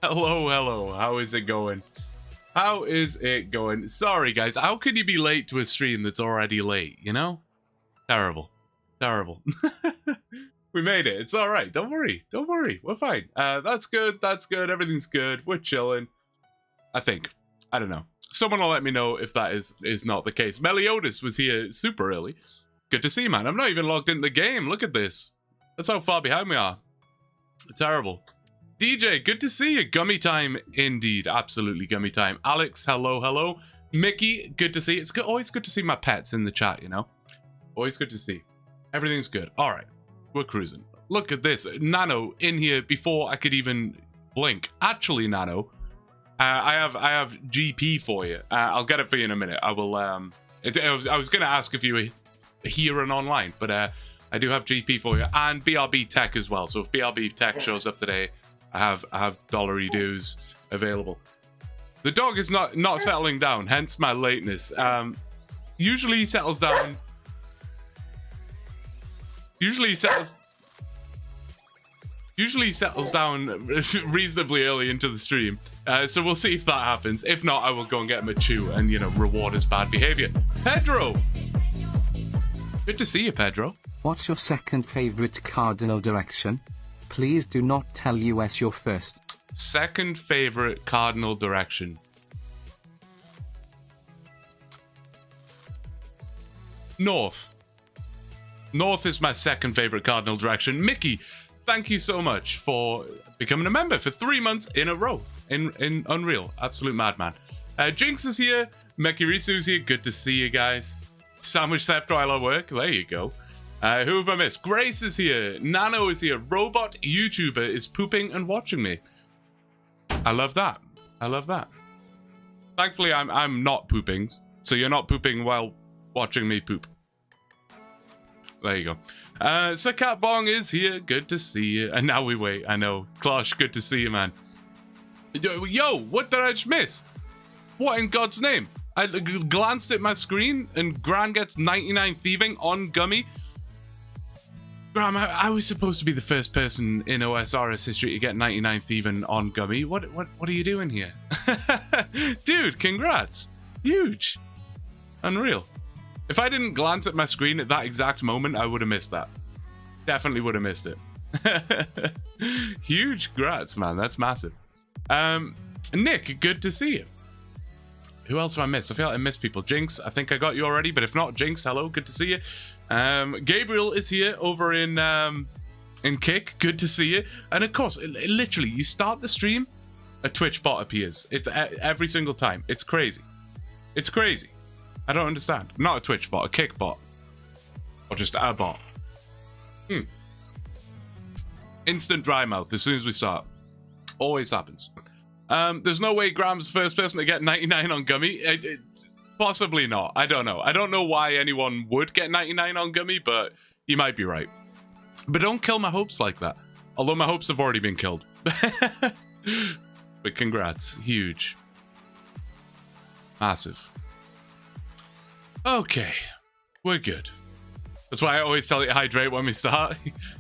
Hello, hello. How is it going? How is it going? Sorry, guys. How can you be late to a stream that's already late, you know? Terrible. Terrible. We made it. It's all right. Don't worry. Don't worry. We're fine. That's good. That's good. Everything's good. We're chilling. I think. I don't know. Someone will let me know if that is not the case. Meliodas was here super early. Good to see you, man. I'm not even logged into the game. Look at this. That's how far behind we are. Terrible. DJ, good to see you. Gummy time indeed. Absolutely gummy time. Alex, hello, hello. Mickey, good to see you. It's good, always good to see my pets in the chat, you know? Always good to see. Everything's good. All right. We're cruising. Look at this. Nano in here before I could even blink. Actually, Nano, I have GP for you. I'll get it for you in a minute. I will. I was going to ask if you were here and online, but I do have GP for you and BRB Tech as well. So if BRB Tech shows up today, I have dollary dues available. The dog is not settling down, hence my lateness. Usually he settles down. Usually he settles down reasonably early into the stream. So we'll see if that happens. If not, I will go and get him a chew and, you know, reward his bad behavior. Pedro! Good to see you, Pedro. What's your second favorite cardinal direction? Please do not tell US your first. Second favorite cardinal direction. North. North is my second favorite cardinal direction. Mickey, thank you so much for becoming a member for 3 months in a row in Unreal. Absolute madman. Jinx is here. Mekirisu is here. Good to see you guys. Sandwich theft while I work. There you go. Who have I missed? Grace is here. Nano is here. Robot YouTuber is pooping and watching me. I love that. I love that. Thankfully, I'm not pooping, so you're not pooping while watching me poop. There you go. So Cat Bong is here. Good to see you. And now we wait. I know. Klosh, good to see you, man. Yo, what did I just miss? What in God's name? I glanced at my screen and Gran gets 99 thieving on Gummy. Graham, I was supposed to be the first person in OSRS history to get 99 thieving on Gummy. What are you doing here? Dude, congrats. Huge. Unreal. If I didn't glance at my screen at that exact moment, I would have missed that. Definitely would have missed it. Huge grats, man. That's massive. Nick, good to see you. Who else have I missed? I feel like I missed people. Jinx, I think I got you already, but if not, Jinx, hello, good to see you. Gabriel is here over in Kick. Good to see you. And of course, literally, you start the stream, a Twitch bot appears. It's every single time. It's crazy. It's crazy. I don't understand. Not a Twitch bot, a Kick bot. Or just a bot. Instant dry mouth as soon as we start. Always happens. There's no way Graham's the first person to get 99 on Gummy. Possibly not. I don't know. I don't know why anyone would get 99 on Gummy, but you might be right. But don't kill my hopes like that. Although my hopes have already been killed. But congrats. Huge. Massive. Okay. We're good. That's why I always tell you to hydrate when we start.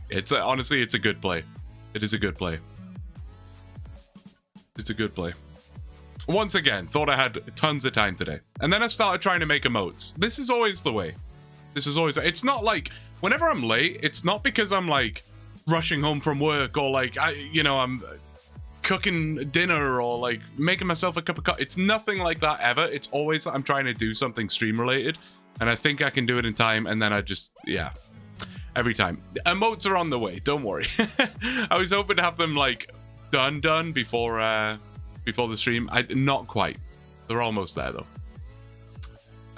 It's honestly, it's a good play. It is a good play. It's a good play. Once again, thought I had tons of time today. And then I started trying to make emotes. This is always the way. This is always... It's not like... Whenever I'm late, it's not because I'm like rushing home from work or like, I'm cooking dinner or like making myself a cup of coffee. It's nothing like that ever. It's always I'm trying to do something stream related. And I think I can do it in time. And then I just... Yeah. Every time. Emotes are on the way. Don't worry. I was hoping to have them like... done before the stream. Not quite. They're almost there though,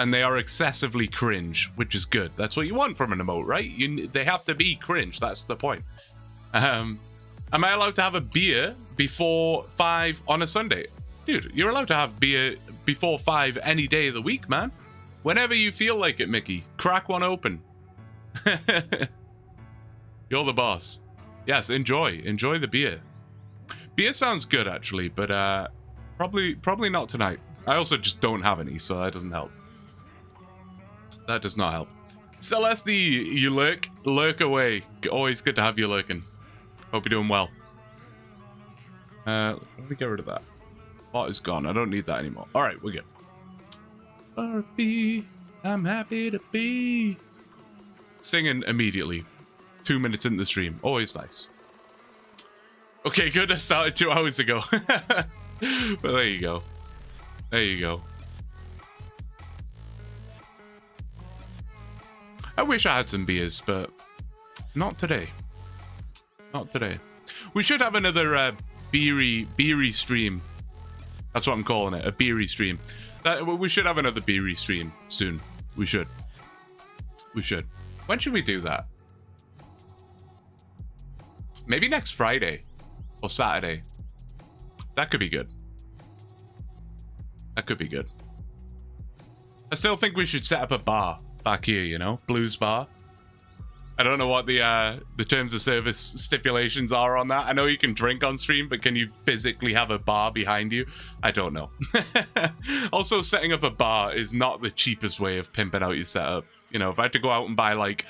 and they are excessively cringe, which is good. That's what you want from an emote, right? They have to be cringe. That's the point. Am I allowed to have a beer before 5 on a Sunday? Dude, you're allowed to have beer before 5 any day of the week, man. Whenever you feel like it, Mickey. Crack one open. You're the boss. Yes, enjoy the beer. Beer sounds good, actually, but probably not tonight. I also just don't have any, so that doesn't help. That does not help. Celeste, you lurk away. Always good to have you lurking. Hope you're doing well. Let me get rid of that. Pot is gone. I don't need that anymore. All right, we're good. Barbie, I'm happy to be. Singing immediately. 2 minutes into the stream. Always nice. Okay, good. I started 2 hours ago. But there you go. There you go. I wish I had some beers, but not today. Not today. We should have another beery stream. That's what I'm calling it, a beery stream. We should have another beery stream soon. We should. We should. When should we do that? Maybe next Friday or Saturday. That could be good. That could be good. I still think we should set up a bar back here, you know? Blues bar. I don't know what the terms of service stipulations are on that. I know you can drink on stream, but can you physically have a bar behind you? I don't know. Also, setting up a bar is not the cheapest way of pimping out your setup. You know, if I had to go out and buy like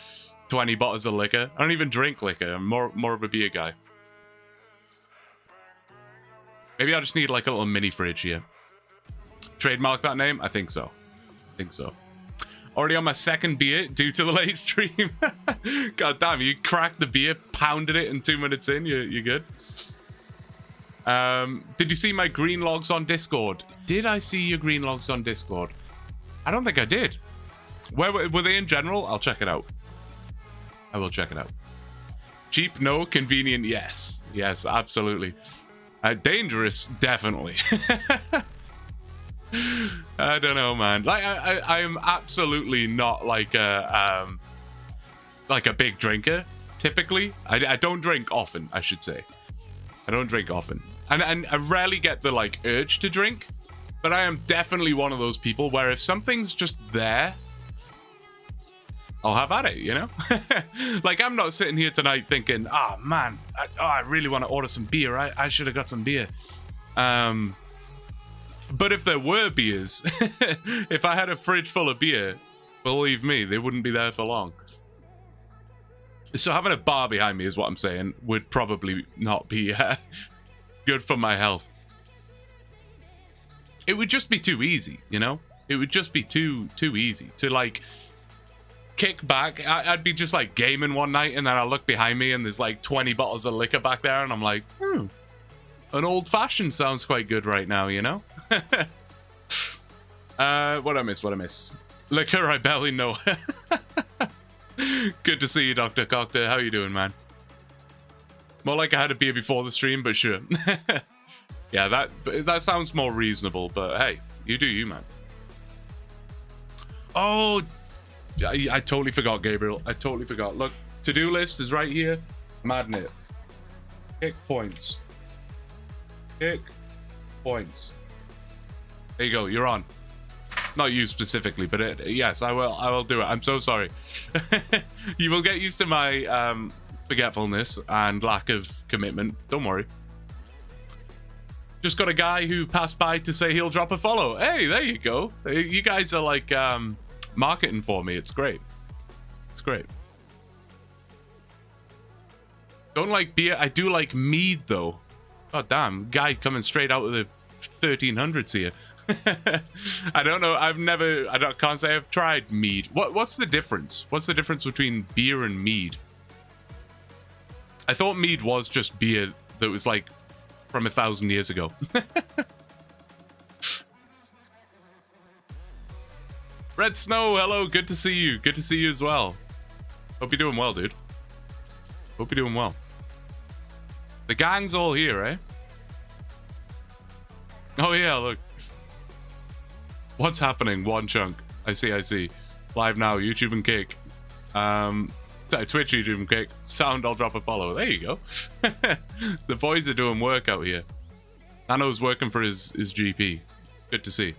20 bottles of liquor, I don't even drink liquor. I'm more of a beer guy. Maybe I just need like a little mini fridge here. Trademark that name? I think so. I think so. Already on my second beer due to the late stream. God damn, you cracked the beer, pounded it, and 2 minutes in, you're good. Did you see my green logs on Discord? Did I see your green logs on Discord? I don't think I did. Where were they in general? I'll check it out. I will check it out. Cheap, no. Convenient, yes. Yes, absolutely. Dangerous, definitely. I don't know, man. Like, I am absolutely not like a big drinker. Typically, I don't drink often. I should say, I don't drink often, and I rarely get the like urge to drink. But I am definitely one of those people where if something's just there, I'll have at it. You know, like I'm not sitting here tonight thinking, "Ah, oh, man, I really want to order some beer. I should have got some beer." But if there were beers, if I had a fridge full of beer, believe me, they wouldn't be there for long. So having a bar behind me is what I'm saying would probably not be good for my health. It would just be too easy, you know? It would just be too easy to like kick back. I'd be just like gaming one night and then I look behind me and there's like 20 bottles of liquor back there and I'm like, an old fashioned sounds quite good right now, you know? What I miss? Liquor, I barely know. Good to see you, Dr. Cockter. How you doing, man? More like I had a beer before the stream, but sure. Yeah, that sounds more reasonable, but hey, you do you, man. Oh, I totally forgot, Gabriel. I totally forgot. Look, to-do list is right here. Madnet. Kick points. Kick points. There you go. You're on. Not you specifically, but yes, I will do it. I'm so sorry. You will get used to my forgetfulness and lack of commitment. Don't worry. Just got a guy who passed by to say he'll drop a follow. Hey, there you go. You guys are like marketing for me. It's great. It's great. Don't like beer. I do like mead though. God damn, guy coming straight out of the 1300s here. I don't know. Can't say I've tried mead. What's the difference? What's the difference between beer and mead? I thought mead was just beer that was like from 1,000 years ago. Red Snow, hello. Good to see you. Good to see you as well. Hope you're doing well, dude. Hope you're doing well. The gang's all here, eh? Oh yeah, look. What's happening? OneChunk. I see. Live now, YouTube and Kick. Twitch, YouTube and Kick. Sound, I'll drop a follow. There you go. The boys are doing work out here. Nano's working for his GP. Good to see.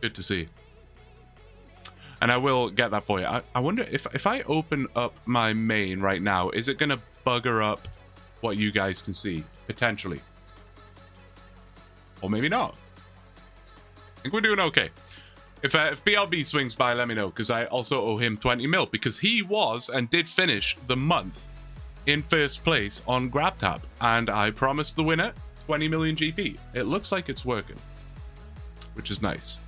Good to see. And I will get that for you. I wonder if I open up my main right now, is it going to bugger up what you guys can see? Potentially. Or maybe not. I think we're doing okay. If BLB swings by, let me know, because I also owe him 20 mil, because he was and did finish the month in first place on GrabTap, and I promised the winner 20 million GP. It looks like it's working, which is nice.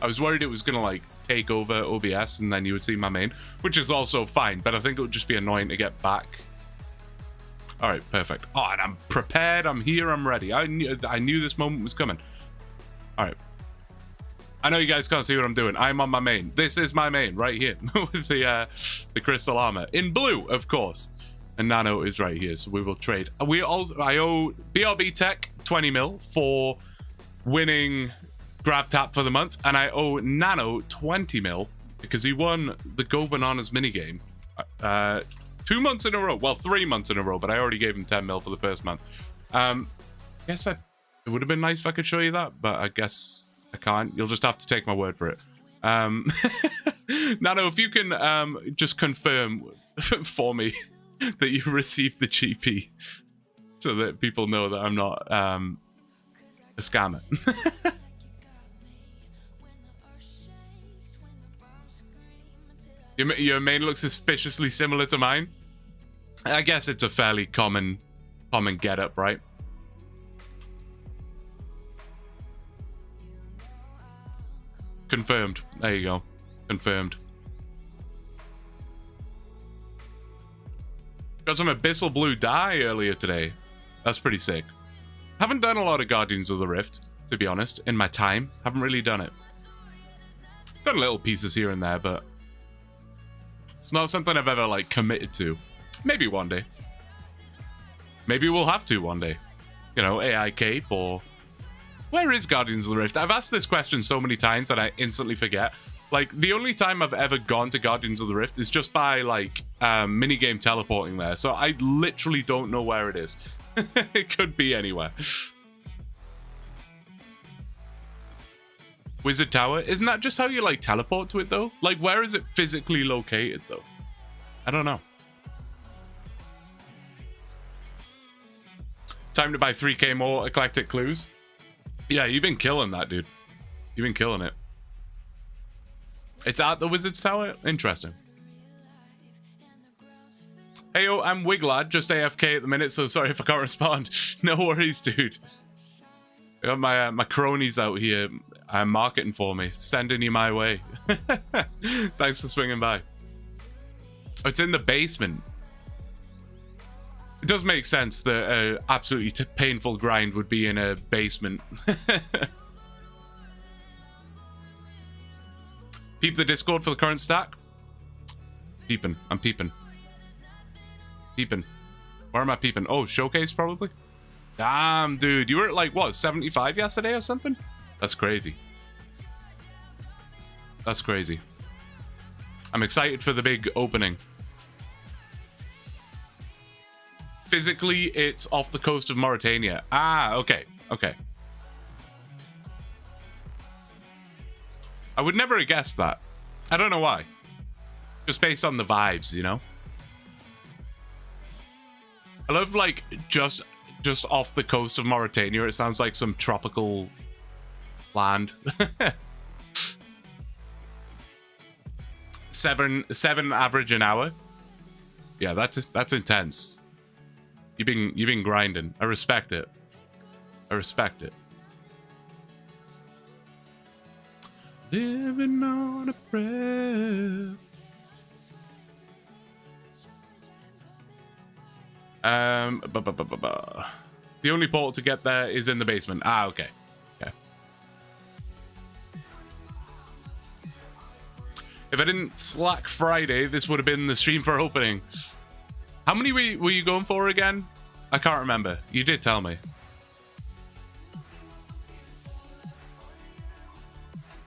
I was worried it was gonna like take over OBS and then you would see my main, which is also fine, but I think it would just be annoying to get back. All right, perfect. Oh, and I'm prepared. I'm here. I'm ready. I knew this moment was coming. All right. I know you guys can't see what I'm doing. I'm on my main. This is my main right here with the crystal armor in blue, of course. And Nano is right here, so we will trade. I owe BRB Tech 20 mil for winning GrabTap for the month, and I owe Nano 20 mil because he won the Go Bananas minigame 2 months in a row. Well, 3 months in a row, but I already gave him 10 mil for the first month. Guess it would have been nice if I could show you that, but I guess I can't. You'll just have to take my word for it. Nano, if you can just confirm for me that you received the GP so that people know that I'm not a scammer. Your main looks suspiciously similar to mine. I guess it's a fairly common getup, right? Confirmed. There you go. Confirmed. Got some Abyssal Blue dye earlier today. That's pretty sick. Haven't done a lot of Guardians of the Rift, to be honest, in my time. Haven't really done it. Done little pieces here and there, but it's not something I've ever, like, committed to. Maybe one day. Maybe we'll have to one day. You know, AI Cape or... Where is Guardians of the Rift? I've asked this question so many times that I instantly forget. Like, the only time I've ever gone to Guardians of the Rift is just by, like, minigame teleporting there. So I literally don't know where it is. It could be anywhere. Wizard Tower? Isn't that just how you, like, teleport to it, though? Like, where is it physically located, though? I don't know. Time to buy 3k more Eclectic Clues. Yeah, you've been killing that, dude. You've been killing it. It's at the Wizard's Tower? Interesting. Heyo, I'm Wiglad, just AFK at the minute, so sorry if I can't respond. No worries, dude. I got my cronies out here marketing for me, sending you my way. Thanks for swinging by. Oh, it's in the basement. It does make sense that an absolutely painful grind would be in a basement. Peep the Discord for the current stack. Peeping. I'm peeping. Peeping. Where am I peeping? Oh, showcase probably? Damn, dude. You were at like, what, 75 yesterday or something? That's crazy. That's crazy. I'm excited for the big opening. Physically, it's off the coast of Mauritania. Ah, okay. Okay. I would never have guessed that. I don't know why. Just based on the vibes, you know? I love, like, just off the coast of Mauritania. It sounds like some tropical land. seven average an hour. Yeah, that's intense. You've been grinding. I respect it. I respect it. Living on a prayer. The only portal to get there is in the basement. Ah, okay. Okay. If I didn't slack Friday, this would have been the stream for opening. How many were you going for again? I can't remember. You did tell me.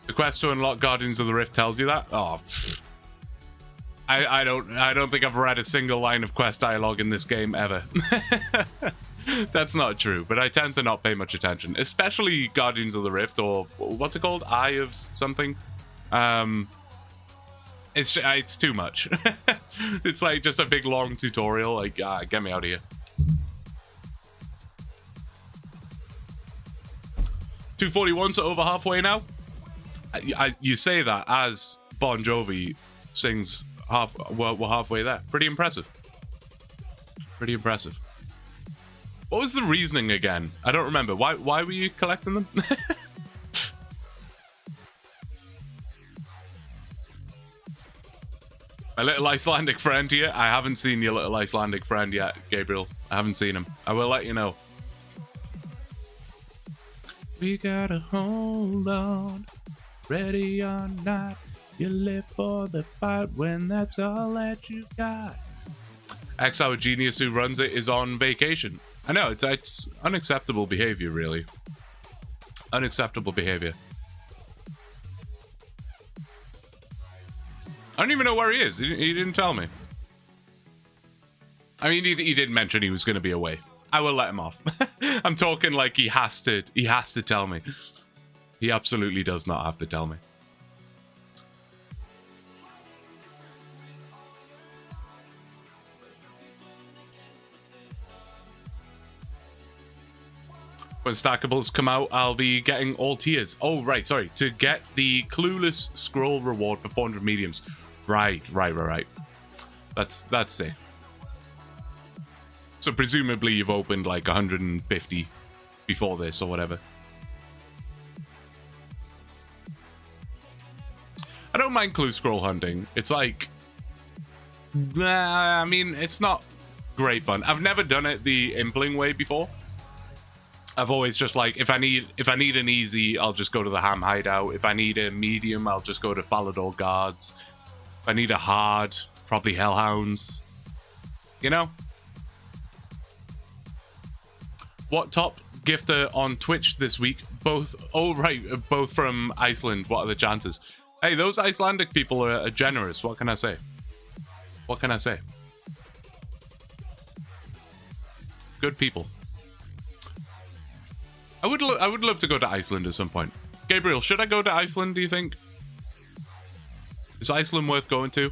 The quest to unlock Guardians of the Rift tells you that? Oh. I don't think I've read a single line of quest dialogue in this game ever. That's not true, but I tend to not pay much attention, especially Guardians of the Rift, or what's it called? Eye of something. It's too much. It's like just a big long tutorial. Like, get me out of here. 241, so over halfway now. You say that as Bon Jovi sings we're halfway there. Pretty impressive. Pretty impressive. What was the reasoning again? I don't remember. Why were you collecting them? My little Icelandic friend here. I haven't seen your little Icelandic friend yet, Gabriel. I haven't seen him. I will let you know. We gotta hold on. Ready or not, you live for the fight when that's all that you got. Our genius who runs it is on vacation. I know, it's unacceptable behavior, really. Unacceptable behavior. I don't even know where he is. He didn't tell me. I mean, he did mention he was going to be away. I will let him off. I'm talking like he has to tell me. He absolutely does not have to tell me. When stackables come out, I'll be getting all tiers. Oh, right, sorry. To get the Clueless Scroll reward for 400 mediums. Right. That's it. So presumably you've opened like 150 before this or whatever. I don't mind clue scroll hunting. It's like, I mean, it's not great fun. I've never done it the impling way before. I've always just like, if I need an easy, I'll just go to the Ham Hideout. If I need a medium, I'll just go to Falador Guards. If I need a hard, probably Hellhounds. You know? What top gifter on Twitch this week? Both, oh right, both from Iceland. What are the chances? Hey, those Icelandic people are generous. What can I say? What can I say? Good people. I would love to go to Iceland at some point. Gabriel, should I go to Iceland, do you think? Is Iceland worth going to?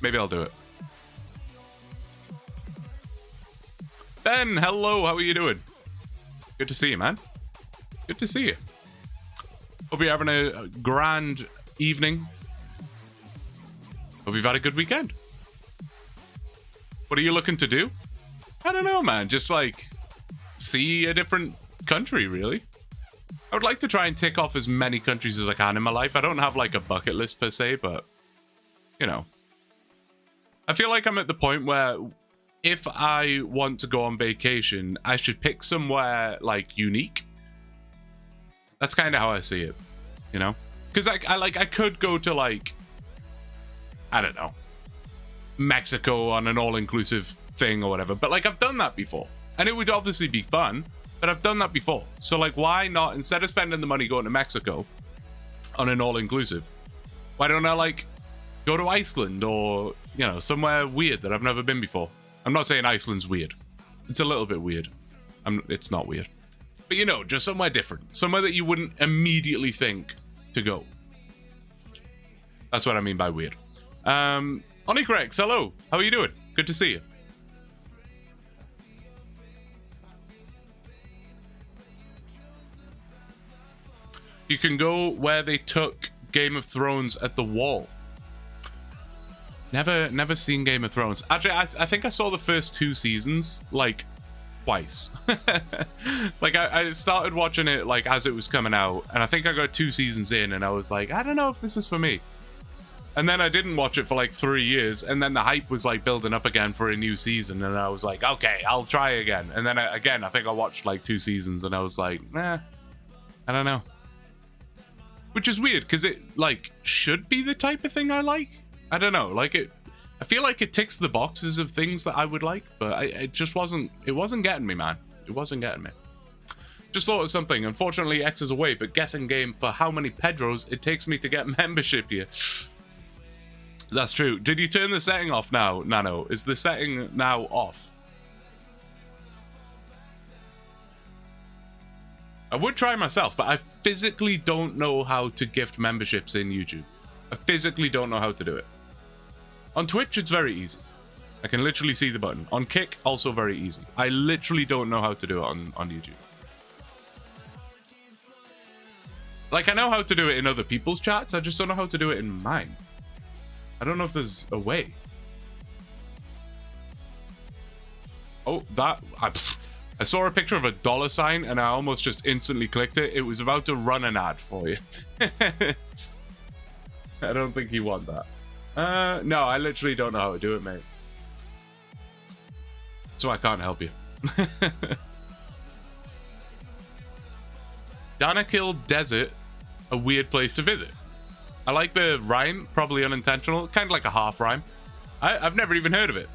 Maybe I'll do it. Ben, hello, how are you doing? Good to see you, man. Good to see you. Hope you're having a grand evening. Hope you've had a good weekend. What are you looking to do? I don't know, man. Just like see a different country, really. I would like to try and tick off as many countries as I can in my life. I don't have like a bucket list per se, but you know. I feel like I'm at the point where if I want to go on vacation, I should pick somewhere like unique. That's kind of how I see it, you know? Because I could go to like, I don't know, Mexico on an all-inclusive thing or whatever, but like I've done that before and it would obviously be fun, but I've done that before. So like, why not, instead of spending the money going to Mexico on an all-inclusive, why don't I like go to Iceland or, you know, somewhere weird that I've never been before? I'm not saying Iceland's weird. It's a little bit weird. It's not weird, but you know, just somewhere different, somewhere that you wouldn't immediately think to go. That's what I mean by weird. Onyx, hello, how are you doing? Good to see you. You can go where they took Game of Thrones at the wall. Never seen Game of Thrones. Actually, I think I saw the first 2 seasons, like, twice. Like, I started watching it, like, as it was coming out, and I think I got 2 seasons in, and I was like, I don't know if this is for me. And then I didn't watch it for, like, 3 years, and then the hype was, like, building up again for a new season, and I was like, okay, I'll try again. And then, again, I think I watched, like, 2 seasons, and I was like, nah, I don't know. Which is weird, because it, like, should be the type of thing I like. I don't know, like, I feel like it ticks the boxes of things that I would like, but it just wasn't getting me, man. It wasn't getting me. Just thought of something. Unfortunately, X is away, but guessing game for how many Pedros it takes me to get membership here. That's true. Did you turn the setting off now, Nano? Is the setting now off? I would try myself, but I physically don't know how to gift memberships in YouTube. I physically don't know how to do it. On Twitch, it's very easy. I can literally see the button. On Kick, also very easy. I literally don't know how to do it on YouTube. Like, I know how to do it in other people's chats, I just don't know how to do it in mine. I don't know if there's a way. Oh, I saw a picture of a dollar sign and I almost just instantly clicked it. It was about to run an ad for you. I don't think you want that. No, I literally don't know how to do it, mate. So I can't help you. Danakil Desert, a weird place to visit. I like the rhyme, probably unintentional, kind of like a half rhyme. I've never even heard of it.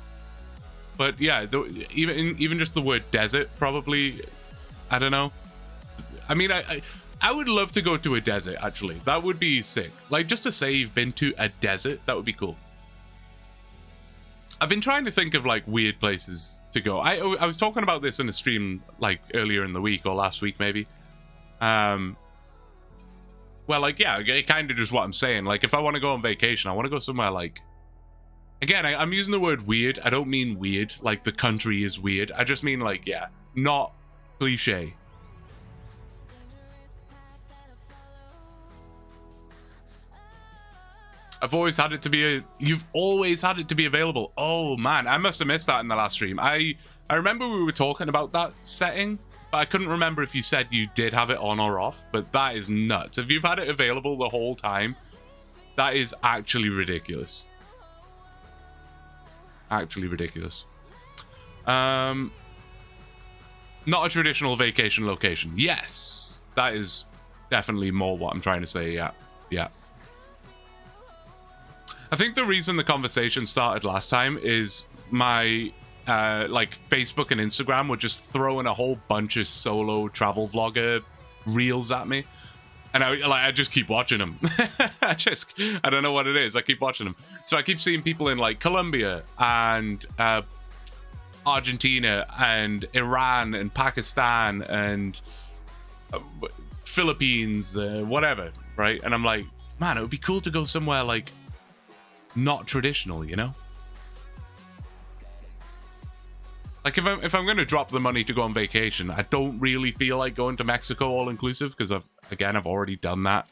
But yeah, even just the word desert, probably, I don't know. I mean, I would love to go to a desert, actually. That would be sick. Like, just to say you've been to a desert, that would be cool. I've been trying to think of, like, weird places to go. I was talking about this in a stream, like, earlier in the week, or last week, maybe. Well, like, yeah, kind of just what I'm saying. Like, if I want to go on vacation, I want to go somewhere, like... Again, I'm using the word weird. I don't mean weird, like the country is weird. I just mean, like, yeah, not cliche. I've always had it to be You've always had it to be available. Oh, man, I must have missed that in the last stream. I remember we were talking about that setting, but I couldn't remember if you said you did have it on or off, but that is nuts. If you've had it available the whole time, that is actually ridiculous. Actually ridiculous. Not a traditional vacation location. Yes, that is definitely more what I'm trying to say. Yeah. I think the reason the conversation started last time is my like Facebook and Instagram were just throwing a whole bunch of solo travel vlogger reels at me. And I just keep watching them. I don't know what it is. I keep watching them. So I keep seeing people in like Colombia and Argentina and Iran and Pakistan and Philippines, whatever, right? And I'm like, man, it would be cool to go somewhere like not traditional, you know? Like if I'm going to drop the money to go on vacation, I don't really feel like going to Mexico all inclusive because I've already done that.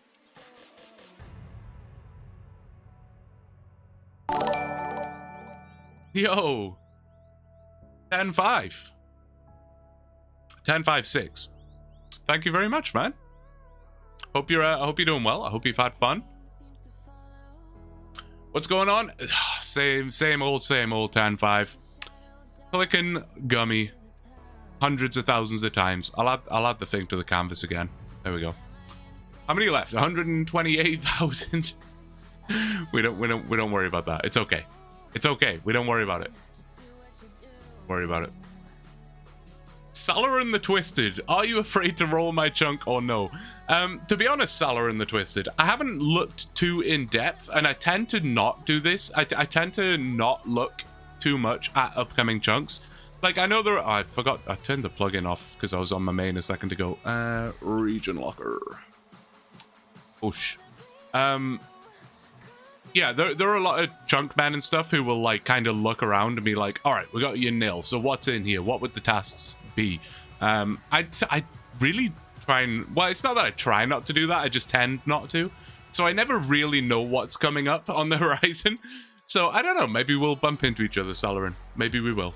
Yo, 10-5, 10-5-6. Thank you very much, man. Hope you're doing well. I hope you've had fun. What's going on? Same old 10-5. Clicking gummy hundreds of thousands of times. I'll add the thing to the canvas again. There we go. How many left? 128,000. we don't worry about that. It's okay. It's okay. We don't worry about it. Worry about it. Salarin the Twisted. Are you afraid to roll my chunk or no? To be honest, Salarin the Twisted, I haven't looked too in depth, and I tend to not do this. I tend to not look too much at upcoming chunks. Like, I know there are... I forgot. I turned the plugin off because I was on my main a second ago. Region locker. Whoosh. Yeah, there are a lot of chunk men and stuff who will, like, kind of look around and be like, all right, we got your nil. So what's in here? What would the tasks be? I really try and... Well, it's not that I try not to do that. I just tend not to. So I never really know what's coming up on the horizon. So, I don't know. Maybe we'll bump into each other, Salarin. Maybe we will.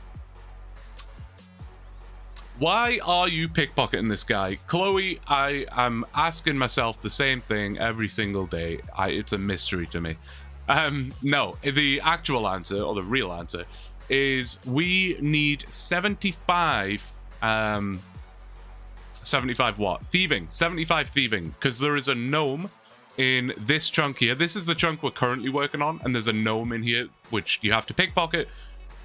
Why are you pickpocketing this guy? Chloe, I am asking myself the same thing every single day. It's a mystery to me. No, the actual answer, or the real answer, is we need 75... 75 what? Thieving. 75 thieving. Because there is a gnome in this chunk here. This is the chunk we're currently working on, and there's a gnome in here which you have to pickpocket,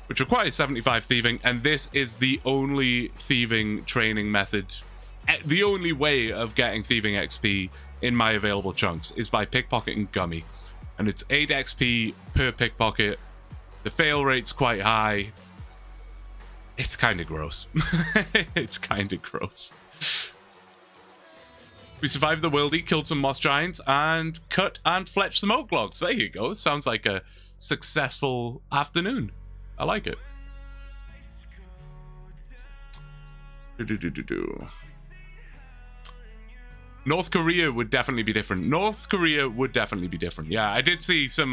which requires 75 thieving, and this is the only thieving training method. The only way of getting thieving XP in my available chunks is by pickpocketing Gummy, and it's 8 XP per pickpocket. The fail rate's quite high. It's kind of gross. It's kind of gross. We survived the wildy, killed some moss giants, and cut and fletched some oak logs. There you go. Sounds like a successful afternoon. I like it. North Korea would definitely be different. North Korea would definitely be different. Yeah, I did see some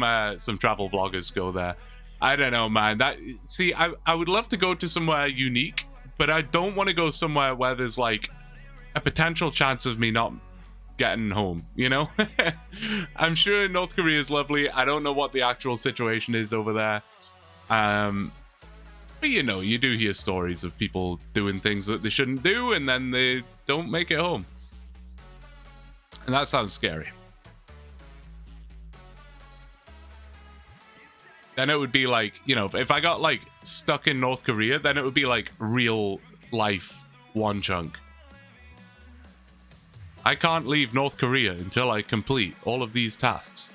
travel vloggers go there. I don't know, man. I would love to go to somewhere unique, but I don't want to go somewhere where there's like a potential chance of me not getting home, you know? I'm sure North Korea is lovely. I don't know what the actual situation is over there. But you know, you do hear stories of people doing things that they shouldn't do and then they don't make it home. And that sounds scary. Then it would be like, you know, if I got like stuck in North Korea, then it would be like real life OneChunk. I can't leave North Korea until I complete all of these tasks.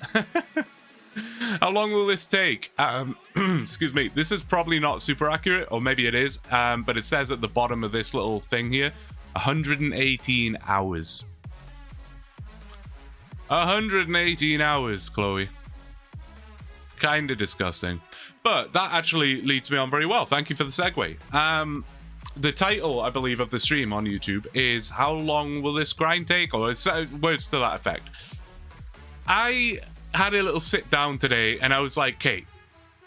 How long will this take? Excuse me. This is probably not super accurate, or maybe it is, but it says at the bottom of this little thing here, 118 hours. 118 hours, Chloe. Kind of disgusting. But that actually leads me on very well. Thank you for the segue. The title, I believe, of the stream on YouTube is "How long will this grind take?" or it's words to that effect. I had a little sit down today and I was like, Kate,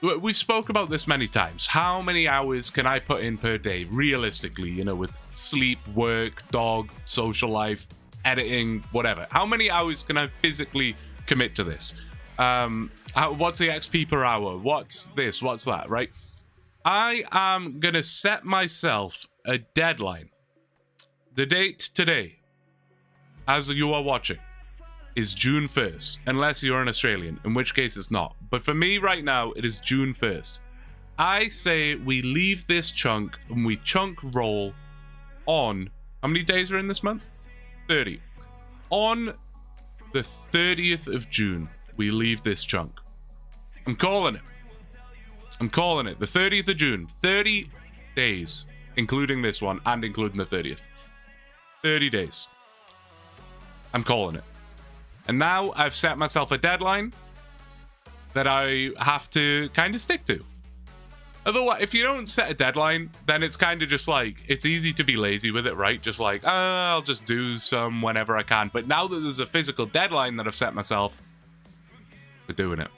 we've spoke about this many times. How many hours can I put in per day, realistically, you know, with sleep, work, dog, social life, editing, whatever? How many hours can I physically commit to this? What's the XP per hour? What's this? What's that, right? I am going to set myself a deadline. The date today, as you are watching, is June 1st, unless you're an Australian, in which case it's not. But for me right now, it is June 1st. I say we leave this chunk and we chunk roll on... How many days are in this month? 30. On the 30th of June, we leave this chunk. I'm calling it. I'm calling it. The 30th of June. 30 days, including this one and including the 30th. 30 days. I'm calling it. And now I've set myself a deadline that I have to kind of stick to. Otherwise, if you don't set a deadline, then it's kind of just like, it's easy to be lazy with it, right? Just like, I'll just do some whenever I can. But now that there's a physical deadline that I've set myself, we're doing it.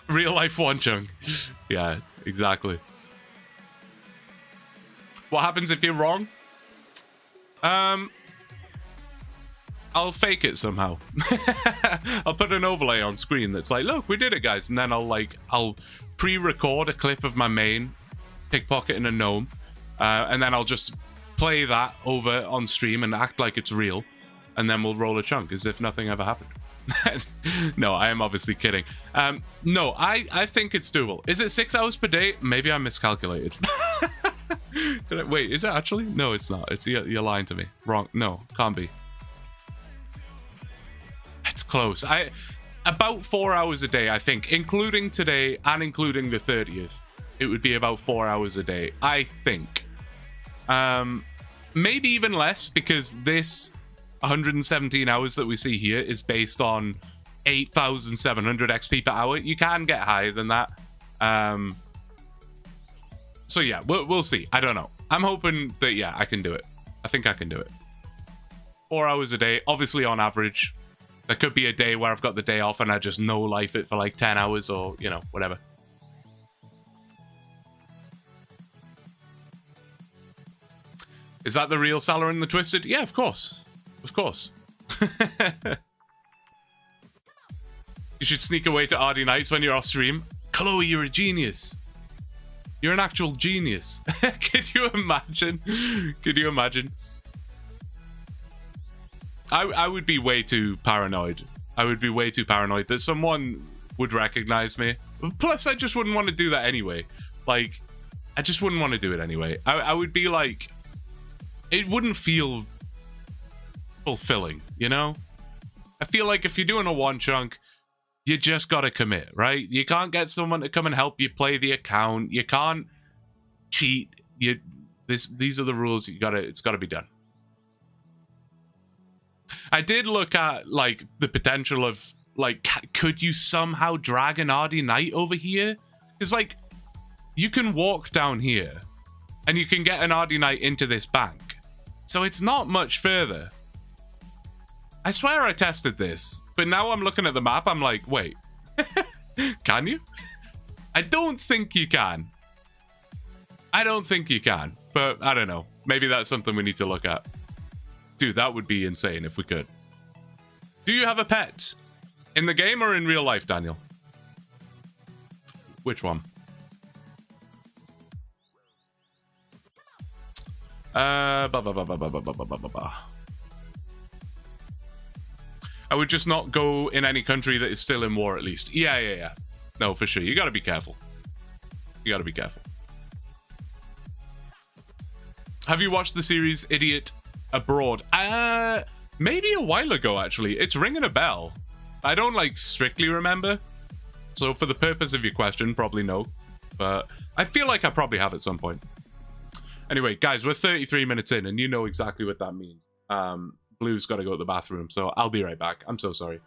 Real life OneChunk. Yeah, exactly. What happens if you're wrong? I'll fake it somehow. I'll put an overlay on screen that's like, look, we did it, guys. And then I'll pre-record a clip of my main pickpocketing a gnome. And then I'll just play that over on stream and act like it's real. And then we'll roll a chunk as if nothing ever happened. No, I am obviously kidding. No, I think it's doable. Is it 6 hours per day? Maybe I miscalculated. Wait, is it actually? No, it's not. You're lying to me. Wrong. No, can't be. It's close. About 4 hours a day, I think, including today and including the 30th. It would be about 4 hours a day, I think. Maybe even less, because this 117 hours that we see here is based on 8,700 XP per hour. You can get higher than that. So yeah, we'll see. I don't know. I'm hoping that, yeah, I can do it. I think I can do it. 4 hours a day, obviously on average. There could be a day where I've got the day off and I just no life it for like 10 hours or, you know, whatever. Is that the real Salar in the Twisted? Yeah, of course. Of course. You should sneak away to RD nights when you're off stream. Chloe, you're a genius. You're an actual genius. Could you imagine? Could you imagine? I would be way too paranoid. I would be way too paranoid that someone would recognize me. Plus, I just wouldn't want to do that anyway. Like, I just wouldn't want to do it anyway. I would be like... It wouldn't feel fulfilling, you know? I feel like if you're doing a OneChunk, you just gotta commit, right? You can't get someone to come and help you play the account. You can't cheat. These are the rules. It's gotta be done. I did look at like the potential of like, could you somehow drag an RD Knight over here? It's like you can walk down here and you can get an RD Knight into this bank. So it's not much further. I swear I tested this, but now I'm looking at the map, I'm like, wait, can you? I don't think you can. I don't think you can, but I don't know. Maybe that's something we need to look at. Dude, that would be insane if we could. Do you have a pet? In the game or in real life, Daniel? Which one? I would just not go in any country that is still in war, at least. Yeah. No, for sure. You gotta be careful. You gotta be careful. Have you watched the series Idiot Abroad? Maybe a while ago, actually. It's ringing a bell. I don't, like, strictly remember. So for the purpose of your question, probably no. But I feel like I probably have at some point. Anyway, guys, we're 33 minutes in, and you know exactly what that means. Blue's got to go to the bathroom, so I'll be right back. I'm so sorry.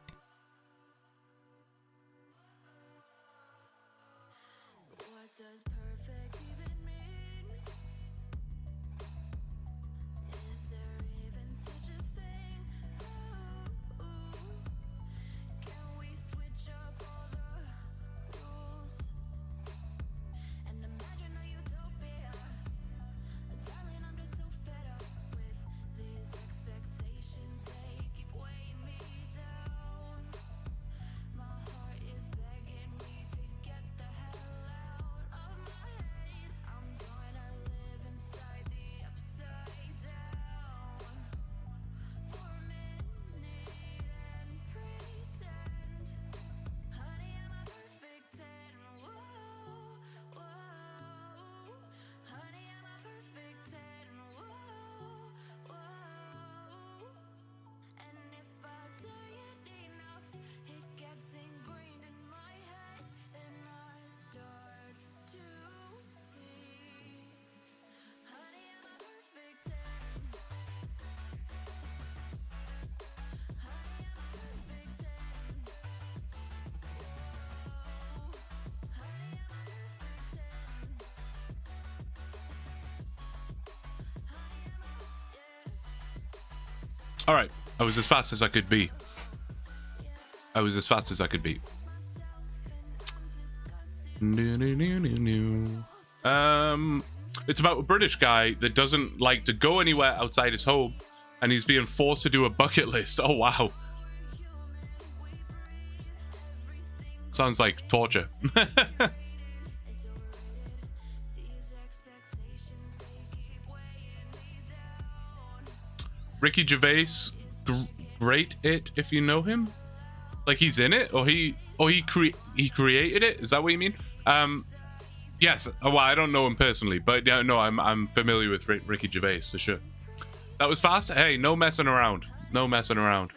All right, I was as fast as I could be. It's about a British guy that doesn't like to go anywhere outside his home, and he's being forced to do a bucket list. Oh, wow. Sounds like torture. Ricky Gervais, great it if you know him. Like he's in it, or he created it. Is that what you mean? Yes. Well, I don't know him personally, but yeah, no, I'm familiar with Ricky Gervais for sure. That was fast. Hey, no messing around. No messing around.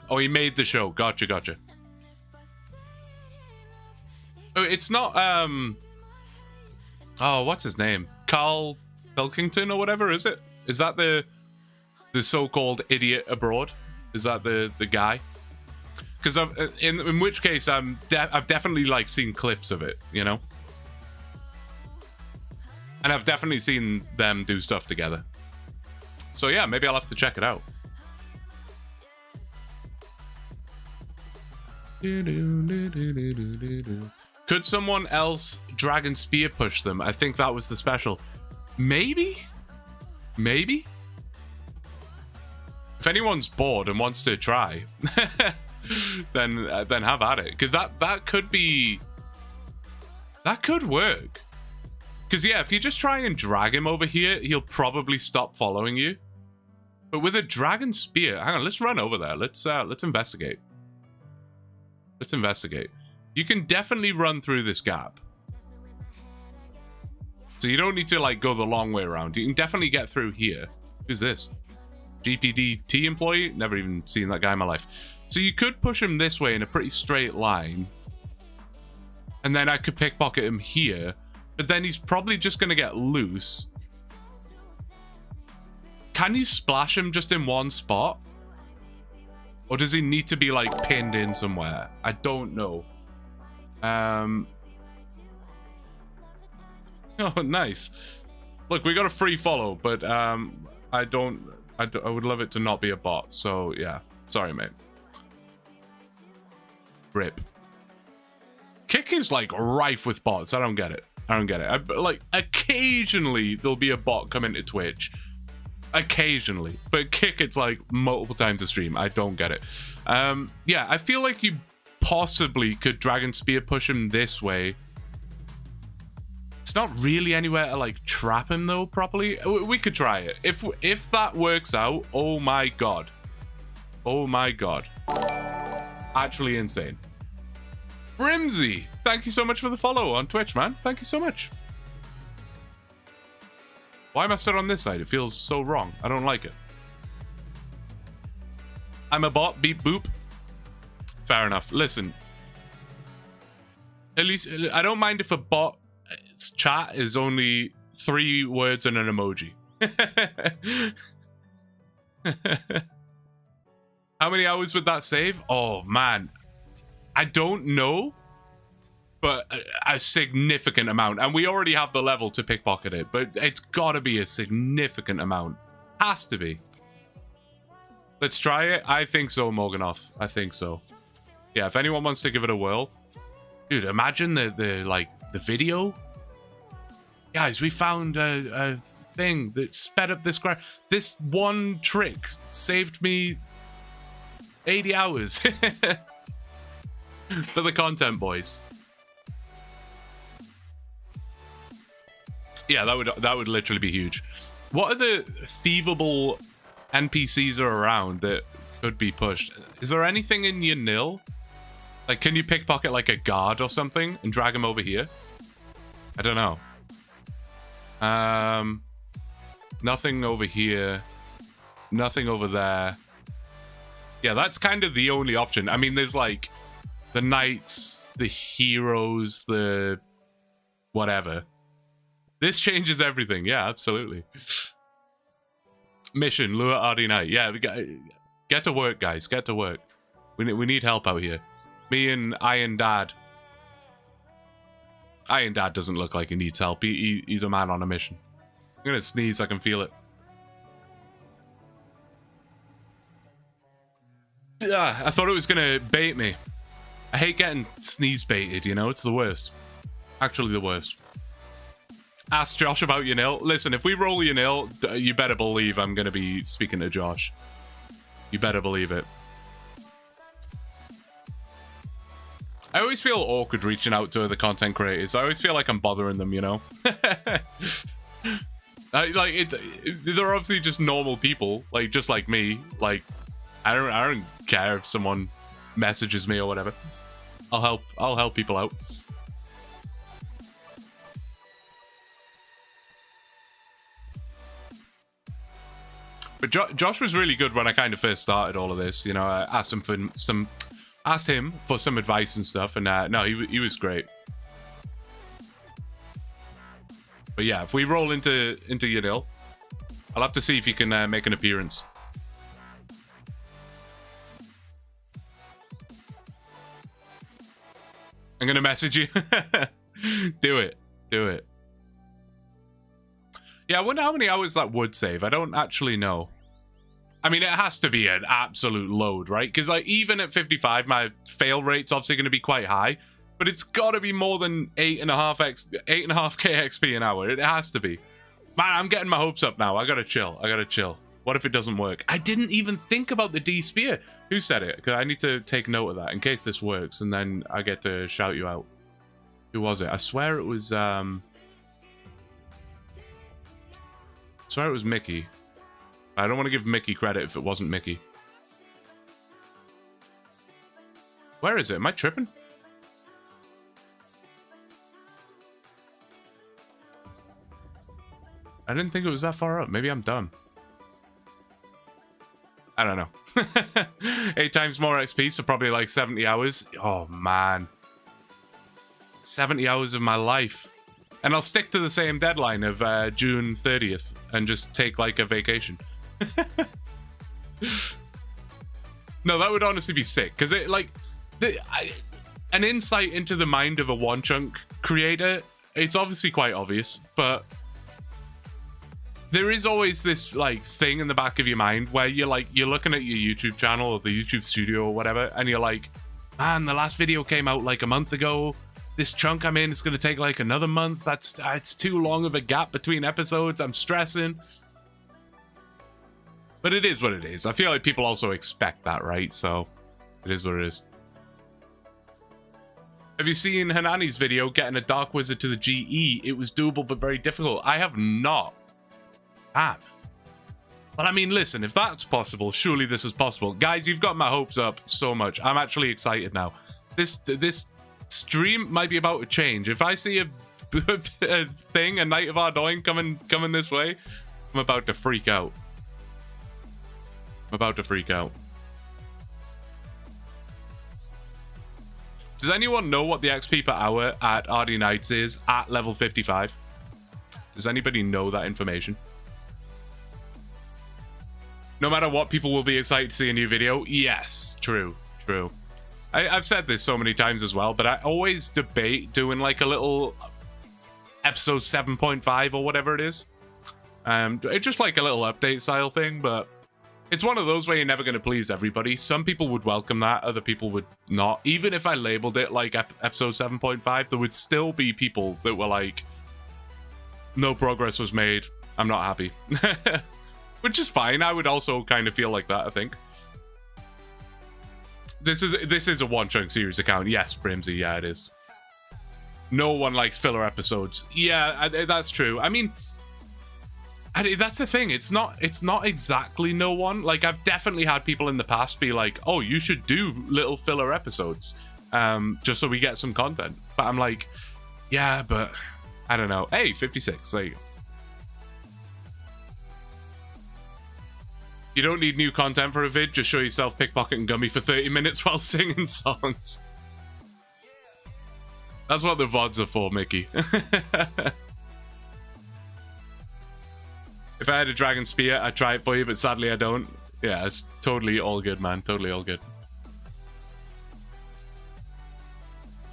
Oh, he made the show. Gotcha. Oh, it's not oh, what's his name? Carl Pilkington or whatever, is it? Is that the so-called Idiot Abroad? Is that the guy? Because in which case I've definitely like seen clips of it, you know? And I've definitely seen them do stuff together. So yeah, maybe I'll have to check it out. Could someone else Dragon Spear push them? I think that was the special. Maybe? If anyone's bored and wants to try, then have at it. Because that could be... That could work. Because yeah, if you just try and drag him over here, he'll probably stop following you. But with a Dragon Spear... Hang on, let's run over there. Let's investigate. Let's investigate. You can definitely run through this gap. So you don't need to like go the long way around. You can definitely get through here. Who's this? GPDT employee? Never even seen that guy in my life. So you could push him this way in a pretty straight line. And then I could pickpocket him here. But then he's probably just going to get loose. Can you splash him just in one spot? Or does he need to be like pinned in somewhere? I don't know. Oh, nice. Look, we got a free follow, but I would love it to not be a bot. So yeah, sorry, mate. Rip. Kick is like rife with bots. I don't get it. Like occasionally there'll be a bot come into Twitch. Occasionally, but Kick, it's like multiple times a stream. I don't get it. Yeah, I feel like you possibly could Dragon Spear push him this way. It's not really anywhere to like trap him though properly. We could try it. If that works out, oh my god. Oh my god. Actually insane. Brimsy, thank you so much for the follow on Twitch, man. Thank you so much. Why am I stood on this side? It feels so wrong. I don't like it. I'm a bot, beep boop. Fair enough. Listen. At least, I don't mind if a bot's chat is only 3 words and an emoji. How many hours would that save? Oh, man. I don't know. But a significant amount. And we already have the level to pickpocket it. But it's got to be a significant amount. Has to be. Let's try it. I think so, Morganoff. I think so. Yeah, if anyone wants to give it a whirl. Dude, imagine the video. Guys, we found a thing that sped up this grind. This one trick saved me 80 hours. For the content, boys. Yeah, that would literally be huge. What are the thievable NPCs are around that could be pushed? Is there anything in your nil? Like, can you pickpocket like a guard or something and drag him over here? I don't know. Nothing over here. Nothing over there. Yeah, that's kind of the only option. I mean, there's like the knights, the heroes, the whatever. This changes everything. Yeah, absolutely. Mission, lure RD Knight. Yeah, we got, get to work, guys. Get to work. We need help out here. Me and Iron Dad. Iron Dad doesn't look like he needs help. He's a man on a mission. I'm gonna sneeze. I can feel it. Yeah, I thought it was gonna bait me. I hate getting sneeze baited, you know? It's the worst. Actually the worst. Ask Josh about your nil. Listen, if we roll your nil, you better believe I'm going to be speaking to Josh. You better believe it. I always feel awkward reaching out to other content creators. I always feel like I'm bothering them, you know? They're obviously just normal people, like just like me. Like, I don't care if someone messages me or whatever. I'll help people out. But Josh was really good when I kind of first started all of this. You know, I asked him for some advice and stuff, and no, he was great. But yeah, if we roll into your nil, I'll have to see if you can make an appearance. I'm gonna message you. Do it. Yeah, I wonder how many hours that would save. I don't actually know. I mean, it has to be an absolute load, right? Because like even at 55, my fail rate's obviously going to be quite high, but it's got to be more than 8.5k XP an hour. It has to be. Man, I'm getting my hopes up now. I gotta chill. What if it doesn't work? I didn't even think about the D spear. Who said it? Because I need to take note of that in case this works, and then I get to shout you out. Who was it? I swear it was Mickey. I don't want to give Mickey credit if it wasn't Mickey. Where is it? Am I tripping? I didn't think it was that far up. Maybe I'm dumb. I don't know. 8 times more XP, so probably like 70 hours. Oh, man. 70 hours of my life. And I'll stick to the same deadline of June 30th and just take like a vacation. No, that would honestly be sick. Because it like an insight into the mind of a OneChunk creator it's obviously quite obvious, but there is always this like thing in the back of your mind where you're looking at your YouTube channel or the YouTube studio or whatever, and you're like, man, the last video came out like a month ago. This chunk I'm in is going to take like another month. It's too long of a gap between episodes. I'm stressing. But it is what it is. I feel like people also expect that, right? So it is what it is. Have you seen Hanani's video, getting a Dark Wizard to the GE? It was doable, but very difficult. I have not. Damn. But I mean, listen, if that's possible, surely this is possible. Guys, you've got my hopes up so much. I'm actually excited now. This stream might be about to change. If I see a thing, a Knight of Ardoin coming this way, I'm about to freak out. I'm about to freak out. Does anyone know what the XP per hour at RD Knights is at level 55? Does anybody know that information? No matter what, people will be excited to see a new video. Yes, true. I've said this so many times as well, but I always debate doing like a little episode 7.5 or whatever it is. It's just like a little update style thing, but it's one of those where you're never going to please everybody. Some people would welcome that, other people would not. Even if I labeled it like episode 7.5, there would still be people that were like, no progress was made, I'm not happy. Which is fine. I would also kind of feel like that, I think. This is a OneChunk series account. Yes, Brimsy, yeah, it is. No one likes filler episodes. Yeah, that's true. I mean, that's the thing. It's not exactly no one. Like, I've definitely had people in the past be like, oh, you should do little filler episodes, just so we get some content. But I'm like, yeah, but I don't know. Hey, 56. There you go. You don't need new content for a vid, just show yourself pickpocketing Gummy for 30 minutes while singing songs. That's what the VODs are for, Mickey. If I had a dragon spear, I'd try it for you, but sadly I don't. Yeah, it's totally all good, man. Totally all good.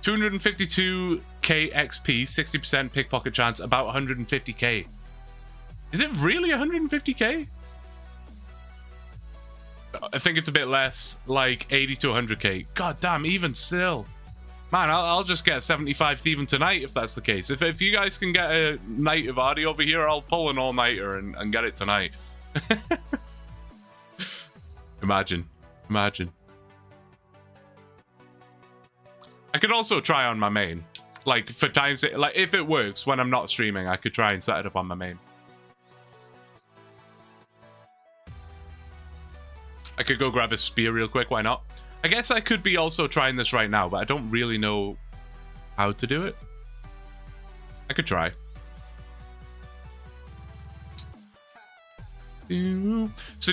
252k XP, 60% pickpocket chance, about 150k. Is it really 150k? I think it's a bit less, like 80 to 100k. God damn, even still. Man, I'll just get 75 Thieving tonight if that's the case. If you guys can get a Knight of Ardy over here, I'll pull an all-nighter and get it tonight. Imagine. I could also try on my main. Like, for times, like, if it works when I'm not streaming, I could try and set it up on my main. I could go grab a spear real quick, why not? I guess I could be also trying this right now, but I don't really know how to do it. I could try. So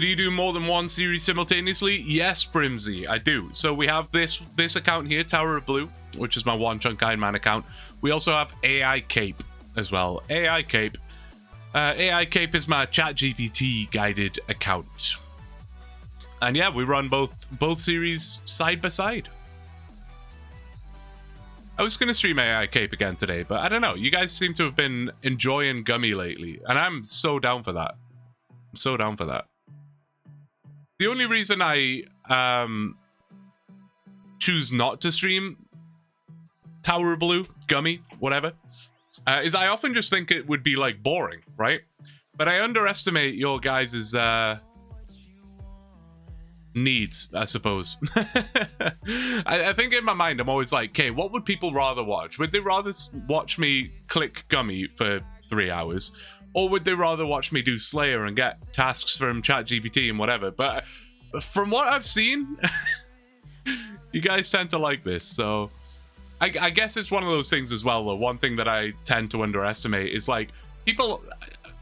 do you do more than one series simultaneously? Yes, Brimsy, I do. So we have this account here, Tower of Blue, which is my OneChunk Ironman account. We also have AI Cape as well. AI Cape. AI Cape is my ChatGPT guided account. And yeah, we run both series side by side. I was going to stream AI Cape again today, but I don't know. You guys seem to have been enjoying Gummy lately, and I'm so down for that. I'm so down for that. The only reason I choose not to stream Tower of Blue, Gummy, whatever, is I often just think it would be like boring, right? But I underestimate your guys' needs, I suppose. I think in my mind I'm always like, okay, what would people rather watch? Would they rather watch me click Gummy for 3 hours, or would they rather watch me do Slayer and get tasks from ChatGPT and whatever? But from what I've seen, you guys tend to like this, so I guess it's one of those things as well, though. One thing that I tend to underestimate is like people,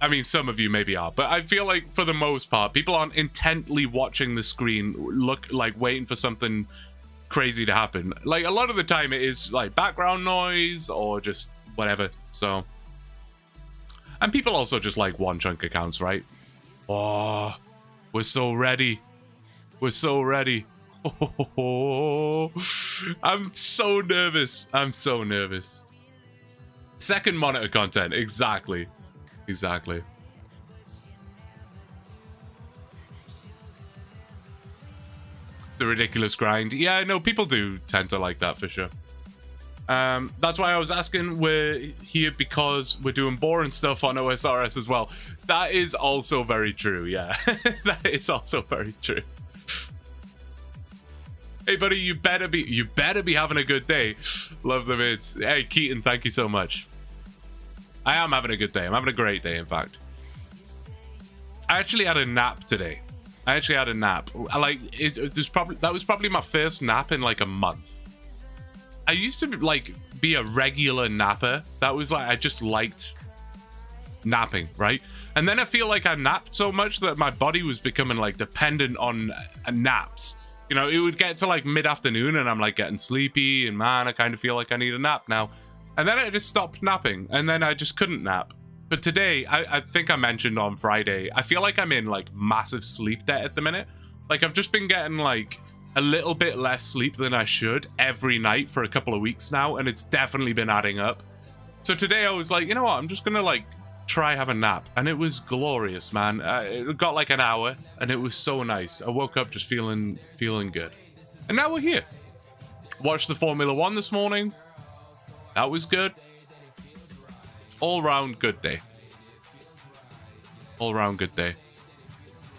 I mean, some of you maybe are, but I feel like for the most part, people aren't intently watching the screen, waiting for something crazy to happen. Like, a lot of the time it is like background noise or just whatever. So, and people also just like OneChunk accounts, right? Oh, we're so ready. We're so ready. Oh, I'm so nervous. I'm so nervous. Second monitor content. Exactly. Exactly. The ridiculous grind. Yeah, no, people do tend to like that for sure. That's why I was asking. We're here because we're doing boring stuff on OSRS as well. That is also very true. Yeah, that is also very true. Hey, buddy, you better be having a good day. Love the vids. Hey, Keaton, thank you so much. I am having a good day. I'm having a great day, in fact. I actually had a nap today. That was probably my first nap in like a month. I used to be a regular napper. That was like, I just liked napping, right? And then I feel like I napped so much that my body was becoming like dependent on naps. You know, it would get to like mid-afternoon and I'm like getting sleepy and man, I kind of feel like I need a nap now. And then I just stopped napping and then I just couldn't nap. But today, I think I mentioned on Friday, I feel like I'm in like massive sleep debt at the minute. Like I've just been getting like a little bit less sleep than I should every night for a couple of weeks now. And it's definitely been adding up. So today I was like, you know what? I'm just going to like try have a nap. And it was glorious, man. It got like an hour and it was so nice. I woke up just feeling good. And now we're here. Watched the Formula 1 this morning. That was good. All round good day. All round good day.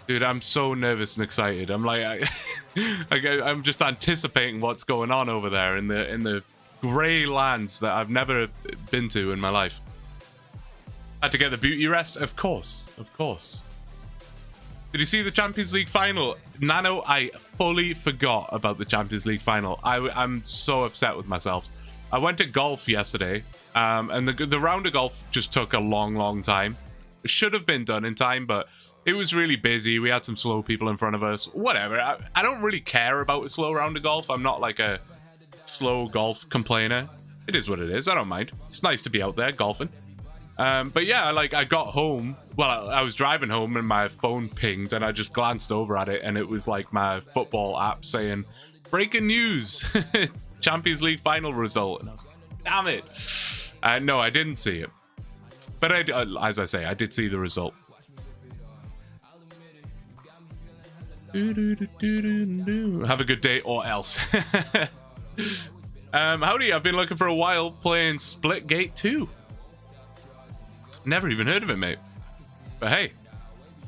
Dude, I'm so nervous and excited. I'm like, I'm just anticipating what's going on over there in the grey lands that I've never been to in my life. Had to get the beauty rest? Of course. Of course. Did you see the Champions League final? Nano, I fully forgot about the Champions League final. I'm so upset with myself. I went to golf yesterday, and the round of golf just took a long time. It should have been done in time, but it was really busy. We had some slow people in front of us. Whatever. I don't really care about a slow round of golf. I'm not like a slow golf complainer. It is what it is. I don't mind. It's nice to be out there golfing. But yeah, like I got home. Well, I was driving home and my phone pinged and I just glanced over at it and it was like my football app saying, breaking news. Champions League final result. And I was like, damn it. No, I didn't see it. But as I say, I did see the result. Have a good day or else. Howdy, I've been looking for a while playing Splitgate 2. Never even heard of it, mate. But hey,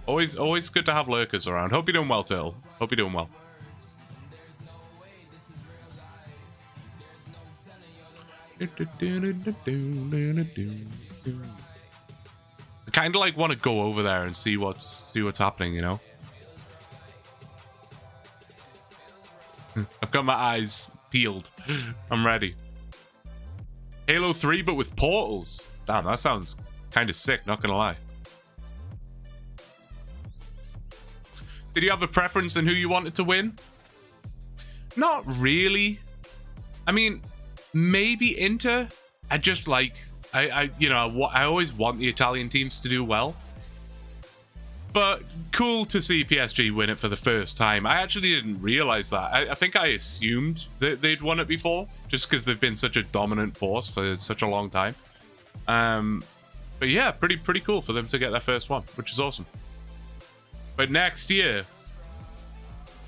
always good to have lurkers around. Hope you're doing well, Turtle. Hope you're doing well. I kind of like want to go over there and see what's happening, you know. I've got my eyes peeled. I'm ready. Halo 3, but with portals. Damn, that sounds kind of sick, not gonna lie. Did you have a preference in who you wanted to win? Not really. I mean, maybe Inter. I just like, I always want the Italian teams to do well. But cool to see PSG win it for the first time. I actually didn't realize that. I think I assumed that they'd won it before, just because they've been such a dominant force for such a long time. But yeah, pretty cool for them to get their first one, which is awesome. But next year,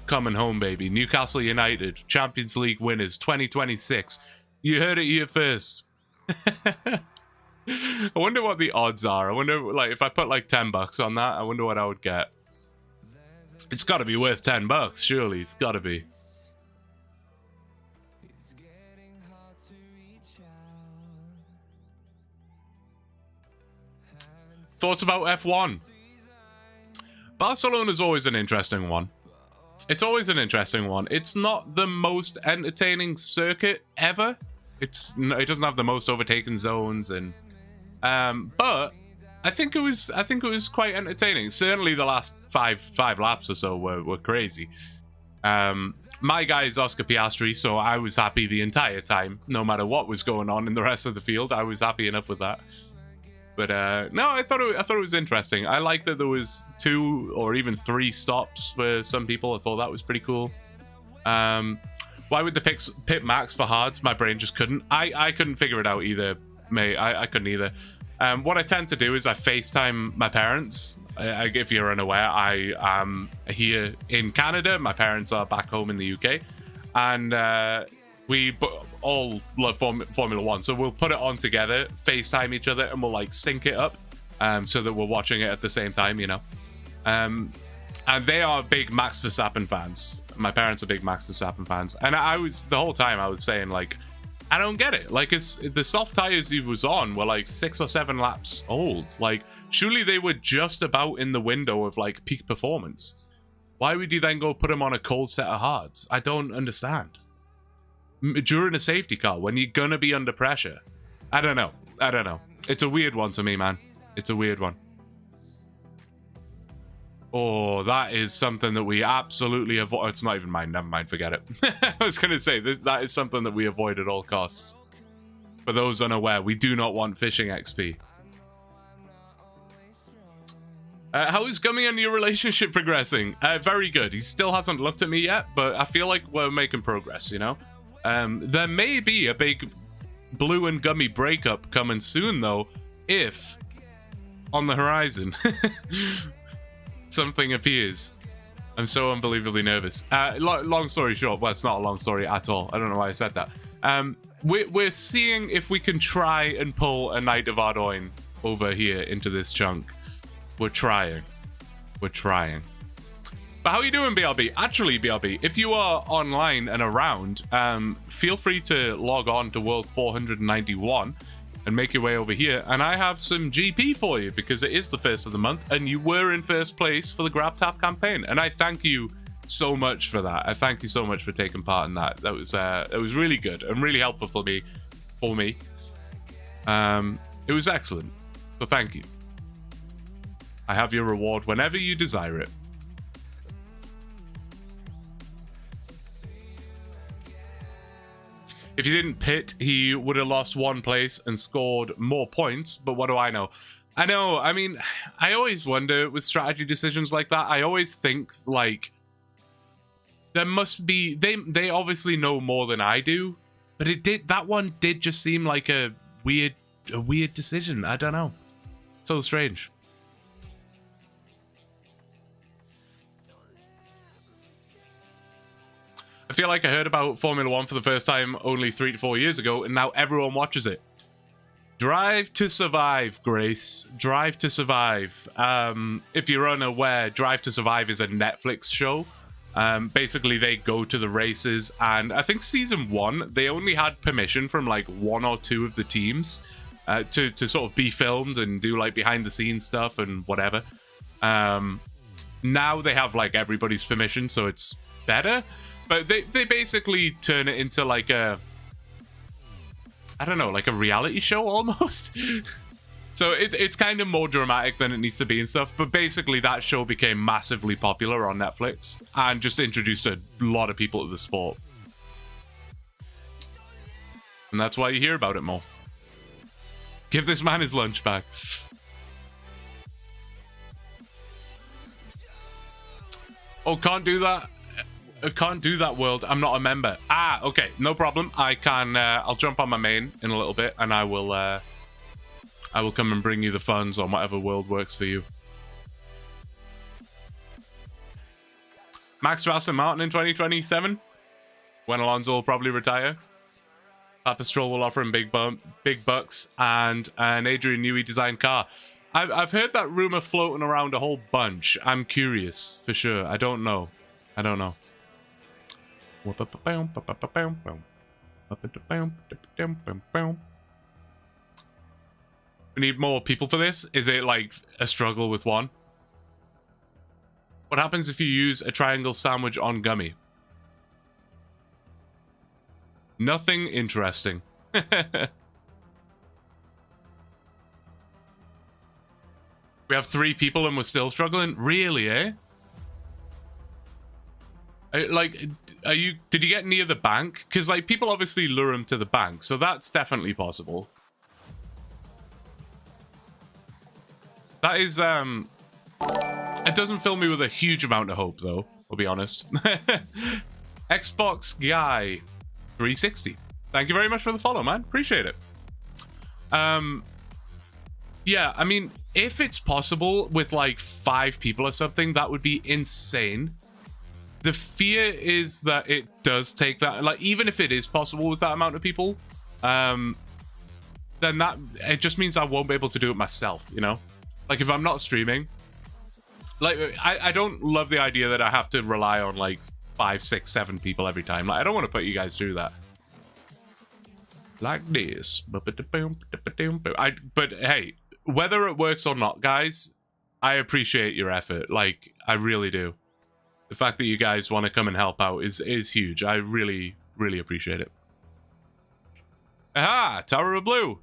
coming home, baby. Newcastle United, Champions League winners, 2026. You heard it here first. I wonder what the odds are. I wonder, like, if I put like $10 on that, I wonder what I would get. It's got to be worth $10, surely. It's got to be. Thoughts about F1? Barcelona's always an interesting one. It's always an interesting one. It's not the most entertaining circuit ever. It doesn't have the most overtaken zones, and but I think it was quite entertaining. Certainly the last five laps or so were crazy. My guy is Oscar Piastri, so I was happy the entire time, no matter what was going on in the rest of the field. I was happy enough with that. But no, I thought it was interesting. I like that there was 2 or even 3 stops for some people. I thought that was pretty cool. Why would the pit max for hards? My brain just couldn't. I couldn't figure it out either. mate, I couldn't either. What I tend to do is I FaceTime my parents. If you're unaware, I am here in Canada. My parents are back home in the UK. And we all love Formula One. So we'll put it on together, FaceTime each other, and we'll like sync it up so that we're watching it at the same time, you know. And they are big Max Verstappen fans. My parents are big Max Verstappen fans. And the whole time I was saying, like, I don't get it. Like, the soft tires he was on were like 6 or 7 laps old. Like, surely they were just about in the window of like peak performance. Why would you then go put him on a cold set of hards? I don't understand. During a safety car, when you're gonna be under pressure. I don't know. It's a weird one to me, man. It's a weird one. Oh, that is something that we absolutely avoid. It's not even mine. Never mind. Forget it. I was going to say, that is something that we avoid at all costs. For those unaware, we do not want fishing XP. How is Gummy and your relationship progressing? Very good. He still hasn't looked at me yet, but I feel like we're making progress, you know? There may be a big Blue and Gummy breakup coming soon, though, if on the horizon something appears. I'm so unbelievably nervous. Long story short, well, it's not a long story at all. I don't know why I said that. We're seeing if we can try and pull a Knight of Ardoin over here into this chunk. We're trying. But how are you doing, BRB? Actually, BRB, if you are online and around, feel free to log on to World 491 and make your way over here. And I have some GP for you because it is the first of the month and you were in first place for the Grab Tap campaign. And I thank you so much for that. I thank you so much for taking part in that. That was really good and really helpful for me. It was excellent. So thank you. I have your reward whenever you desire it. If he didn't pit, he would have lost 1 place and scored more points, but what do I know? I mean, I always wonder with strategy decisions like that, I always think, like, there must be, they obviously know more than I do, but that one did just seem like a weird decision. I don't know. So strange. I feel like I heard about Formula One for the first time only 3 to 4 years ago, and now everyone watches it. Drive to Survive, Grace. Drive to Survive. If you're unaware, Drive to Survive is a Netflix show. Basically, they go to the races, and I think season 1, they only had permission from like 1 or 2 of the teams to sort of be filmed and do like behind the scenes stuff and whatever. Now they have like everybody's permission, so it's better. But they basically turn it into like a, I don't know, like a reality show almost. So it's kind of more dramatic than it needs to be and stuff. But basically that show became massively popular on Netflix and just introduced a lot of people to the sport. And that's why you hear about it more. Give this man his lunch back. Oh, can't do that. I can't do that, world. I'm not a member. Ah, okay, no problem. I can. I'll jump on my main in a little bit, and I will come and bring you the funds on whatever world works for you. Max to Aston Martin in 2027, when Alonso will probably retire. Papa Stroll will offer him big bucks and an Adrian Newey designed car. I've heard that rumor floating around a whole bunch. I'm curious for sure. I don't know. We need more people for this. Is it like a struggle with one? What happens if you use a triangle sandwich on Gummy? Nothing interesting. We have 3 people and we're still struggling? Really, eh? Like, did you get near the bank? Because, like, people obviously lure him to the bank, so that's definitely possible. That is, it doesn't fill me with a huge amount of hope, though, I'll be honest. Xbox Guy 360. Thank you very much for the follow, man. Appreciate it. Yeah, I mean, if it's possible with like 5 people or something, that would be insane. The fear is that it does take that, like, even if it is possible with that amount of people, then that, it just means I won't be able to do it myself, you know? Like, if I'm not streaming, like, I don't love the idea that I have to rely on like 5, 6, 7 people every time. Like, I don't want to put you guys through that. Like this. But hey, whether it works or not, guys, I appreciate your effort. Like, I really do. The fact that you guys want to come and help out is huge. I really, really appreciate it. Aha! Tower of Blue.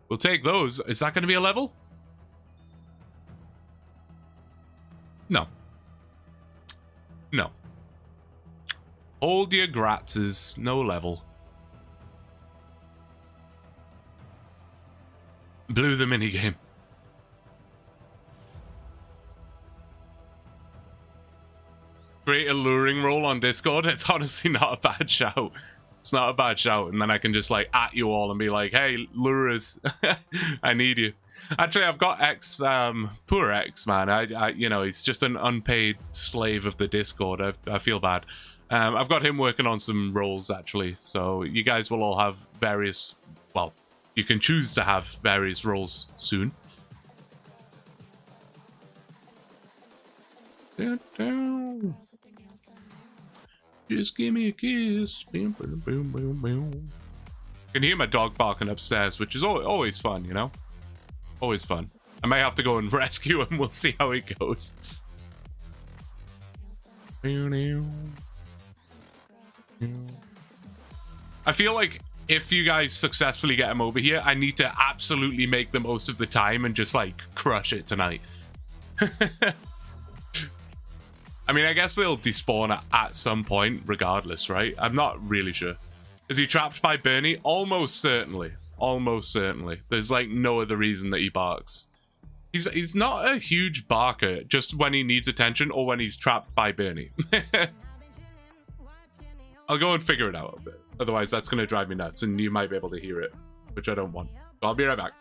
We'll take those. Is that going to be a level? No. No. Hold your gratzes. No level. Blue the minigame. Create a luring roll on Discord. It's honestly not a bad shout. It's not a bad shout. And then I can just like at you all and be like, hey, lurers, I need you. Actually, I've got X, poor X, man. I you know, he's just an unpaid slave of the Discord. I feel bad. I've got him working on some roles, actually. So you guys will all have various, well, you can choose to have various roles soon. Just give me a kiss. Can hear my dog barking upstairs, which is always fun, you know? Always fun. I may have to go and rescue him. We'll see how it goes. I feel like if you guys successfully get him over here, I need to absolutely make the most of the time and just like crush it tonight. I mean, I guess they'll despawn at some point regardless, right? I'm not really sure. Is he trapped by Bernie? Almost certainly. Almost certainly. There's like no other reason that he barks. He's not a huge barker, just when he needs attention or when he's trapped by Bernie. I'll go and figure it out a bit. Otherwise, that's going to drive me nuts, and you might be able to hear it, which I don't want. So I'll be right back.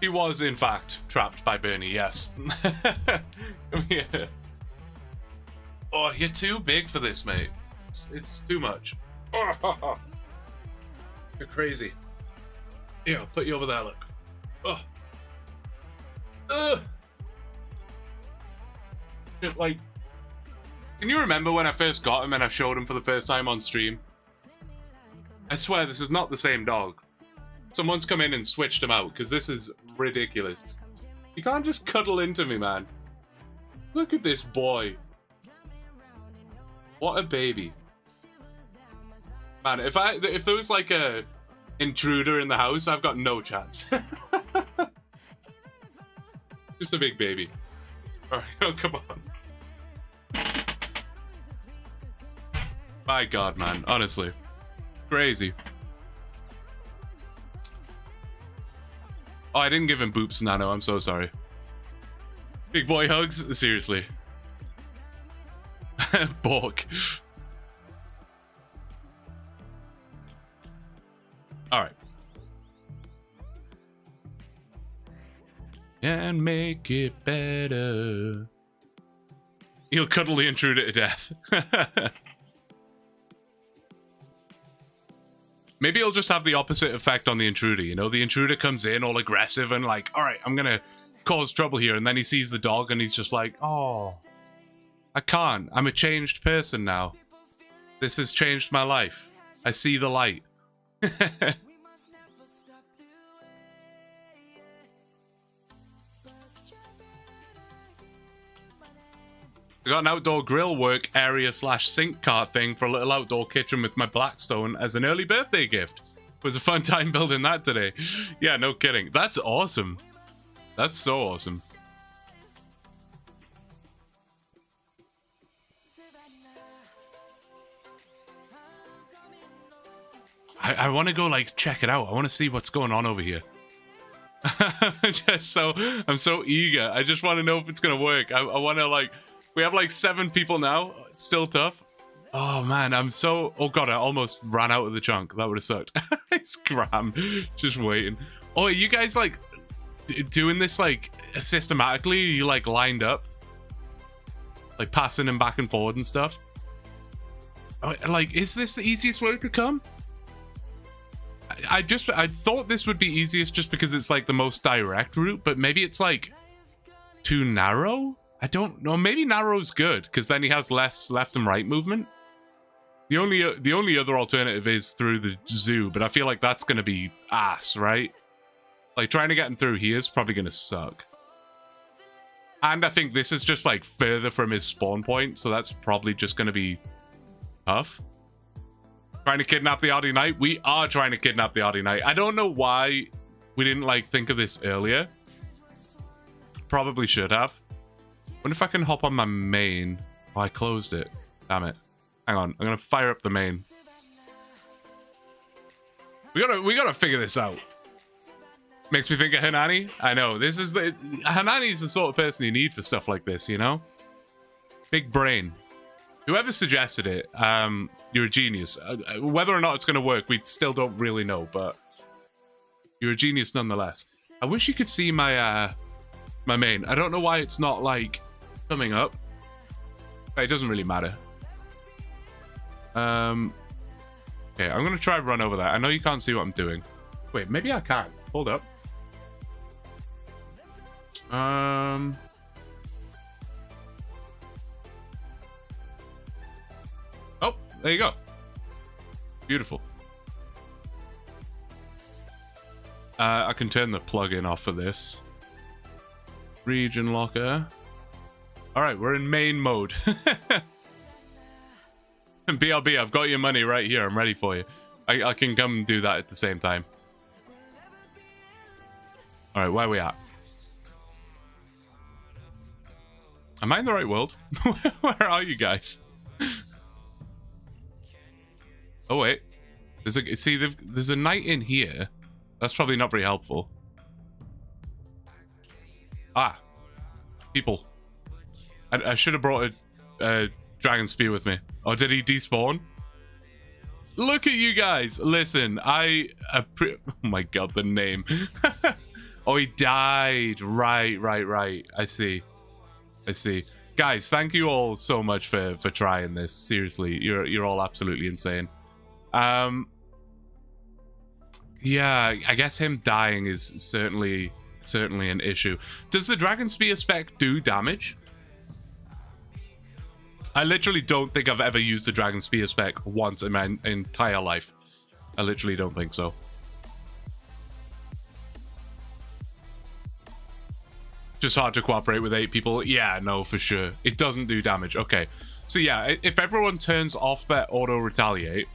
He was, in fact, trapped by Bernie, yes. Yeah. Oh, you're too big for this, mate. It's too much. Oh, you're crazy. Here, I'll put you over there, look. Just like, can you remember when I first got him and I showed him for the first time on stream? I swear this is not the same dog. Someone's come in and switched him out, because this is ridiculous. You can't just cuddle into me, man. Look at this boy. What a baby. Man, if there was like a intruder in the house, I've got no chance. Just a big baby. All right, oh, come on. My God, man, honestly, crazy. Oh, I didn't give him boops, Nano. I'm so sorry. Big boy hugs, seriously. Bork. All right. And make it better. He'll cuddle the intruder to death. Maybe he'll just have the opposite effect on the intruder, you know? The intruder comes in all aggressive and like, all right, I'm gonna cause trouble here. And then he sees the dog and he's just like, oh, I can't. I'm a changed person now. This has changed my life. I see the light. I got an outdoor grill work area / sink cart thing for a little outdoor kitchen with my Blackstone as an early birthday gift. It was a fun time building that today. Yeah, no kidding. That's awesome. That's so awesome. I want to go like check it out. I want to see what's going on over here. I'm so eager. I just want to know if it's gonna work. I want to like. We have like 7 people now. It's still tough. Oh man, oh god, I almost ran out of the chunk. That would have sucked. It's Graham just waiting. Oh, are you guys like doing this like systematically? Are you like lined up, like passing them back and forward and stuff? Like, is this the easiest way to come? I thought this would be easiest just because it's like the most direct route, but maybe it's like too narrow. I don't know. Maybe narrow's good because then he has less left and right movement. The only other alternative is through the zoo, but I feel like that's gonna be ass, right? Like trying to get him through here is probably gonna suck. And I think this is just like further from his spawn point, so that's probably just gonna be tough. Trying to kidnap the Audi Knight. We are trying to kidnap the Audi Knight. I don't know why we didn't like think of this earlier. Probably should have. Wonder if I can hop on my main. Oh, I closed it. Damn it. Hang on. I'm gonna fire up the main. We gotta figure this out. Makes me think of Hanani. I know. Hanani's the sort of person you need for stuff like this, you know? Big brain. Whoever suggested it, you're a genius. Whether or not it's gonna work, we still don't really know, but you're a genius nonetheless. I wish you could see my my main. I don't know why it's not like coming up. But it doesn't really matter. Okay, I'm gonna try and run over that. I know you can't see what I'm doing. Wait, maybe I can. Hold up. Oh, there you go. Beautiful. I can turn the plug-in off for this. Region locker. Alright, we're in main mode. BRB, I've got your money right here. I'm ready for you. I can come and do that at the same time. Alright, where are we at? Am I in the right world? Where are you guys? Oh, wait. There's a knight in here. That's probably not very helpful. Ah. People. I should have brought a dragon spear with me. Oh, did he despawn? Look at you guys. Listen, oh my god, the name. Oh, he died. Right. I see. Guys, thank you all so much for trying this. Seriously, you're all absolutely insane. Yeah, I guess him dying is certainly an issue. Does the dragon spear spec do damage? I literally don't think I've ever used the dragon spear spec once in my entire life. I literally don't think so. Just hard to cooperate with 8 people. Yeah, no, for sure. It doesn't do damage. Okay. So yeah, if everyone turns off their auto retaliate,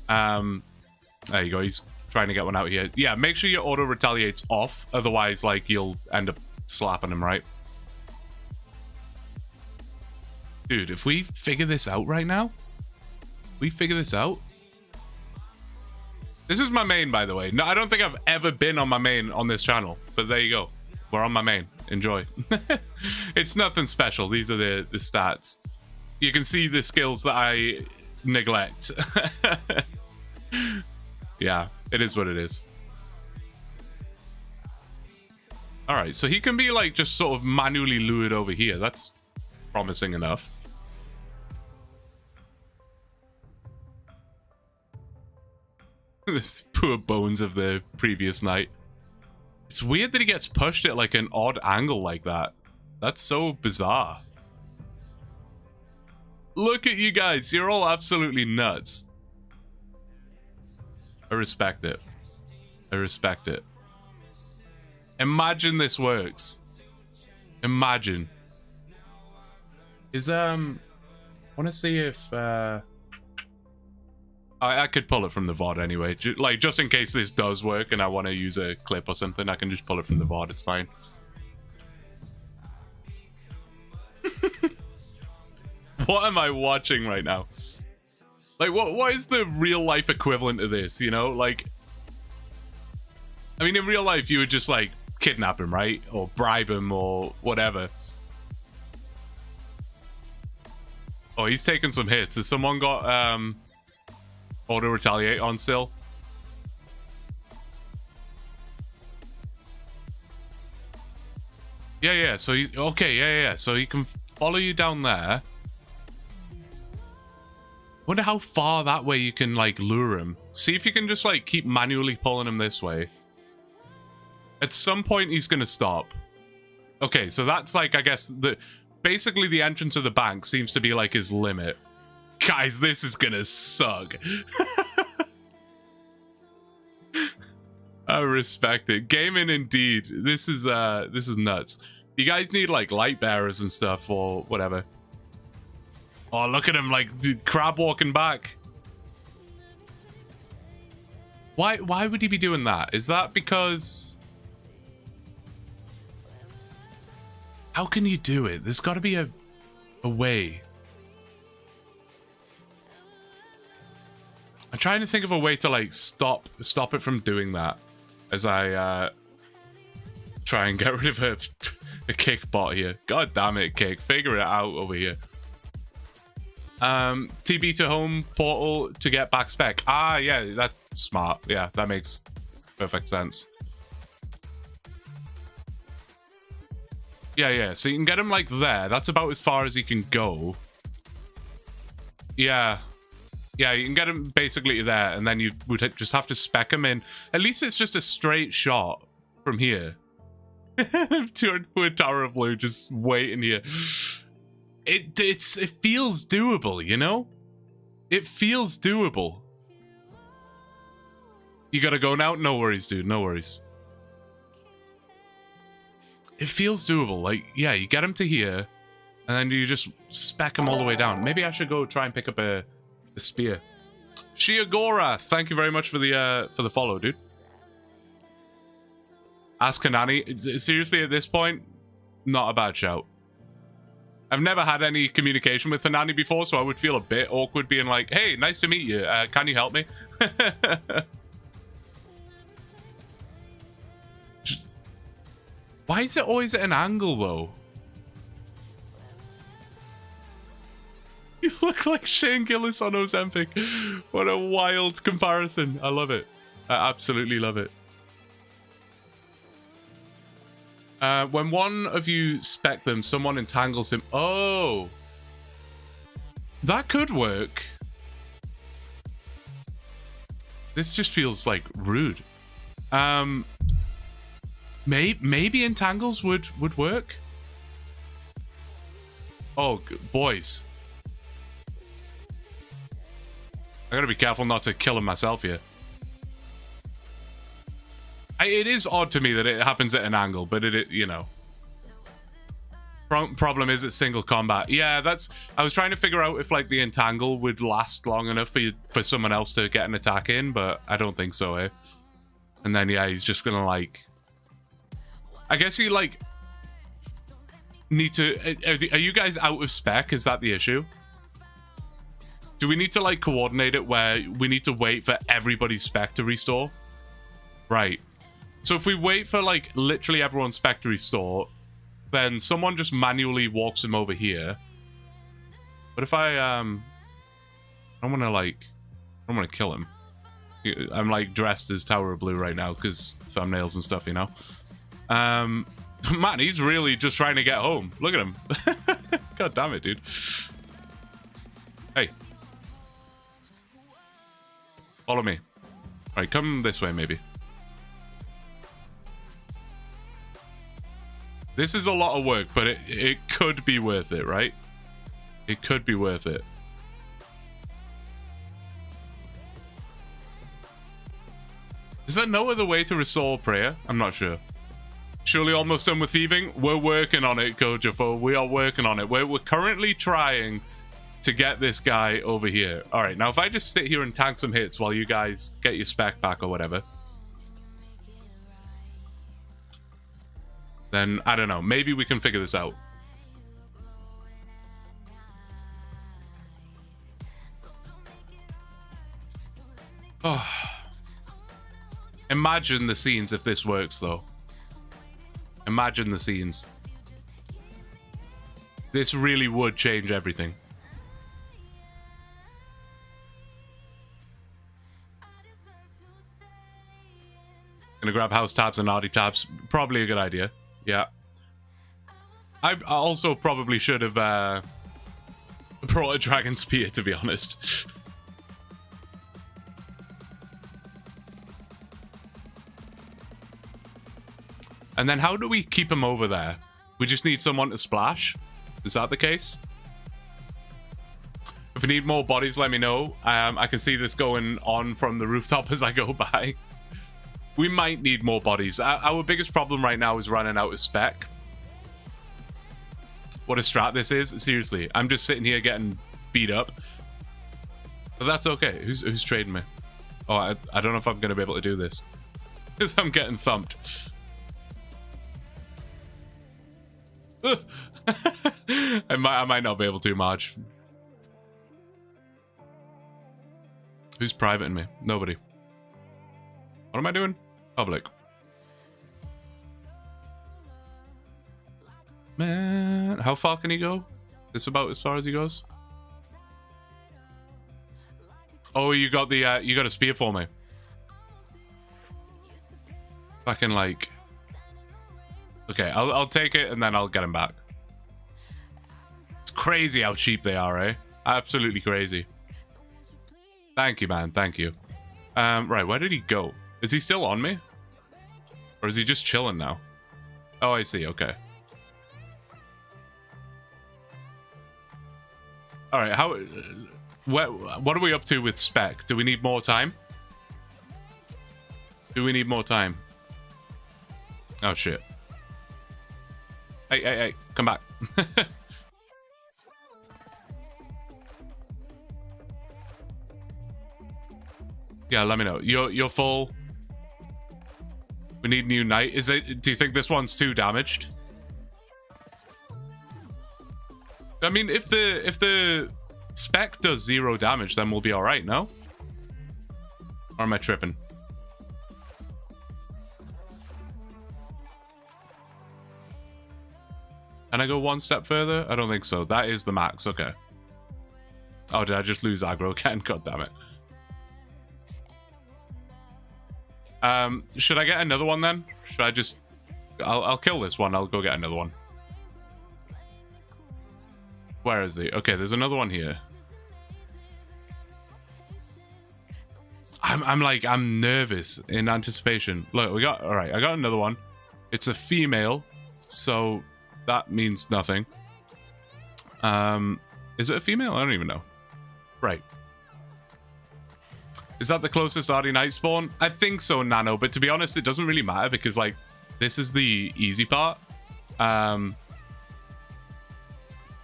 there you go. He's trying to get one out here. Yeah, make sure your auto retaliates off. Otherwise, like, you'll end up slapping him, right? Dude, if we figure this out right now, this is my main, by the way. No, I don't think I've ever been on my main on this channel, but there you go. We're on my main. Enjoy. It's nothing special. These are the stats. You can see the skills that I neglect. Yeah, it is what it is. All right, so he can be like just sort of manually lured over here. That's promising enough. The poor bones of the previous night. It's weird that he gets pushed at like an odd angle like that. That's so bizarre. Look at you guys. You're all absolutely nuts. I respect it. I respect it. Imagine this works. Imagine. Is I want to see if I could pull it from the VOD anyway. Like, just in case this does work and I want to use a clip or something, I can just pull it from the VOD. It's fine. What am I watching right now? Like, what is the real life equivalent of this, you know? Like, I mean, in real life, you would just, like, kidnap him, right? Or bribe him or whatever. Oh, he's taking some hits. Has someone got, auto retaliate on still? Yeah, so he, okay, yeah. So he can follow you down there. Wonder how far that way you can, like, lure him. See if you can just, like, keep manually pulling him this way. At some point, he's gonna stop. Okay, so that's, like, I guess, basically the entrance of the bank seems to be, like, his limit. Guys, this is gonna suck. I respect it. Gaming indeed. This is nuts. You guys need, like, light bearers and stuff or whatever. Oh, look at him, like, dude, crab walking back. Why would he be doing that? Is that because... How can you do it? There's got to be a way. I'm trying to think of a way to, like, stop it from doing that as I try and get rid of a kick bot here. God damn it, kick. Figure it out over here. TB to home portal to get back spec. Ah, yeah, that's smart. Yeah, that makes perfect sense. Yeah, so you can get him, like, there. That's about as far as he can go. Yeah, you can get him basically there, and then you would just have to spec him in. At least it's just a straight shot from here. Poor Tower of Blue just waiting here. It feels doable, you know? It feels doable. You gotta go now? No worries, dude. No worries. It feels doable. Like, yeah, you get him to here, and then you just spec him all the way down. Maybe I should go try and pick up a spear. Shiagora, thank you very much for the follow, dude. Ask Kanani. Seriously, at this point, not a bad shout. I've never had any communication with Hanani before, so I would feel a bit awkward being like, hey, nice to meet you. Can you help me? Why is it always at an angle, though? You look like Shane Gillis on Ozempic. What a wild comparison. I love it. I absolutely love it. When one of you spec them, someone entangles him. Oh. That could work. This just feels, like, rude. Maybe entangles would work. Oh, boys. I gotta be careful not to kill him myself here. It is odd to me that it happens at an angle, but it you know. Problem is it's single combat. Yeah, I was trying to figure out if, like, the entangle would last long enough for someone else to get an attack in, but I don't think so, eh? And then, yeah, he's just gonna, like... I guess you, like... need to... Are you guys out of spec? Is that the issue? Do we need to, like, coordinate it where we need to wait for everybody's spec to restore? Right. So if we wait for, like, literally everyone's spec to restore, then someone just manually walks him over here. But if I don't want to, like... I don't want to kill him. I'm, like, dressed as Tower of Blue right now because thumbnails and stuff, you know? Man, he's really just trying to get home. Look at him. God damn it, dude. Hey. Follow me. Alright, come this way, maybe. This is a lot of work, but it could be worth it, right? It could be worth it. Is there no other way to restore prayer? I'm not sure. Surely almost done with thieving? We're working on it, Kojafo. We are working on it. We're currently trying to get this guy over here. All right, now if I just sit here and tank some hits while you guys get your spec back or whatever, then I don't know. Maybe we can figure this out. Oh. Imagine the scenes if this works, though. Imagine the scenes. This really would change everything. Gonna grab house tabs and RD tabs. Probably a good idea. Yeah. I also probably should have brought a dragon spear, to be honest. And then how do we keep him over there? We just need someone to splash. Is that the case? If we need more bodies, let me know. I can see this going on from the rooftop as I go by. We might need more bodies. Our biggest problem right now is running out of spec. What a strat this is. Seriously, I'm just sitting here getting beat up. But that's okay. Who's trading me? Oh, I don't know if I'm going to be able to do this. Because I'm getting thumped. I might not be able to, Marge. Who's privating me? Nobody. What am I doing? Public. Man, how far can he go? This about as far as he goes? Oh, you got the you got a spear for me. Fucking like. Okay, I'll take it and then I'll get him back. It's crazy how cheap they are, eh? Absolutely crazy. Thank you, man. Thank you. Right, where did he go? Is he still on me? Or is he just chilling now? Oh, I see. Okay. All right. What are we up to with spec? Do we need more time? Do we need more time? Oh, shit. Hey, come back. Yeah, let me know. You're full. We need new knight. Is it? Do you think this one's too damaged? I mean, if the spec does 0 damage, then we'll be all right. No? Or am I tripping? Can I go one step further? I don't think so. That is the max. Okay. Oh, did I just lose aggro again? God damn it. Should I get another one then? Should I just... I'll kill this one. I'll go get another one. Where is he? Okay, there's another one here. I'm nervous in anticipation. Look, we got... Alright, I got another one. It's a female, so that means nothing. Is it a female? I don't even know. Right. Is that the closest RD Knight spawn? I think so, Nano, but to be honest, it doesn't really matter because, like, this is the easy part.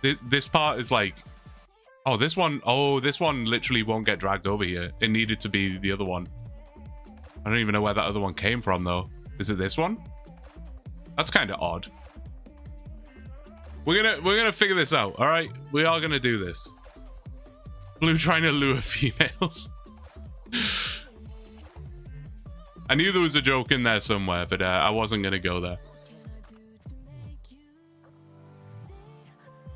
This part is like... Oh, this one literally won't get dragged over here. It needed to be the other one. I don't even know where that other one came from, though. Is it this one? That's kind of odd. We're gonna figure this out, all right? We are gonna do this. Blue trying to lure females. I knew there was a joke in there somewhere, but I wasn't gonna go there.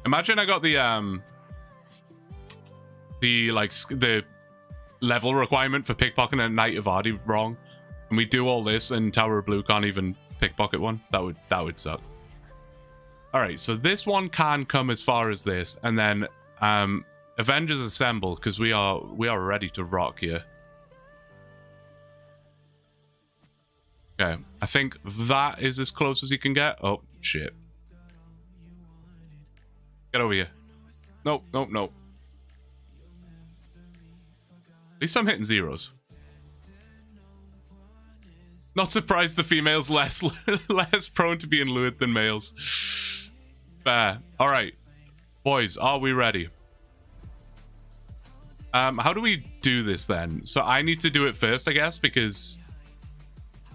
Imagine I got the level requirement for pickpocketing a Knight of Ardi wrong, and we do all this, and Tower of Blue can't even pickpocket one. That would suck. All right, so this one can come as far as this, and then Avengers Assemble, because we are ready to rock here. Okay, I think that is as close as you can get. Oh shit! Get over here. Nope, nope, nope. At least I'm hitting zeros. Not surprised the females less prone to being lured than males. Fair. All right, boys, are we ready? How do we do this then? So I need to do it first, I guess, because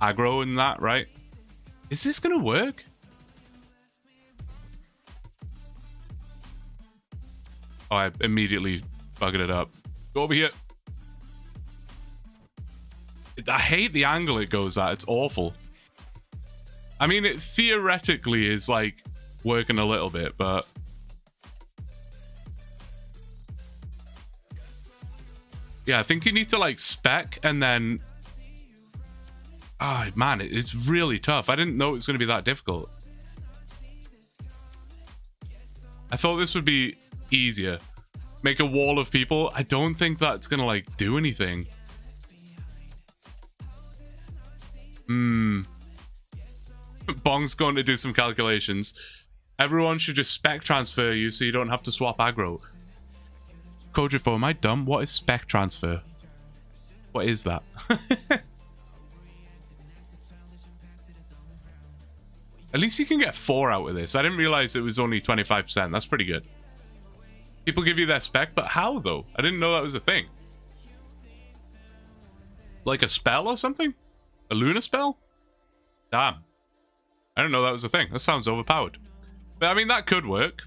aggro and that, right? Is this gonna work? Oh, I immediately buggered it up. Go over here. I hate the angle it goes at. It's awful. I mean, it theoretically is like working a little bit, but yeah, I think you need to like spec and then man, it's really tough. I didn't know it was going to be that difficult. I thought this would be easier. Make a wall of people. I don't think that's going to like do anything. Bong's going to do some calculations. Everyone should just spec transfer you so you don't have to swap aggro. Kojifo, am I dumb? What is spec transfer? What is that? At least you can get 4 out of this. I didn't realize it was only 25%. That's pretty good. People give you their spec, but how though? I didn't know that was a thing. Like a spell or something? A Luna spell? Damn. I didn't know that was a thing. That sounds overpowered. But I mean, that could work.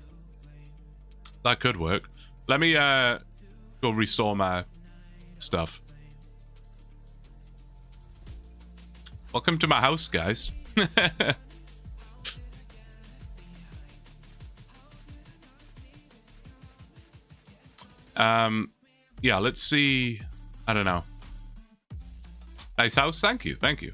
That could work. Let me go restore my stuff. Welcome to my house, guys. Yeah, let's see. I don't know. Nice house. Thank you. Thank you.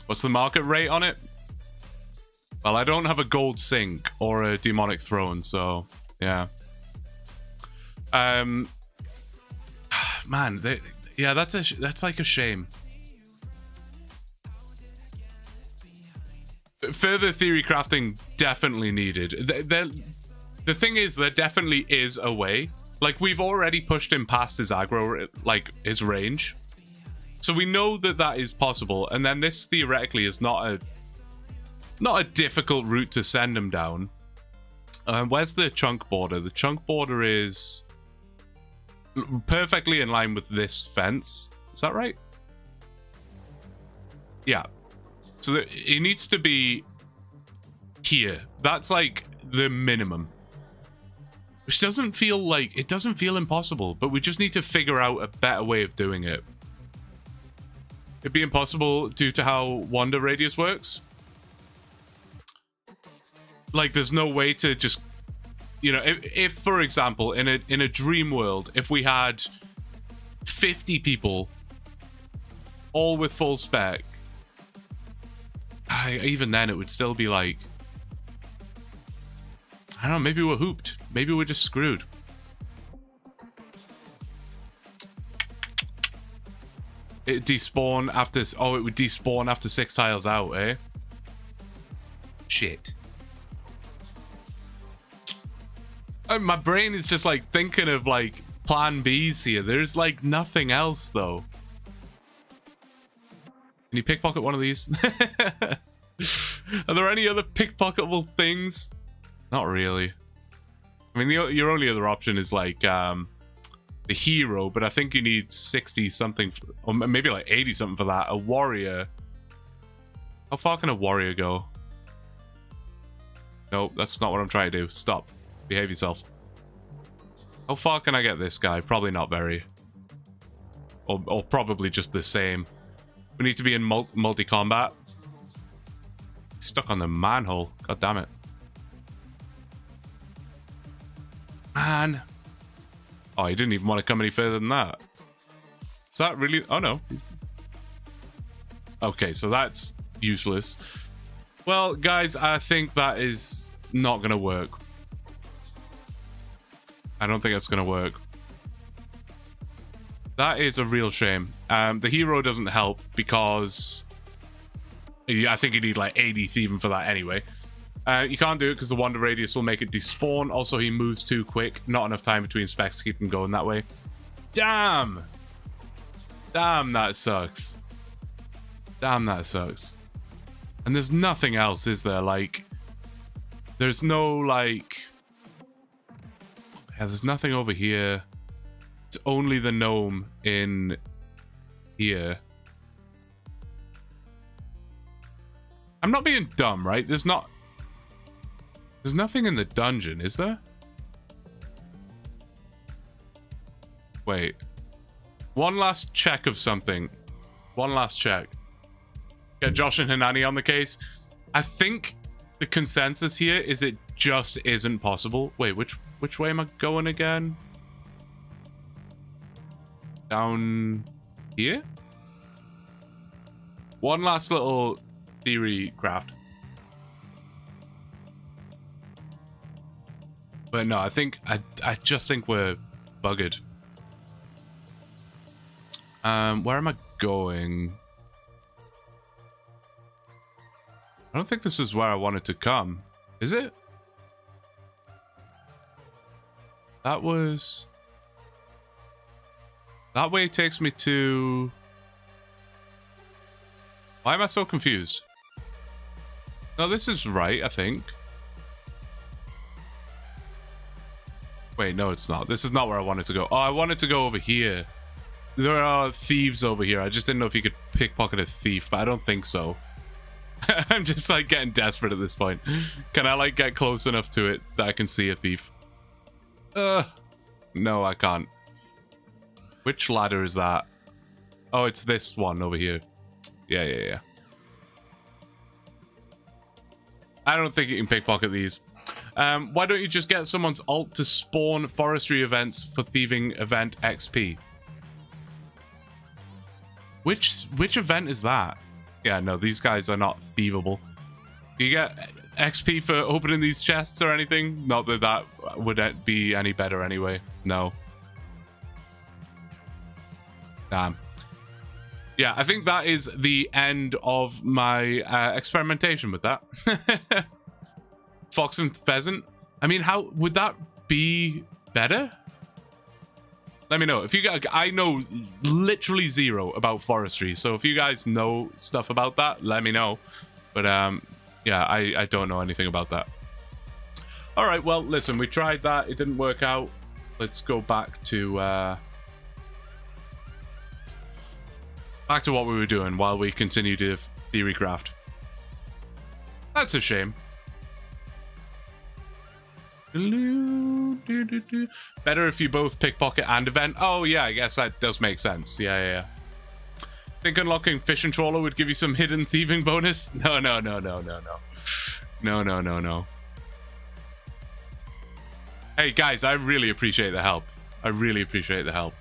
What's the market rate on it? Well, I don't have a gold sink or a demonic throne, so yeah. Man, yeah, that's like a shame. Further theory crafting definitely needed. The thing is, there definitely is a way. Like, we've already pushed him past his aggro, like his range, so we know that that is possible. And then this theoretically is not a difficult route to send him down. Where's the chunk border? The chunk border is perfectly in line with this fence. Is that right? Yeah. So it needs to be here. That's like the minimum. Which doesn't feel like... It doesn't feel impossible, but we just need to figure out a better way of doing it. It'd be impossible due to how Wander Radius works. Like, there's no way to just... You know, if for example, in a dream world, if we had 50 people, all with full spec, even then it would still be like... I don't know, maybe we're hooped. Maybe we're just screwed. It despawn after... Oh, it would despawn after 6 tiles out, eh? Shit. My brain is just like thinking of like plan Bs here. There's like nothing else though. Can you pickpocket one of these? Are there any other pickpocketable things? Not really. I mean, your only other option is like the hero, but I think you need 60 something, or maybe like 80 something for that. A warrior. How far can a warrior go? No, that's not what I'm trying to do. Stop. Behave yourself. How far can I get this guy? Probably not very. Or probably just the same. We need to be in multi-combat. Stuck on the manhole. God damn it. Man. Oh, he didn't even want to come any further than that. Is that really... Oh, no. Okay, so that's useless. Well, guys, I think that is not going to work. I don't think that's going to work. That is a real shame. The hero doesn't help because... I think you need like 80 thieving for that anyway. You can't do it because the wander radius will make it despawn. Also, he moves too quick. Not enough time between specs to keep him going that way. Damn! Damn, that sucks. Damn, that sucks. And there's nothing else, is there? Like, there's no, like... Yeah, there's nothing over here. It's only the gnome in here. I'm not being dumb, right? There's nothing in the dungeon, is there? Wait. One last check of something. One last check. Get Josh and Hanani on the case. I think the consensus here is it just isn't possible. Wait, which way am I going again? Down here? One last little theory craft. But no, I just think we're buggered. Where am I going? I don't think this is where I wanted to come. Is it? That way takes me to... Why am I so confused? No, this is right, I think. Wait, no, it's not. This is not where I wanted to go. Oh, I wanted to go over here. There are thieves over here. I just didn't know if you could pickpocket a thief, but I don't think so. I'm just, like, getting desperate at this point. Can I, like, get close enough to it that I can see a thief? No, I can't. Which ladder is that? Oh, it's this one over here. Yeah. I don't think you can pickpocket these. Why don't you just get someone's alt to spawn forestry events for thieving event XP? Which event is that? Yeah, no, these guys are not thievable. Do you get XP for opening these chests or anything? Not that that would be any better anyway. No. Damn. Yeah, I think that is the end of my experimentation with that. Fox and pheasant. I mean, how would that be better? Let me know. If you guys, I know literally zero about forestry, so if you guys know stuff about that, let me know. But yeah, I don't know anything about that. All right, well, listen, we tried that. It didn't work out. Let's go back to what we were doing while we continue to theory craft. That's a shame. Better if you both pickpocket and event. Oh yeah, I guess that does make sense. Yeah. Think unlocking fish and trawler would give you some hidden thieving bonus? No. Hey guys, I really appreciate the help. I really appreciate the help.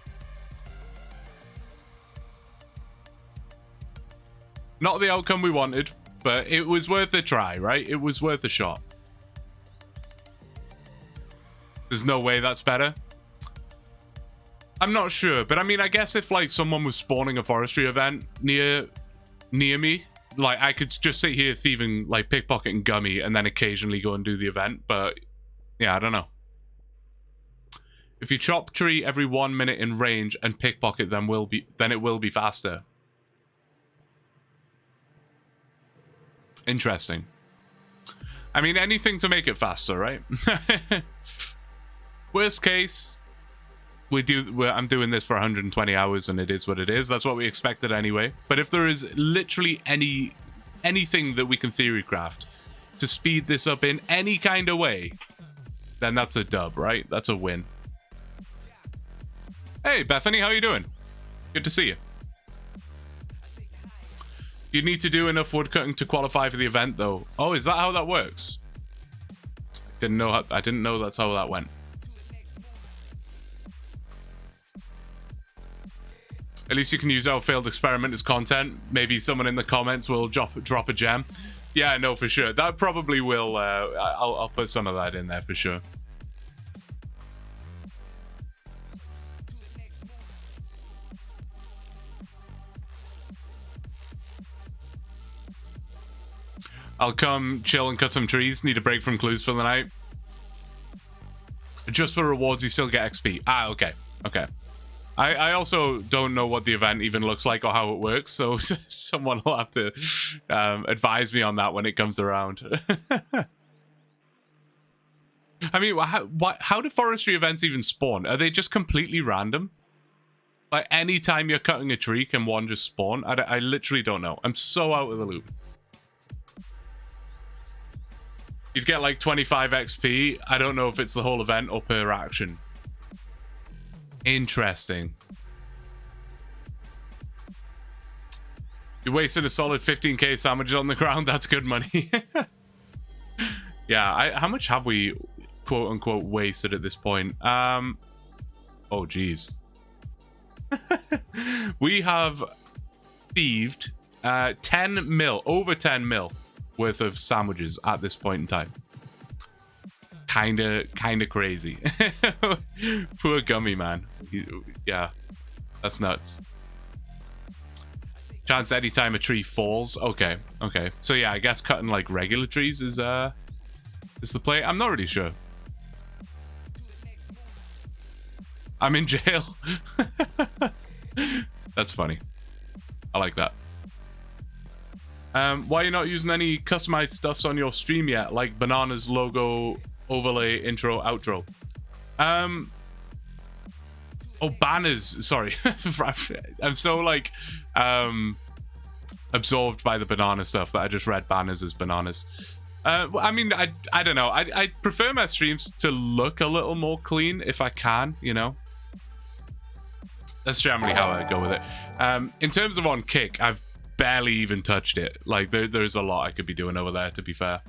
Not the outcome we wanted, but it was worth a try, right? It was worth a shot. There's no way that's better. I'm not sure, but I mean, I guess if like someone was spawning a forestry event near me, like I could just sit here thieving, like pickpocketing Gummy, and then occasionally go and do the event. But yeah, I don't know. If you chop tree every 1 minute in range and pickpocket them, then it will be faster. Interesting. I mean, anything to make it faster, right? Worst case, I'm doing this for 120 hours and it is what it is. That's what we expected anyway. But if there is literally anything that we can theory craft to speed this up in any kind of way, then that's a dub, right? That's a win. Hey, Bethany, how you doing? Good to see you. You need to do enough woodcutting to qualify for the event, though. Oh, is that how that works? I didn't know that's how that went. At least you can use our failed experiment as content. Maybe someone in the comments will drop a gem. Yeah, no, for sure. That probably will. I'll put some of that in there for sure. I'll come chill and cut some trees. Need a break from clues for the night. Just for rewards, you still get XP. Ah, okay. Okay. I also don't know what the event even looks like or how it works, so someone will have to advise me on that when it comes around. I mean, how do forestry events even spawn? Are they just completely random? Like, anytime you're cutting a tree, can one just spawn? I literally don't know. I'm so out of the loop. You'd get like 25 XP. I don't know if it's the whole event or per action. Interesting. You're wasting a solid 15k sandwiches on the ground. That's good money. Yeah, how much have we quote unquote wasted at this point? Oh geez. We have thieved 10 mil, over 10 mil worth of sandwiches at this point in time. Kinda crazy. Poor Gummy, man. Yeah, that's nuts. Chance anytime a tree falls. Okay. So yeah, I guess cutting like regular trees is the play. I'm not really sure. I'm in jail. That's funny. I like that. Why are you not using any customized stuffs on your stream yet, like Banana's logo, overlay, intro, outro? Oh, banners. Sorry. I'm so like absorbed by the banana stuff that I just read banners as bananas. I mean, I don't know. I prefer my streams to look a little more clean if I can, you know. That's generally how I go with it. In terms of on Kick, I've barely even touched it. Like there's a lot I could be doing over there, to be fair.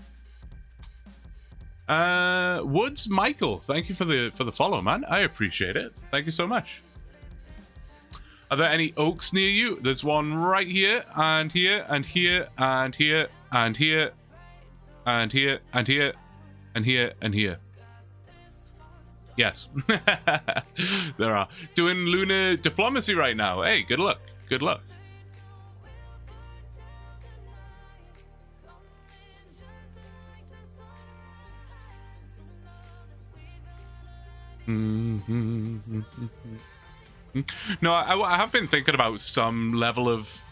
Woods Michael, thank you for the follow, man. I appreciate it. Thank you so much. Are there any oaks near you? There's one right here, and here, and here, and here, and here, and here, and here, and here, and here. Yes. There are. Doing lunar diplomacy right now. Hey, good luck. Good luck. No, I have been thinking about some level of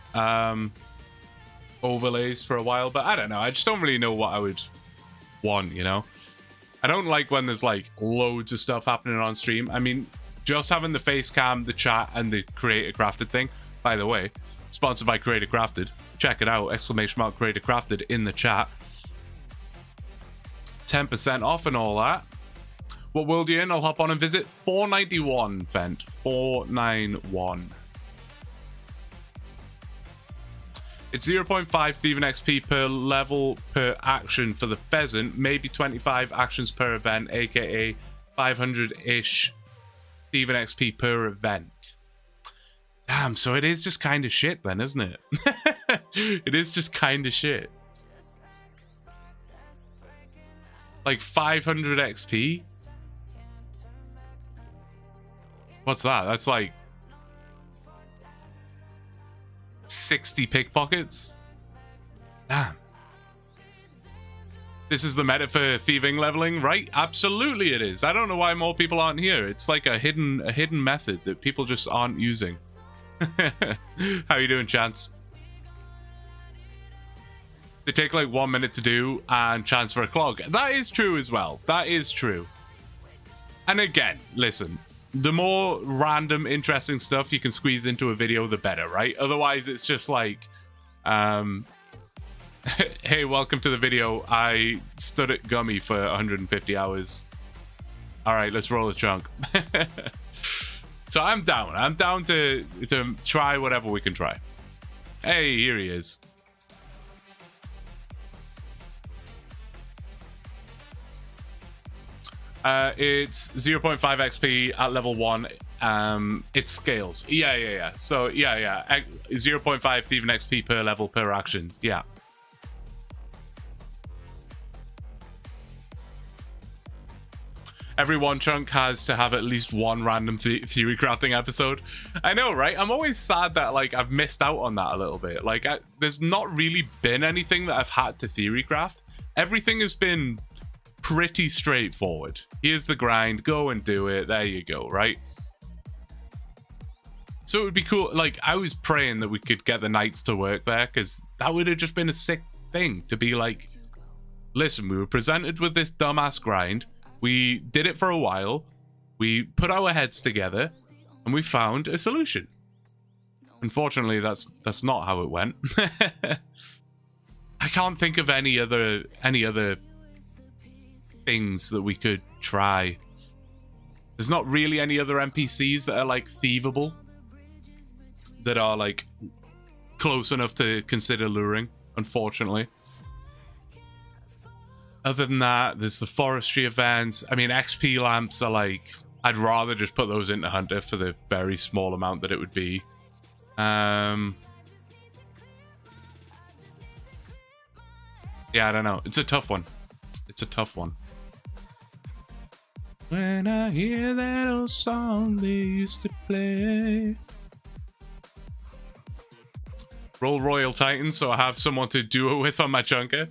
overlays for a while, but I don't know. I just don't really know what I would want, you know? I don't like when there's like loads of stuff happening on stream. I mean, just having the face cam, the chat, and the Creator Crafted thing. By the way, sponsored by Creator Crafted. Check it out! ! Creator Crafted in the chat. 10% off and all that. What world are you in? I'll hop on and visit. 491, Fent. 491. It's 0.5 thieving XP per level per action for the pheasant. Maybe 25 actions per event, aka 500-ish thieving XP per event. Damn, so it is just kind of shit then, isn't it? It is just kind of shit. Like 500 XP? What's that? That's like 60 pickpockets? Damn. This is the meta for thieving leveling, right? Absolutely it is. I don't know why more people aren't here. It's like a hidden method that people just aren't using. How you doing, Chance? They take like 1 minute to do and chance for a clog. That is true as well. That is true. And again, listen, the more random, interesting stuff you can squeeze into a video, the better, right? Otherwise, it's just like, hey, welcome to the video. I stood at Gummy for 150 hours. All right, let's roll a chunk. So I'm down. I'm down to try whatever we can try. Hey, here he is. It's 0.5 XP at level 1. It scales. Yeah. So, yeah. 0.5 thieving XP per level per action. Yeah. Every OneChunk has to have at least one random theory crafting episode. I know, right? I'm always sad that, like, I've missed out on that a little bit. Like, there's not really been anything that I've had to theory craft. Everything has been pretty straightforward. Here's the grind. Go and do it. There you go, right? So it would be cool. Like, I was praying that we could get the knights to work there, because that would have just been a sick thing to be like, listen, we were presented with this dumbass grind. We did it for a while. We put our heads together and we found a solution. Unfortunately, that's not how it went. I can't think of any other things that we could try. There's not really any other NPCs that are like thievable, that are like close enough to consider luring, unfortunately. Other than that, there's the forestry events. I mean, XP lamps are like, I'd rather just put those into Hunter for the very small amount that it would be. Yeah, I don't know. It's a tough one. It's a tough one. When I hear that old song they used to play. Roll Royal Titan so I have someone to duo with on my chunker.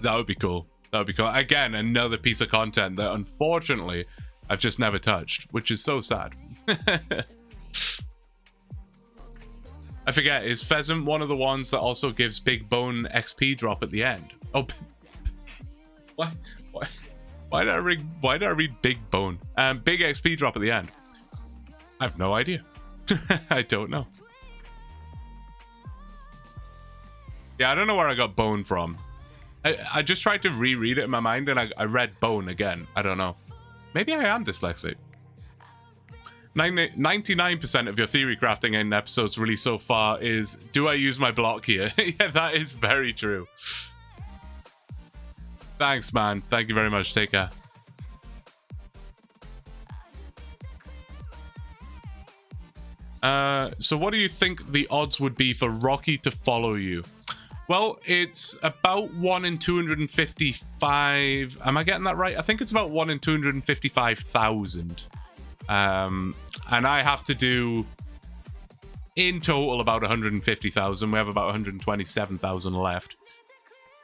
That would be cool. That would be cool. Again, another piece of content that unfortunately I've just never touched, which is so sad. I forget, is Pheasant one of the ones that also gives Big Bone XP drop at the end? Oh, why did I read Big Bone? Big XP drop at the end. I have no idea. I don't know. Yeah, I don't know where I got Bone from. I just tried to reread it in my mind and I read Bone again. I don't know. Maybe I am dyslexic. 99% of your theory crafting in episodes released so far is, do I use my block here? Yeah, that is very true. Thanks, man. Thank you very much. Take care. So what do you think the odds would be for Rocky to follow you? Well, it's about 1 in 255. Am I getting that right? I think it's about 1 in 255,000. And I have to do, in total, about 150,000. We have about 127,000 left.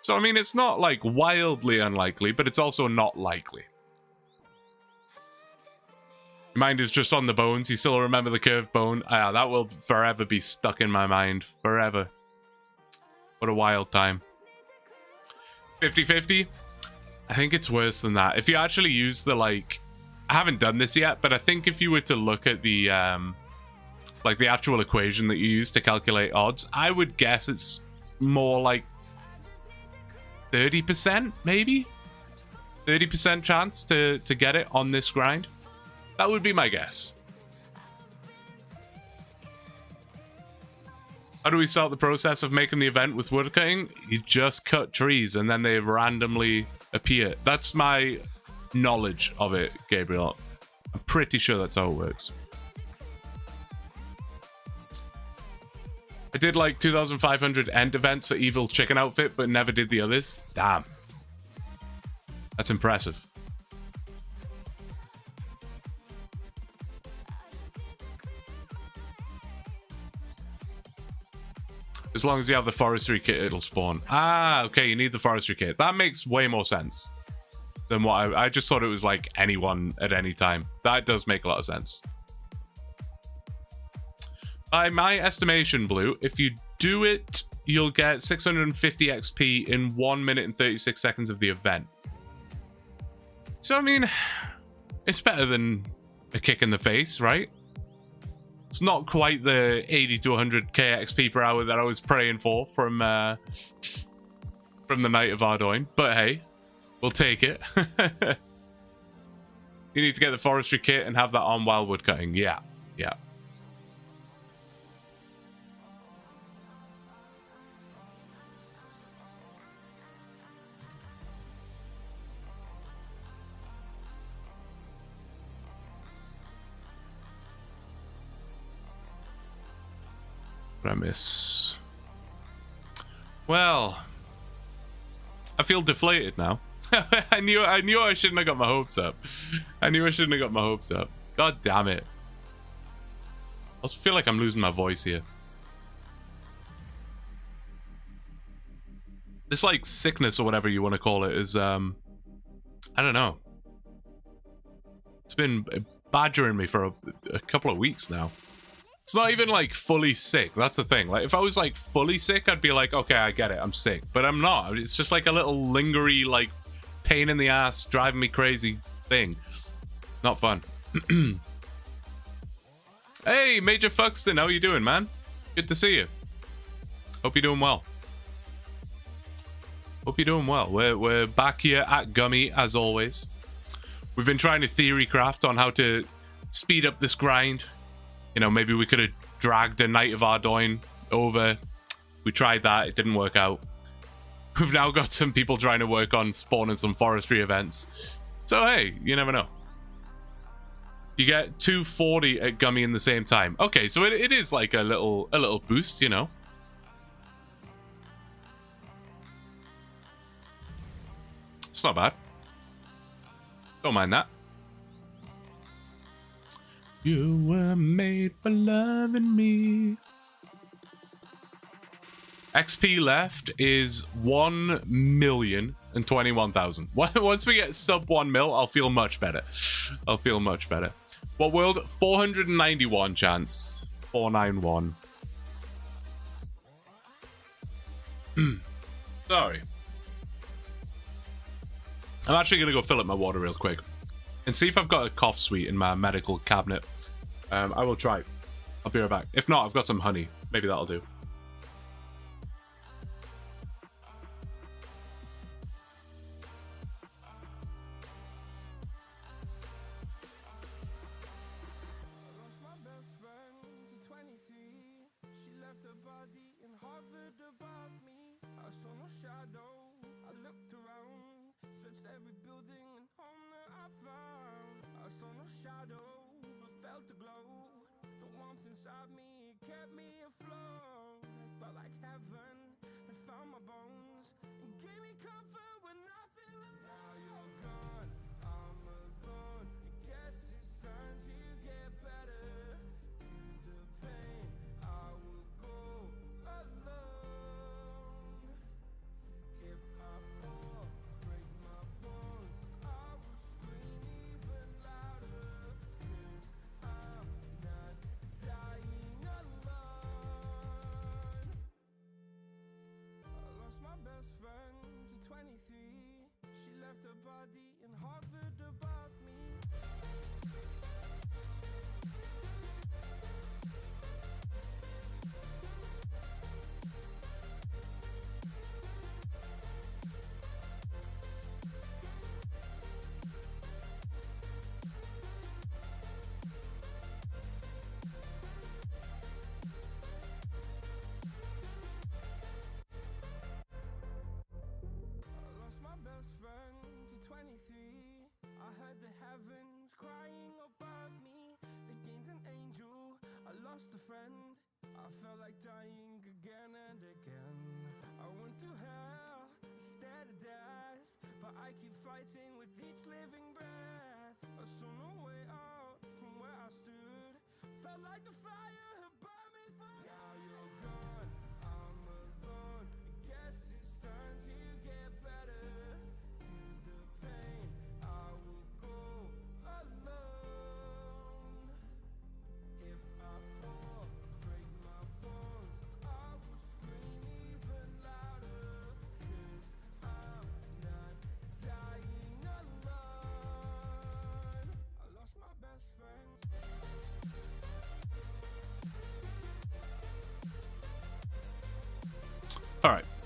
So, I mean, it's not, like, wildly unlikely, but it's also not likely. Your mind is just on the bones. You still remember the curved bone? That will forever be stuck in my mind. Forever. What a wild time. 50-50? I think it's worse than that. If you actually use the, like... I haven't done this yet, but I think if you were to look at the, like, the actual equation that you use to calculate odds, I would guess it's more like 30%, maybe? 30% chance to get it on this grind. That would be my guess. How do we start the process of making the event with woodcutting? You just cut trees and then they randomly appear. That's my knowledge of it, Gabriel. I'm pretty sure that's how it works. I did like 2,500 end events for Evil Chicken Outfit, but never did the others. Damn. That's impressive. As long as you have the forestry kit, it'll spawn. Ah, okay, you need the forestry kit. That makes way more sense than what I just thought it was like anyone at any time. That does make a lot of sense. By my estimation, Blue, if you do it, you'll get 650 XP in 1 minute and 36 seconds of the event. So, I mean, It's better than a kick in the face, right? It's not quite the 80 to 100 KXP per hour that I was praying for from the Knight of Ardoin, but hey, we'll take it. You need to get the forestry kit and have that on while woodcutting. Yeah, yeah. Premise. Well, I feel deflated now. I knew I shouldn't have got my hopes up. I knew I shouldn't have got my hopes up. God damn it. I also feel like I'm losing my voice here. This like sickness or whatever you want to call it is I don't know. It's been badgering me for a couple of weeks now. It's not even like fully sick. That's the thing. Like if I was like fully sick, I'd be like, okay, I get it. I'm sick. But I'm not. It's just like a little lingery, like pain in the ass, driving me crazy thing. Not fun. Hey, Major Fuxton, how you doing, man? Good to see you. Hope you're doing well. Hope you're doing well. We're back here at Gummy as always. We've been trying to theory craft on how to speed up this grind. You know, maybe we could have dragged a Knight of Ardoin over. We tried that. It didn't work out. We've now got some people trying to work on spawning some forestry events. So, hey, you never know. You get 240 at Gummy in the same time. Okay, so it is like a little boost, you know. It's not bad. Don't mind that. You were made for loving me. XP left is 1,021,000. Once we get sub 1 mil, I'll feel much better. I'll feel much better. What world? 491 chance. 491. Sorry. I'm actually going to go fill up my water real quick and see if I've got a cough sweet in my medical cabinet. I will try. I'll be right back. If not, I've got some honey. Maybe that'll do.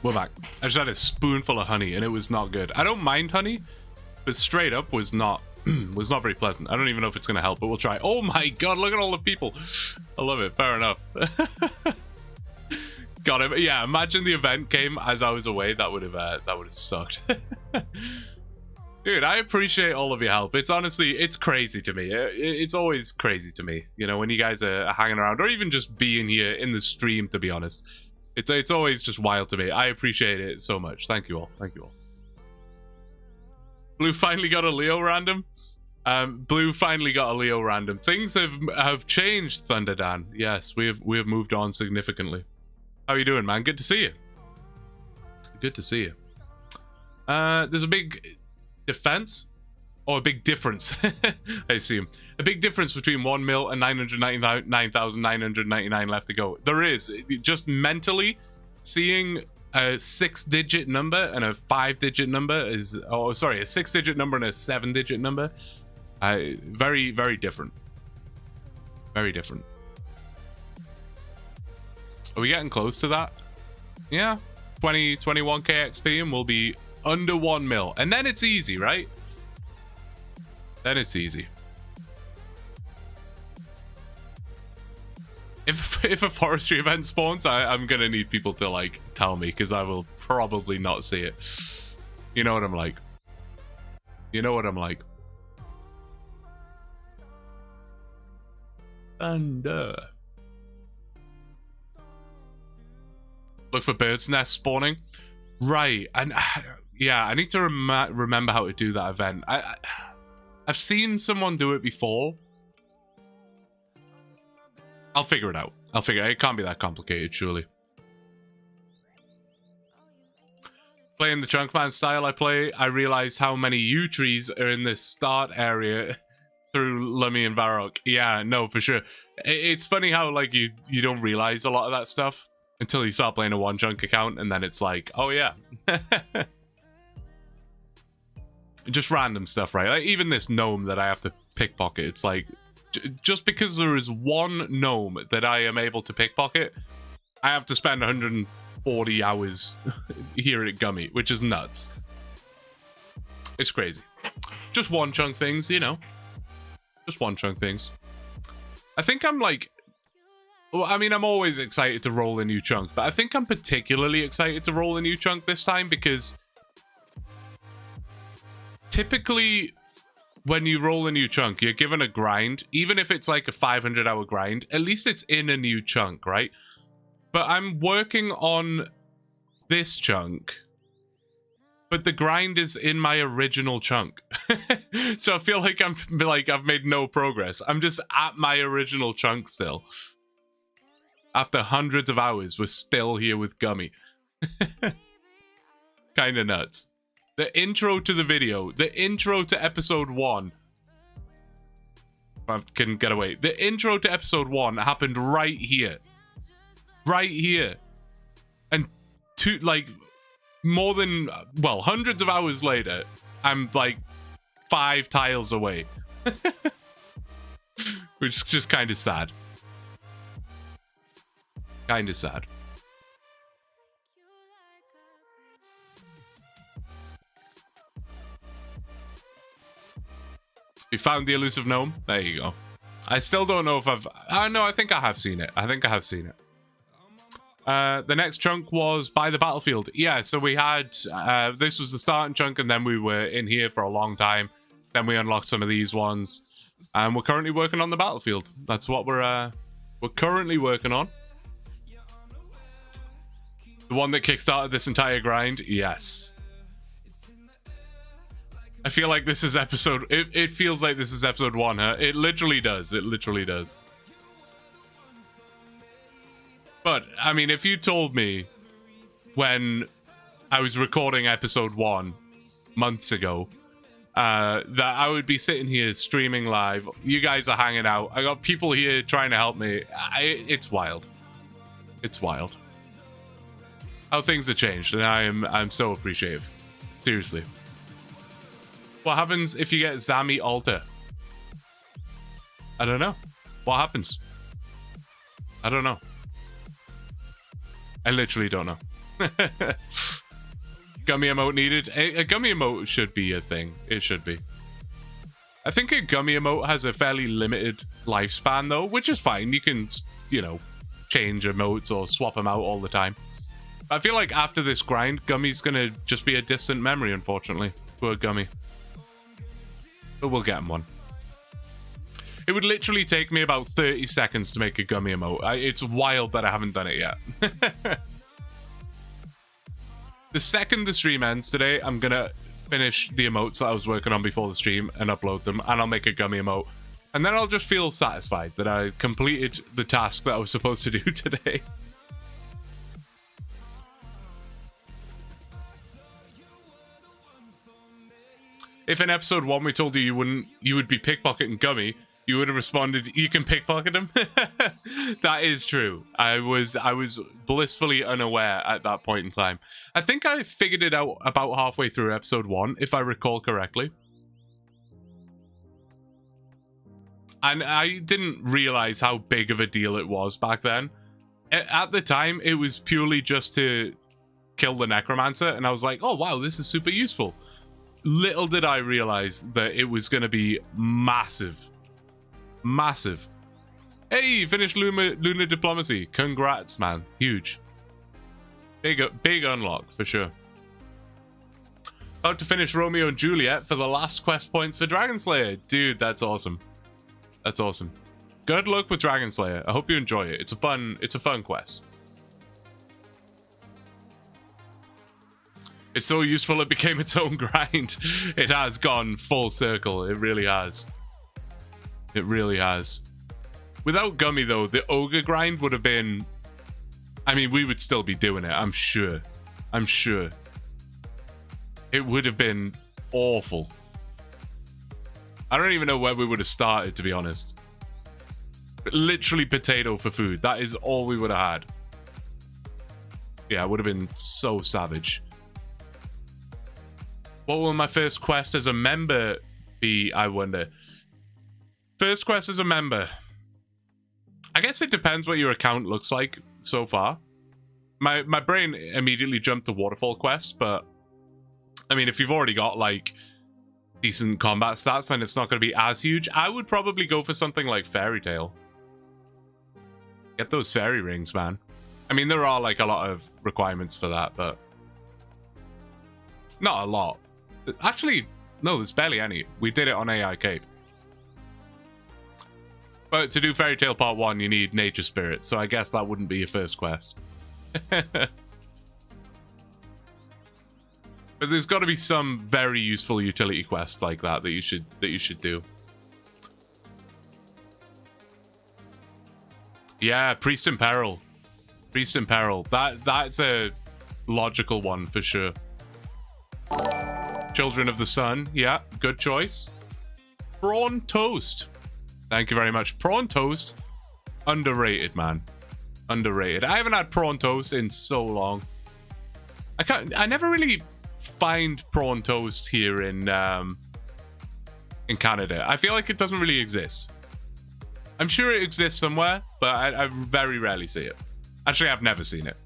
We're back. I just had a spoonful of honey and it was not good. I don't mind honey, but straight up was not was not very pleasant. I don't even know if it's going to help, but we'll try. Oh my god, look at all the people. I love it. Fair enough. Got him. Yeah, imagine the event came as I was away. That would have sucked. Dude, I appreciate all of your help. It's honestly, it's crazy to me. It's always crazy to me, you know, when you guys are hanging around or even just being here in the stream, to be honest. It's always just wild to me. I appreciate it so much. Thank you all. Thank you all. Blue finally got a Leo random. Blue finally got a Leo random. Things have changed, Thunderdan. Yes, we have moved on significantly. How are you doing, man? Good to see you. Good to see you. There's a big defense, or a big difference. I assume a big difference between 1 mil and 999,999 left to go. There is. Just mentally seeing a 6-digit number and a 5-digit number is, oh sorry, a 6-digit number and a 7-digit number. Very, very different. Very different. Are we getting close to that? Yeah, 21k XP and we'll be under 1 mil, and then it's easy, right? Then it's easy. If a forestry event spawns, I'm gonna need people to like tell me, because I will probably not see it. You know what I'm like. You know what I'm like. Thunder. Look for bird's nest spawning. Right, and yeah, I need to remember how to do that event. I've seen someone do it before. I'll figure it out. It can't be that complicated, surely. Playing the Chunkman style I play, I realized how many yew trees are in this start area through Lummy and Varrock. Yeah, no, for sure. It's funny how like you don't realize a lot of that stuff until you start playing a OneChunk account, and then it's like, oh yeah. Just random stuff, right? Like even this gnome that I have to pickpocket, it's like, just because there is one gnome that I am able to pickpocket, I have to spend 140 hours here at Gummy, which is nuts. It's crazy. Just OneChunk things, you know. Just OneChunk things. I think I'm like, well, I mean, I'm always excited to roll a new chunk, but I think I'm particularly excited to roll a new chunk this time because typically when you roll a new chunk, you're given a grind. Even if it's like a 500-hour grind, at least it's in a new chunk, right? But I'm working on this chunk, but the grind is in my original chunk. So I feel like I've made no progress. I'm just at my original chunk still. After hundreds of hours, we're still here with Gummy. Kinda nuts. The intro to the video, the intro to episode 1. If I can get away. The intro to episode 1 happened right here. Right here. And more than, well, hundreds of hours later, I'm like 5 tiles away. Which is just kind of sad. Kind of sad. You found the elusive gnome? There you go. I still don't know if I've... no, I think I have seen it. I think I have seen it. The next chunk was by the battlefield. Yeah, so we had... this was the starting chunk, and then we were in here for a long time. Then we unlocked some of these ones. And we're currently working on the battlefield. That's what we're currently working on. The one that kickstarted this entire grind? Yes. I feel like this is episode... It feels like this is episode 1, huh? It literally does. It literally does. But, I mean, if you told me when I was recording episode 1 months ago that I would be sitting here streaming live, you guys are hanging out, I got people here trying to help me, it's wild. It's wild. How things have changed, and I'm so appreciative. Seriously. What happens if you get Zami Alter? I don't know. What happens? I don't know. I literally don't know. Gummy emote needed. A gummy emote should be a thing. It should be. I think a gummy emote has a fairly limited lifespan though, which is fine. You can, you know, change emotes or swap them out all the time. I feel like after this grind, Gummy's gonna just be a distant memory, unfortunately. Poor Gummy. But we'll get him one. It would literally take me about 30 seconds to make a Gummy emote. It's wild that I haven't done it yet. The second the stream ends today, I'm gonna finish the emotes that I was working on before the stream and upload them, and I'll make a Gummy emote. And then I'll just feel satisfied that I completed the task that I was supposed to do today. If in episode 1 we told you you would be pickpocketing Gummy, you would have responded, "You can pickpocket him." That is true. I was blissfully unaware at that point in time. I think I figured it out about halfway through episode 1, if I recall correctly. And I didn't realize how big of a deal it was back then. At the time, it was purely just to kill the necromancer, and I was like, oh wow, this is super useful. Little did I realize that it was going to be massive. Massive. Hey, finished lunar diplomacy. Congrats, man. Huge. Big unlock, for sure. About to finish Romeo and Juliet for the last quest points for Dragon Slayer. Dude, that's awesome. That's awesome. Good luck with Dragon Slayer. I hope you enjoy it. It's a fun quest. It's so useful it became its own grind. It has gone full circle. It really has. It really has. Without Gummy, though, the ogre grind would have been... I mean, we would still be doing it, I'm sure. I'm sure. It would have been awful. I don't even know where we would have started, to be honest. But literally potato for food. That is all we would have had. Yeah, it would have been so savage. What will my first quest as a member be, I wonder? First quest as a member. I guess it depends what your account looks like so far. My brain immediately jumped to Waterfall quest, but I mean, if you've already got like decent combat stats, then it's not going to be as huge. I would probably go for something like Fairy Tail. Get those fairy rings, man. I mean, there are like a lot of requirements for that, but not a lot. Actually, no, there's barely any. We did it on AI Cape. But to do Fairy Tail Part 1, you need Nature Spirit, so I guess that wouldn't be your first quest. But there's got to be some very useful utility quest like that you should do. Yeah, Priest in Peril. Priest in Peril. That's a logical one for sure. Children of the Sun. Yeah, good choice. Prawn Toast. Thank you very much. Prawn Toast. Underrated, man. Underrated. I haven't had prawn toast in so long. I never really find prawn toast here in Canada. I feel like it doesn't really exist. I'm sure it exists somewhere, but I very rarely see it. Actually, I've never seen it.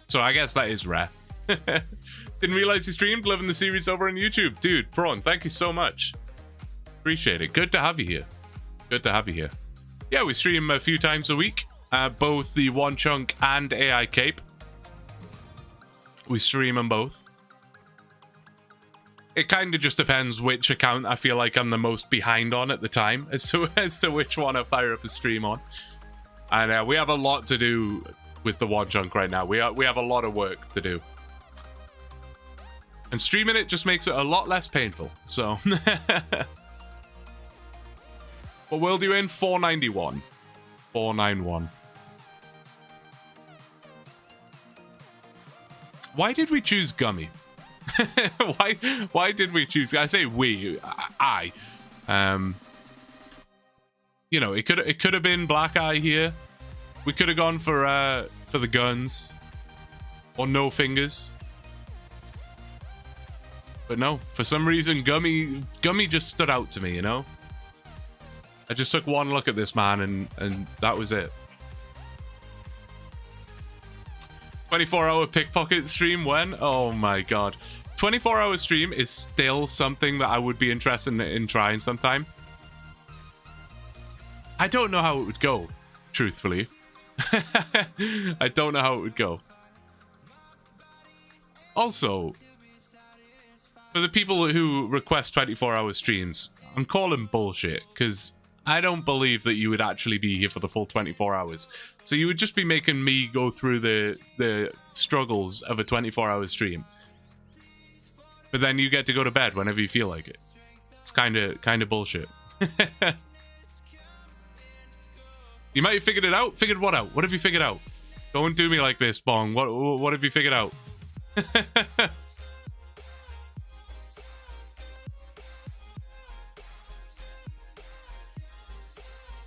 So I guess that is rare. Didn't realize you streamed. Loving the series over on YouTube. Dude, Prawn, thank you so much. Appreciate it. Good to have you here. Good to have you here. Yeah, we stream a few times a week. Both the OneChunk and AI Cape. We stream them both. It kind of just depends which account I feel like I'm the most behind on at the time as to which one I fire up a stream on. And we have a lot to do with the OneChunk right now. We have a lot of work to do. And streaming it just makes it a lot less painful. So... What world are you in? 491. 491. Why did we choose Gummy? Why did we choose? I say we. I. You know, it could have been Black Eye here. We could have gone for the guns, or No Fingers. But no, for some reason, Gummy just stood out to me. You know. I just took one look at this man and that was it. 24-hour pickpocket stream when? Oh my god. 24-hour stream is still something that I would be interested in trying sometime. I don't know how it would go, truthfully. I don't know how it would go. Also, for the people who request 24-hour streams, I'm calling bullshit, because I don't believe that you would actually be here for the full 24 hours. So you would just be making me go through the struggles of a 24-hour stream. But then you get to go to bed whenever you feel like it. It's kind of bullshit. You might have figured it out. Figured what out? What have you figured out? Don't do me like this, Bong. What have you figured out?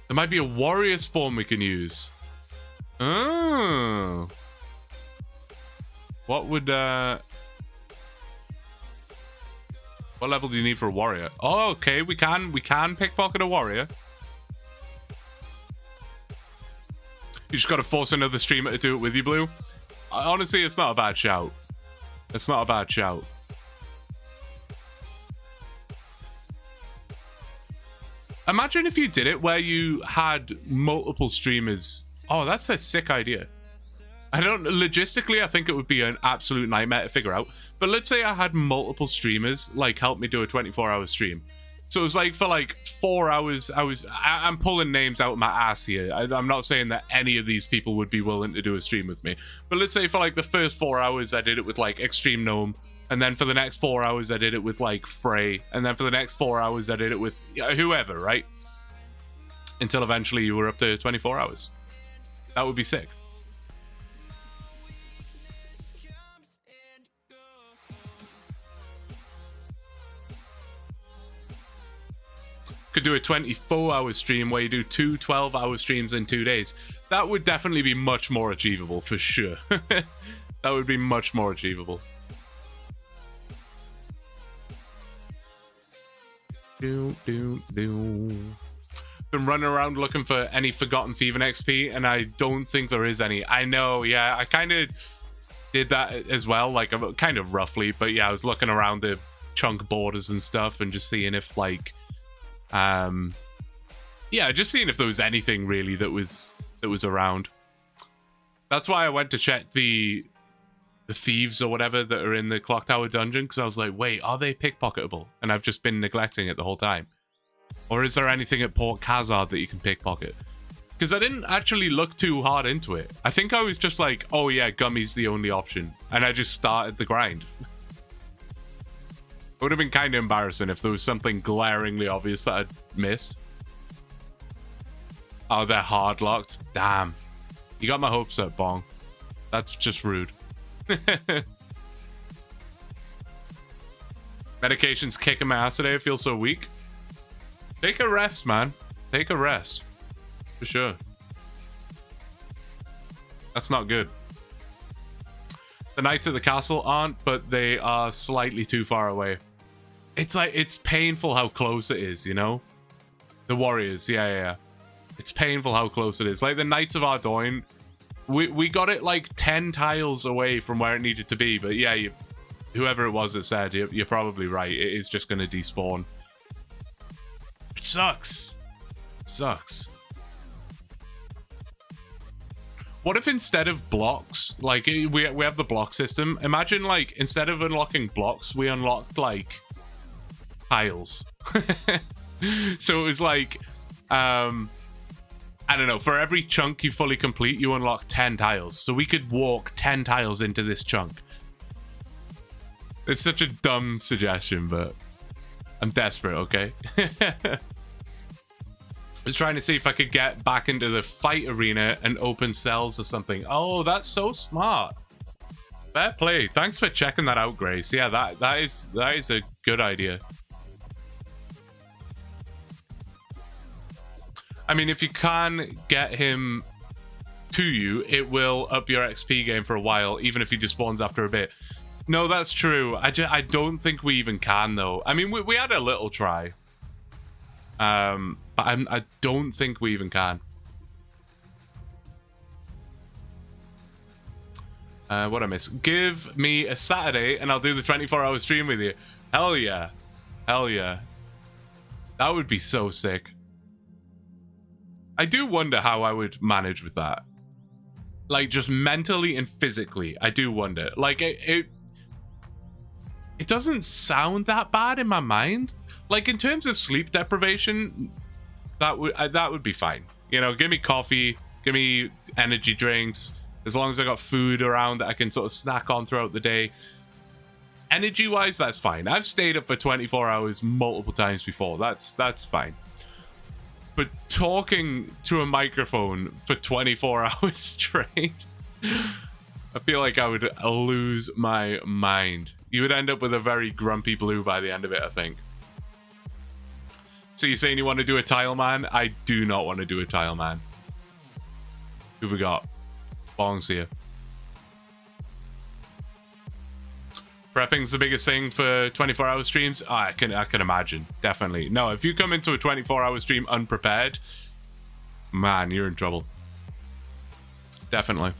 There might be a warrior spawn we can use. Oh. What would what level do you need for a warrior? Oh, okay, we can pickpocket a warrior. You just gotta force another streamer to do it with you, Blue. Honestly, it's not a bad shout. It's not a bad shout. Imagine if you did it where you had multiple streamers. Oh, that's a sick idea. Logistically, I think it would be an absolute nightmare to figure out. But let's say I had multiple streamers, like, help me do a 24-hour stream. So it was like, for like 4 hours, I'm pulling names out of my ass here. I'm not saying that any of these people would be willing to do a stream with me. But let's say for like the first 4 hours, I did it with like Extreme Gnome. And then for the next 4 hours, I did it with, like, Frey. And then for the next 4 hours, I did it with whoever, right? Until eventually you were up to 24 hours. That would be sick. Could do a 24-hour stream where you do 2 12-hour streams in 2 days. That would definitely be much more achievable, for sure. That would be much more achievable. Been running around looking for any Forgotten Thieving XP, and I don't think there is any. I know, yeah, I kind of did that as well, like, kind of roughly, but yeah, I was looking around the chunk borders and stuff and just seeing if, like, yeah, just seeing if there was anything really that was around. That's why I went to check the thieves or whatever that are in the Clock Tower dungeon, because I was like, wait, are they pickpocketable? And I've just been neglecting it the whole time. Or is there anything at Port Khazard that you can pickpocket? Because I didn't actually look too hard into it. I think I was just like, oh yeah, Gummy's the only option. And I just started the grind. It would have been kind of embarrassing if there was something glaringly obvious that I'd missed. Oh, they're hard locked. Damn. You got my hopes up, Bong. That's just rude. Medication's kicking my ass today. I feel so weak. Take a rest, man. Take a rest. For sure. That's not good. The Knights of the Castle aren't, but they are slightly too far away. It's like, it's painful how close it is, you know? The Warriors, yeah. It's painful how close it is. Like the Knights of Ardoin, we got it like 10 tiles away from where it needed to be, but yeah, whoever it was that said, you're probably right. It is just going to despawn. It sucks. It sucks. What if instead of blocks, like we have the block system, imagine like instead of unlocking blocks, we unlocked like tiles. So it was like, I don't know, for every chunk you fully complete, you unlock 10 tiles. So we could walk 10 tiles into this chunk. It's such a dumb suggestion, but I'm desperate, okay? I was trying to see if I could get back into the fight arena and open cells or something. Oh, that's so smart. Fair play. Thanks for checking that out, Grace. Yeah, that is a good idea. I mean, if you can get him to you, it will up your XP game for a while, even if he just spawns after a bit. No, that's true. I don't think we even can, though. I mean, we had a little try. But I don't think we even can. What I miss? Give me a Saturday and I'll do the 24-hour stream with you. Hell yeah. Hell yeah. That would be so sick. I do wonder how I would manage with that. Like, just mentally and physically. I do wonder. Like, it doesn't sound that bad in my mind. Like, in terms of sleep deprivation, that would be fine. You know, give me coffee, give me energy drinks. As long as I got food around that I can sort of snack on throughout the day. Energy-wise, that's fine. I've stayed up for 24 hours multiple times before. That's fine. But talking to a microphone for 24 hours straight, I feel like I would lose my mind. You would end up with a very grumpy blue by the end of it, I think. So you're saying you want to do a tile man? I do not want to do a tile man. Who we got? Bongs here. Prepping's the biggest thing for 24-hour streams. Oh, I can imagine. Definitely. No, if you come into a 24-hour stream unprepared, man, you're in trouble. Definitely.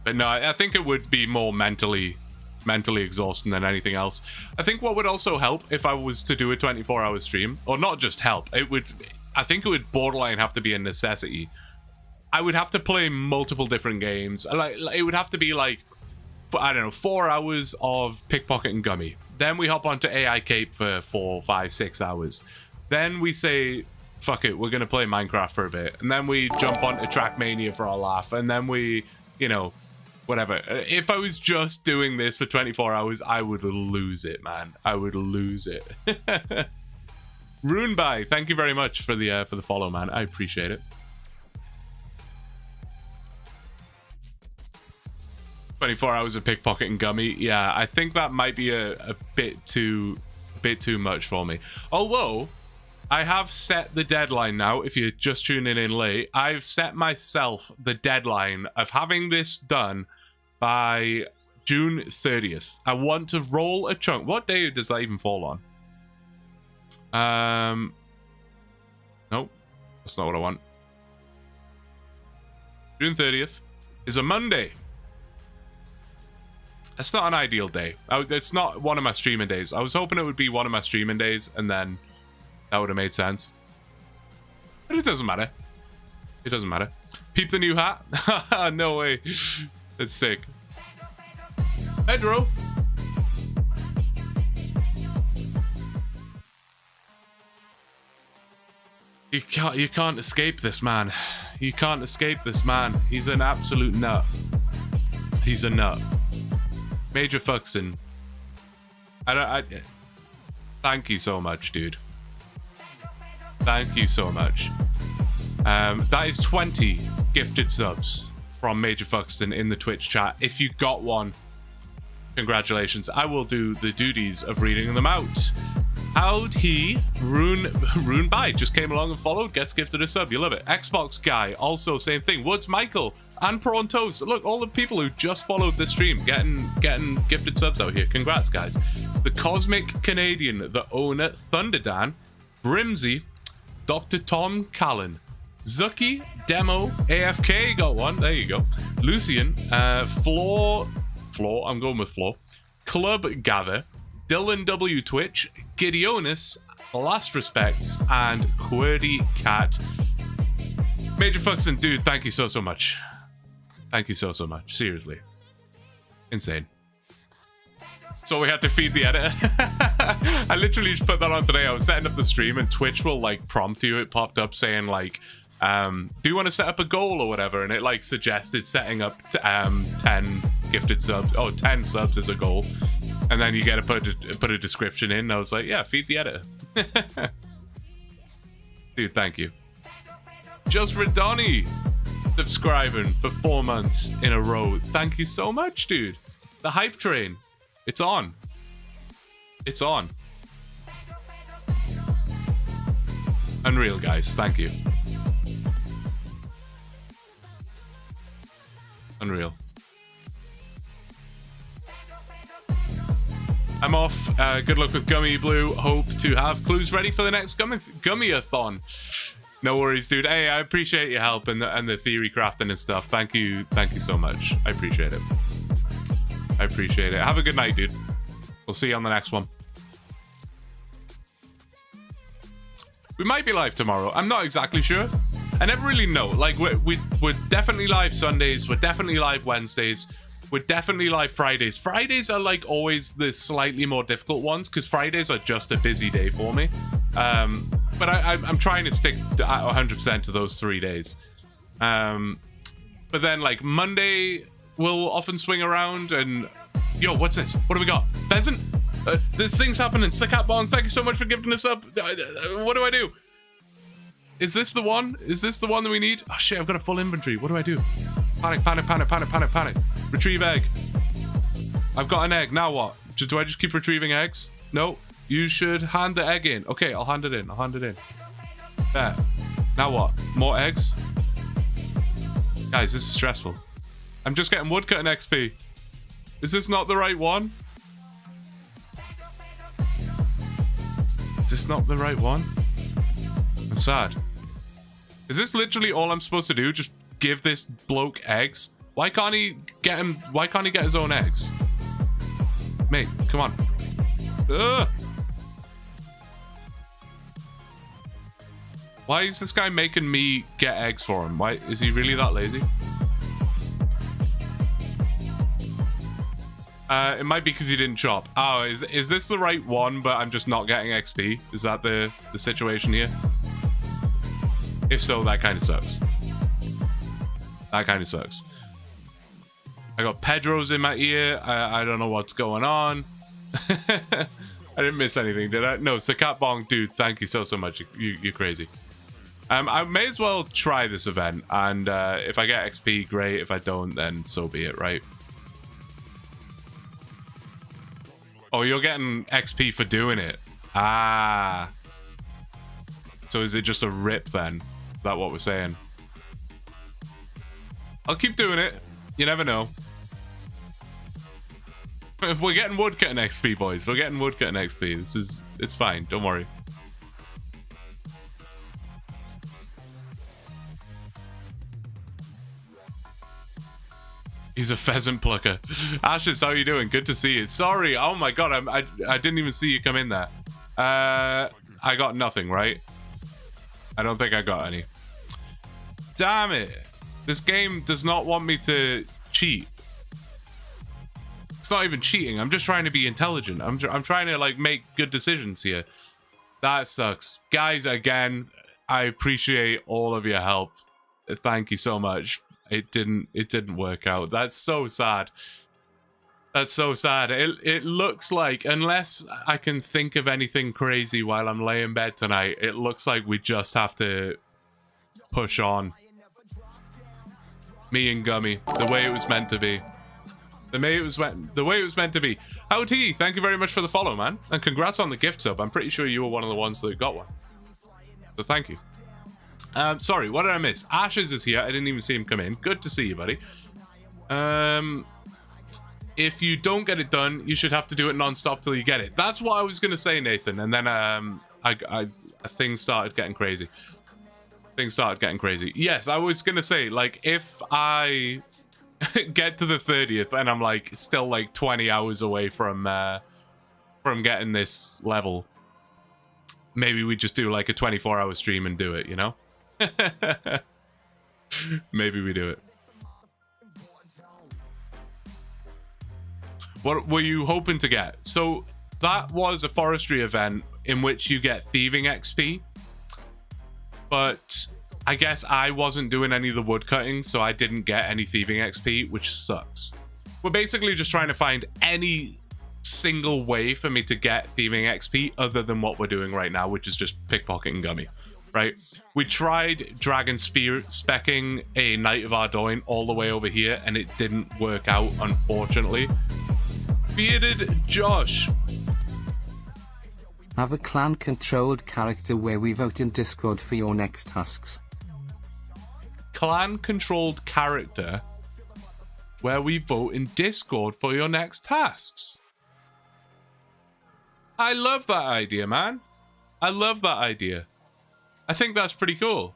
But no, I think it would be more mentally exhausting than anything else. I think what would also help if I was to do a 24-hour stream, or not just help, I think it would borderline have to be a necessity. I would have to play multiple different games. Like it would have to be like, I don't know, 4 hours of Pickpocket and Gummy. Then we hop onto AI Cape for 4, 5, 6 hours. Then we say, fuck it, we're going to play Minecraft for a bit. And then we jump onto Trackmania for a laugh. And then we, you know, whatever. If I was just doing this for 24 hours, I would lose it, man. I would lose it. Runeby, thank you very much for the follow, man. I appreciate it. 24 hours of Pickpocket and Gummy. Yeah, I think that might be a bit too much for me. Although, I have set the deadline now. If you're just tuning in late, I've set myself the deadline of having this done by June 30th. I want to roll a chunk. What day does that even fall on? Nope. That's not what I want. June 30th is a Monday. It's not an ideal day. It's not one of my streaming days. I was hoping it would be one of my streaming days, and then that would have made sense. But it doesn't matter. It doesn't matter. Peep the new hat? No way. That's sick. Pedro. You can't escape this man. You can't escape this man. He's an absolute nut. He's a nut. Major Fuxton. Thank you so much, dude. Thank you so much. That is 20 gifted subs from Major Fuxton in the Twitch chat. If you got one, congratulations. I will do the duties of reading them out. How'd he? Rune by just came along and followed, gets gifted a sub. You love it. Xbox guy, also same thing. Woods Michael and Prawn Toast. Look, all the people who just followed the stream getting gifted subs out here. Congrats, guys. The Cosmic Canadian, the owner, Thunderdan, Brimsy, Dr. Tom Callan, Zucky, Demo, AFK got one. There you go. Lucian, Floor. I'm going with Floor. Club Gather, Dylan W Twitch, Gideonis, Last Respects, and Quirdy Cat. Major Fuxton, dude, thank you so much. Thank you so much. Seriously. Insane. So we had to feed the editor. I literally just put that on today. I was setting up the stream and Twitch will like prompt you. It popped up saying like, do you want to set up a goal or whatever? And it like suggested setting up 10 gifted subs. Oh, 10 subs as a goal. And then you get to put a description in. And I was like, yeah, feed the editor. Dude, thank you. Just Redoni subscribing for 4 months in a row. Thank you so much, dude. The hype train. It's on. It's on. Unreal, guys. Thank you. Unreal. I'm off. Good luck with Gummy Blue. Hope to have clues ready for the next Gummy-a-thon. No worries, dude. Hey, I appreciate your help and the theory crafting and stuff. Thank you so much. I appreciate it. I appreciate it. Have a good night, dude. We'll see you on the next one. We might be live tomorrow. I'm not exactly sure. I never really know. Like, we're definitely live Sundays. We're definitely live Wednesdays. We're definitely live Fridays. Fridays are like always the slightly more difficult ones because Fridays are just a busy day for me. But I'm trying to stick 100% to those 3 days. But then like Monday will often swing around and yo, what's this? What do we got? Pheasant? This thing's happening. Slickat Bong, thank you so much for giving us up. What do I do? Is this the one? Is this the one that we need? Oh shit, I've got a full inventory. What do I do? Panic, panic, panic, panic, panic, panic. Retrieve egg. I've got an egg. Now what? Do I just keep retrieving eggs? No. You should hand the egg in. Okay, I'll hand it in. I'll hand it in. There. Now what? More eggs? Guys, this is stressful. I'm just getting woodcutting XP. Is this not the right one? Is this not the right one? I'm sad. Is this literally all I'm supposed to do? Just give this bloke eggs? Why can't he get him? Why can't he get his own eggs? Mate, come on. Ugh. Why is this guy making me get eggs for him? Why is he really that lazy? It might be because he didn't chop. Oh, is this the right one, but I'm just not getting XP? Is that the situation here? If so, that kind of sucks. That kind of sucks. I got Pedro's in my ear. I don't know what's going on. I didn't miss anything, did I? No, Slickat Bong, dude, thank you so much. You're crazy. I may as well try this event, and if I get XP, great. If I don't, then so be it, right? Oh, you're getting XP for doing it. Ah. So is it just a rip then? Is that what we're saying? I'll keep doing it. You never know. We're getting woodcutting XP, boys. We're getting woodcutting XP. It's fine. Don't worry. He's a pheasant plucker. Ashes, how are you doing? Good to see you. Sorry. Oh my god, I didn't even see you come in there. I got nothing, right? I don't think I got any. Damn it. This game does not want me to cheat. It's not even cheating. I'm just trying to be intelligent. I'm trying to like make good decisions here. That sucks. Guys, again, I appreciate all of your help. Thank you so much. It didn't work out. That's so sad. That's so sad. It looks like, unless I can think of anything crazy while I'm laying in bed tonight, it looks like we just have to push on. Me and Gummy, the way it was meant to be. The way it was meant to be. Howdy, thank you very much for the follow, man. And congrats on the gift sub. I'm pretty sure you were one of the ones that got one. So thank you. Sorry, what did I miss? Ashes is here. I didn't even see him come in. Good to see you, buddy. If you don't get it done, you should have to do it non-stop till you get it. That's what I was going to say, Nathan. And then things started getting crazy. Yes, I was going to say, like, if I get to the 30th and I'm, like, still, like, 20 hours away from getting this level, maybe we just do, like, a 24-hour stream and do it, you know? Maybe we do it. What were you hoping to get? So that was a forestry event in which you get thieving XP, but I guess I wasn't doing any of the wood cutting, so I didn't get any thieving XP, which sucks. We're basically just trying to find any single way for me to get thieving XP other than what we're doing right now, which is just pickpocketing Gummy. Right, we tried dragon spear specking a Knight of Ardoin all the way over here, and it didn't work out, unfortunately. Bearded Josh. Have a clan-controlled character where we vote in Discord for your next tasks. Clan-controlled character where we vote in Discord for your next tasks. I love that idea, man. I love that idea. I think that's pretty cool.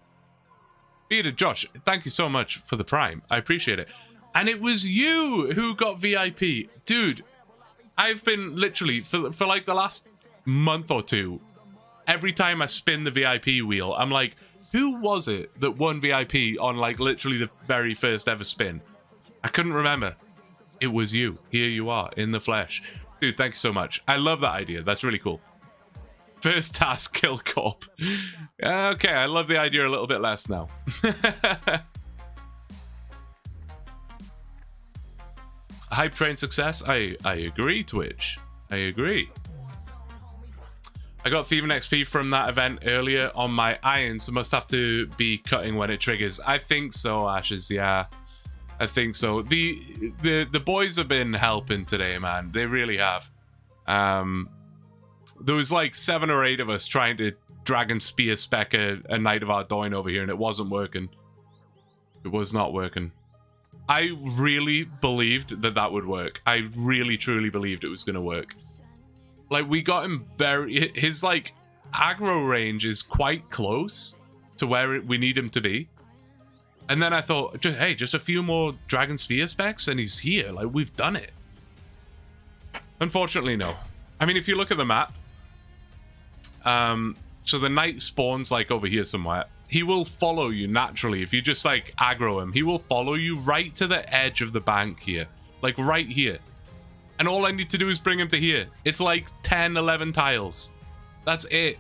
Bearded Josh, thank you so much for the Prime. I appreciate it. And it was you who got VIP. Dude, I've been literally, for like the last month or two, every time I spin the VIP wheel, I'm like, who was it that won VIP on like literally the very first ever spin? I couldn't remember. It was you. Here you are in the flesh. Dude, thank you so much. I love that idea. That's really cool. First task, kill Corp. Okay, I love the idea a little bit less now. Hype train success. I agree, Twitch. I agree. I got Thieving XP from that event earlier on my iron, so must have to be cutting when it triggers. I think so, Ashes. Yeah, I think so. The boys have been helping today, man. They really have. There was like 7 or 8 of us trying to Dragon Spear spec a Knight of Ardoin over here, and it wasn't working. It was not working. I really believed that that would work. I really, truly believed it was going to work. Like, we got him very... His, like, aggro range is quite close to where we need him to be. And then I thought, hey, just a few more Dragon Spear specs and he's here. Like, we've done it. Unfortunately, no. I mean, if you look at the map... so the knight spawns like over here somewhere. He will follow you naturally. If you just like aggro him, he will follow you right to the edge of the bank here. Like right here. And all I need to do is bring him to here. It's like 10, 11 tiles. That's it.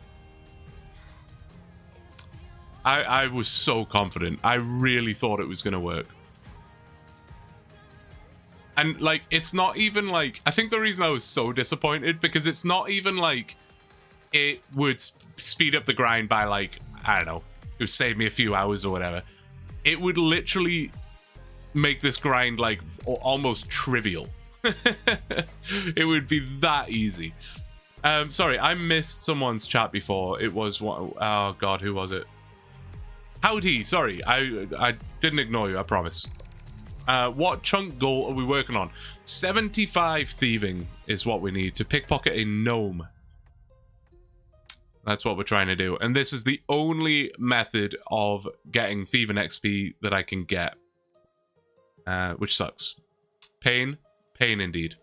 I was so confident. I really thought it was going to work. And like, it's not even like... I think the reason I was so disappointed, because it's not even like... It would speed up the grind by like, I don't know, it would save me a few hours or whatever. It would literally make this grind like almost trivial. It would be that easy. Sorry, I missed someone's chat before. It was what? Oh god, who was it? Howdy, sorry, I didn't ignore you, I promise. What chunk goal are we working on? 75 thieving is what we need to pickpocket a gnome. That's what we're trying to do. And this is the only method of getting Thieving XP that I can get. Which sucks. Pain. Pain indeed.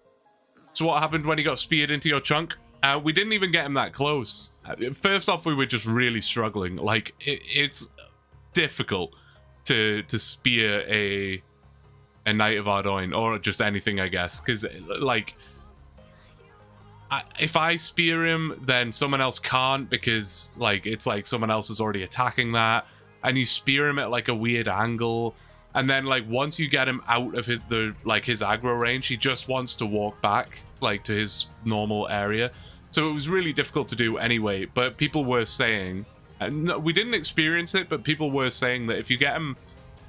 So what happened when he got speared into your chunk? We didn't even get him that close. First off, we were just really struggling. Like, it's difficult to spear a Knight of Ardoin. Or just anything, I guess. Because, like... if I spear him, then someone else can't, because like it's like someone else is already attacking that, and you spear him at like a weird angle, and then like once you get him out of his aggro range, he just wants to walk back like to his normal area. So it was really difficult to do anyway. But people were saying, and we didn't experience it, but people were saying that if you get him,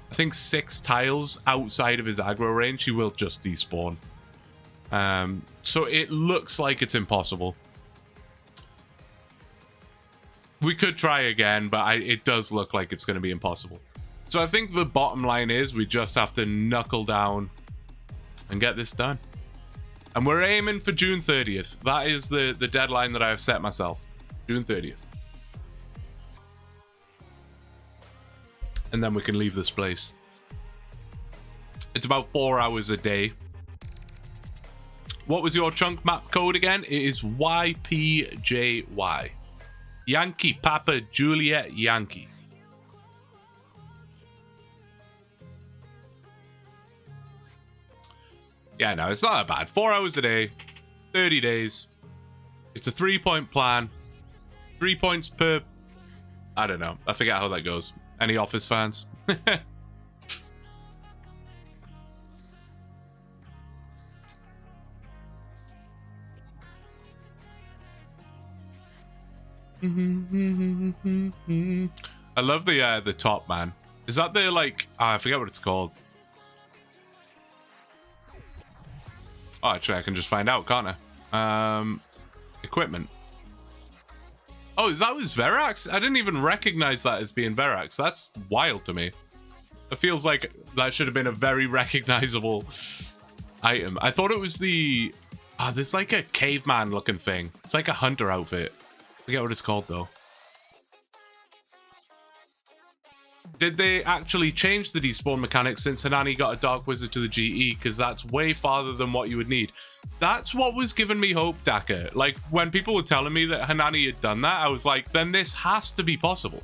I think 6 tiles outside of his aggro range, he will just despawn. So it looks like it's impossible. We could try again, but it does look like it's going to be impossible. So I think the bottom line is we just have to knuckle down and get this done. And we're aiming for June 30th. That is the deadline that I have set myself. June 30th. And then we can leave this place. It's about 4 hours a day. What was your chunk map code again? It is YPJY. Yankee Papa Juliet Yankee. Yeah, no, it's not that bad. 4 hours a day, 30 days. It's a 3-point plan. 3 points per... I don't know. I forget how that goes. Any Office fans? I love the top, man. Is that the like I forget what it's called. Oh, actually I can just find out, can't I? Equipment. Oh, that was Verax? I didn't even recognize that as being Verax. That's wild to me. It feels like that should have been a very recognizable item. I thought it was the there's like a caveman looking thing. It's like a hunter outfit. I forget what it's called though. did they actually change the despawn mechanics since Hanani got a Dark Wizard to the GE? Because that's way farther than what you would need. That's what was giving me hope, Daka. Like, when people were telling me that Hanani had done that, I was like, then this has to be possible.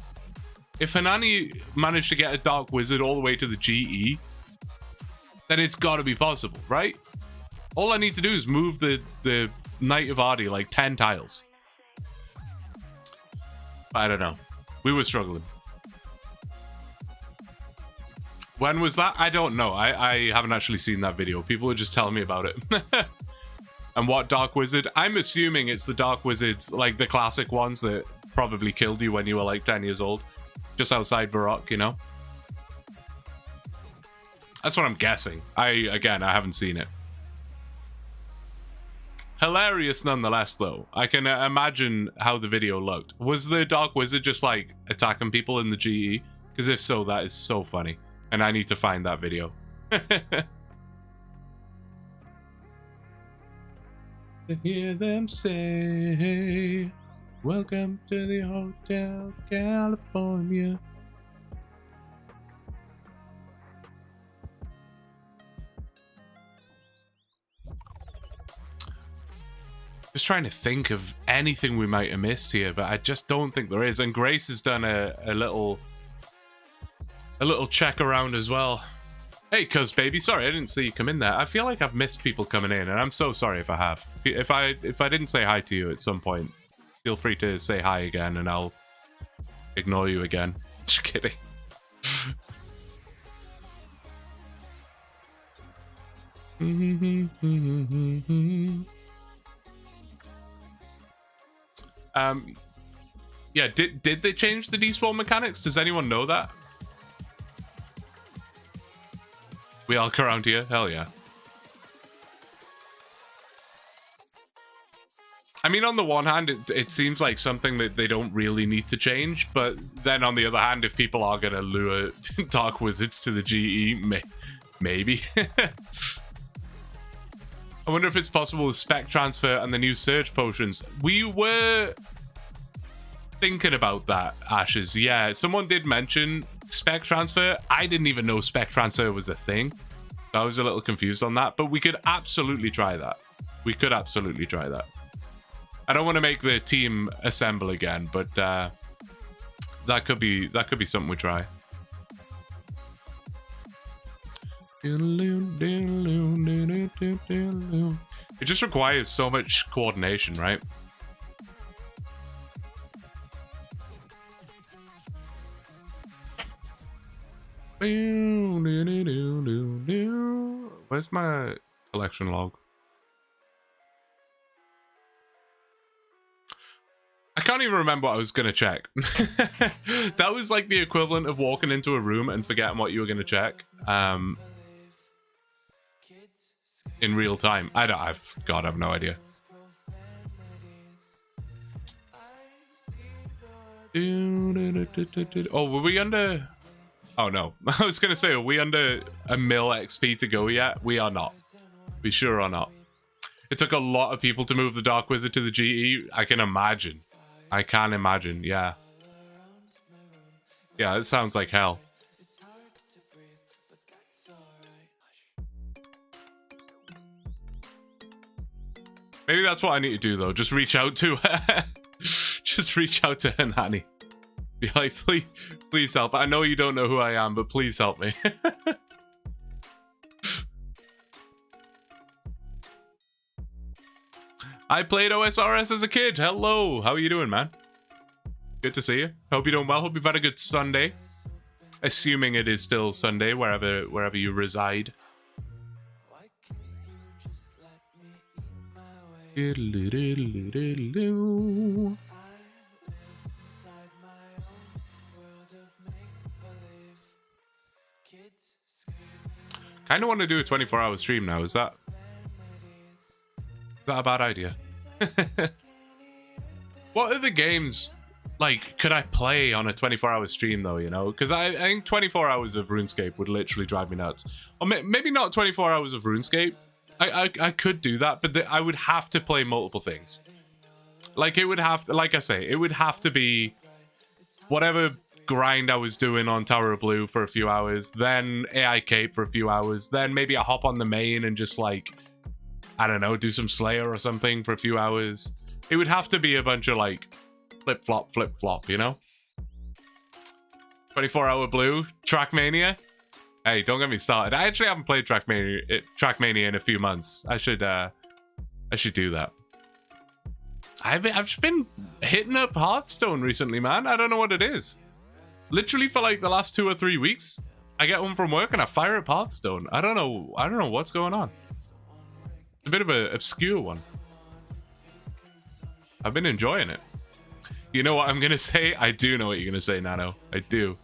If Hanani managed to get a Dark Wizard all the way to the GE, then it's got to be possible, right? All I need to do is move the Knight of Ardi like 10 tiles. I don't know. We were struggling. When was that? I don't know. I haven't actually seen that video. People are just telling me about it. And what Dark Wizard? I'm assuming it's the Dark Wizards, like the classic ones that probably killed you when you were like 10 years old. Just outside Varrock, you know? That's what I'm guessing. Again, I haven't seen it. Hilarious nonetheless, though. I can imagine how the video looked. Was the Dark Wizard just like attacking people in the GE? Because if so, that is so funny. And I need to find that video. To hear them say, welcome to the Hotel California. Just trying to think of anything we might have missed here, but I just don't think there is. And Grace has done a little check around as well. Hey, Cuz baby, sorry I didn't see you come in there. I feel like I've missed people coming in, and I'm so sorry if I have. If I didn't say hi to you at some point, feel free to say hi again, and I'll ignore you again. Just kidding. Yeah, did they change the despawn mechanics? Does anyone know that? We all around here? Hell yeah. I mean, on the one hand, it seems like something that they don't really need to change, but then on the other hand, if people are going to lure Dark Wizards to the GE, maybe. I wonder if it's possible with spec transfer and the new surge potions. We were thinking about that, Ashes. Yeah, someone did mention spec transfer. I didn't even know spec transfer was a thing. I was a little confused on that, but we could absolutely try that. We could absolutely try that. I don't want to make the team assemble again, but that could be something we try. It just requires so much coordination, right? Where's my collection log? I can't even remember what I was going to check. That was like the equivalent of walking into a room and forgetting what you were going to check. In real time. God, I have no idea. Oh, were we under... Oh, no. I was going to say, are we under a mil XP to go yet? We are not. We sure are not. It took a lot of people to move the Dark Wizard to the GE. I can imagine. I can imagine, yeah. Yeah, it sounds like hell. Maybe that's what I need to do, though. Just reach out to her. Just reach out to her nanny. Be like, please help. I know you don't know who I am, but please help me. I played OSRS as a kid. Hello. How are you doing, man? Good to see you. Hope you're doing well. Hope you've had a good Sunday. Assuming it is still Sunday, wherever you reside. Kind of want to do a 24-hour stream now. Is that a bad idea? What other games like could I play on a 24-hour stream though, you know? Because I think 24 hours of RuneScape would literally drive me nuts. Or maybe not 24 hours of RuneScape. I could do that, but I would have to play multiple things. Like it would have to, like I say, it would have to be whatever grind I was doing on Tower of Blue for a few hours, then AI Cape for a few hours, then maybe I hop on the main and just like, I don't know, do some Slayer or something for a few hours. It would have to be a bunch of like flip-flop, you know? 24-hour Blue, Trackmania. Hey, don't get me started. I actually haven't played Trackmania in a few months. I should do that. I've just been hitting up Hearthstone recently, man. I don't know what it is. Literally for like the last 2 or 3 weeks, I get home from work and I fire up Hearthstone. I don't know what's going on. It's a bit of an obscure one. I've been enjoying it. You know what I'm gonna say? I do know what you're gonna say, Nano. I do.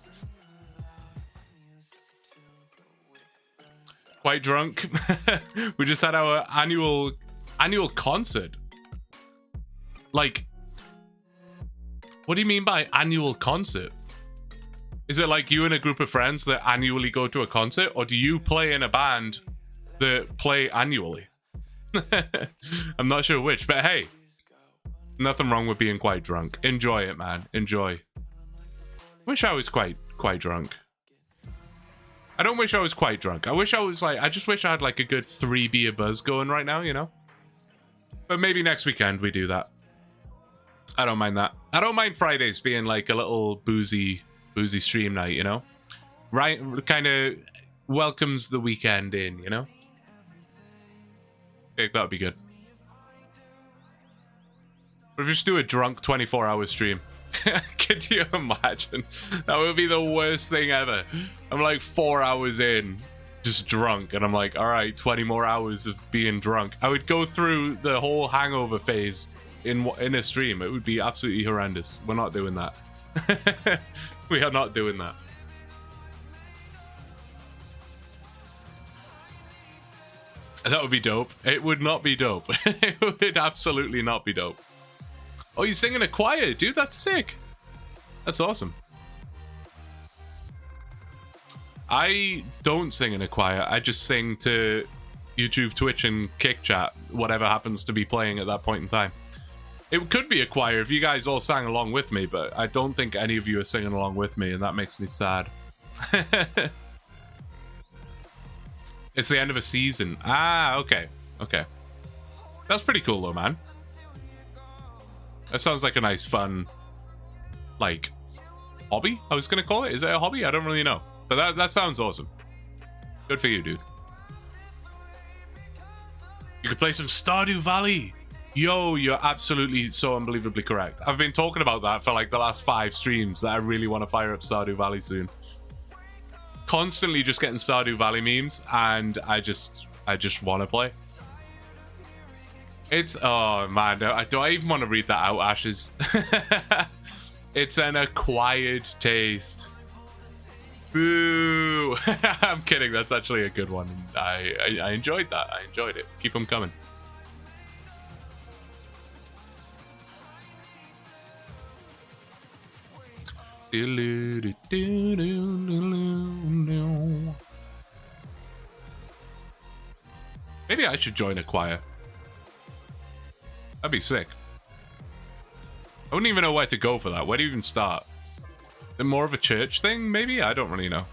Quite drunk. We just had our annual concert. Like, what do you mean by annual concert? Is it like you and a group of friends that annually go to a concert, or do you play in a band that play annually? I'm not sure which, but hey, nothing wrong with being quite drunk. Enjoy it, man. Enjoy. Wish I was quite drunk. I don't wish I was quite drunk. I wish I was like, I just wish I had like a good 3 beer buzz going right now, you know? But maybe next weekend we do that. I don't mind that. I don't mind Fridays being like a little boozy stream night, you know? Right, kind of welcomes the weekend in, you know? I think that would be good. But if we just do a drunk 24-hour stream. Could you imagine? That would be the worst thing ever. I'm like 4 hours in, just drunk, and I'm like, all right, 20 more hours of being drunk. I would go through the whole hangover phase in a stream. It would be absolutely horrendous. We're not doing that. We are not doing that. That would be dope. It would not be dope. It would absolutely not be dope. Oh, you sing in a choir, dude? That's sick. That's awesome. I don't sing in a choir. I just sing to YouTube, Twitch, and Kick Chat, whatever happens to be playing at that point in time. It could be a choir if you guys all sang along with me, but I don't think any of you are singing along with me, and that makes me sad. It's the end of a season. Ah, okay. Okay. That's pretty cool, though, man. That sounds like a nice, fun, like, hobby, I was going to call it. Is it a hobby? I don't really know. But that sounds awesome. Good for you, dude. You could play some Stardew Valley. Yo, you're absolutely so unbelievably correct. I've been talking about that for like the last 5 streams, that I really want to fire up Stardew Valley soon. Constantly just getting Stardew Valley memes, and I just want to play. It's, oh man, do I even want to read that out, Ashes? It's an acquired taste. Boo! I'm kidding, that's actually a good one. I enjoyed that. I enjoyed it. Keep them coming. Maybe I should join a choir. That'd be sick. I wouldn't even know where to go for that. Where do you even start? Is it more of a church thing, maybe? I don't really know.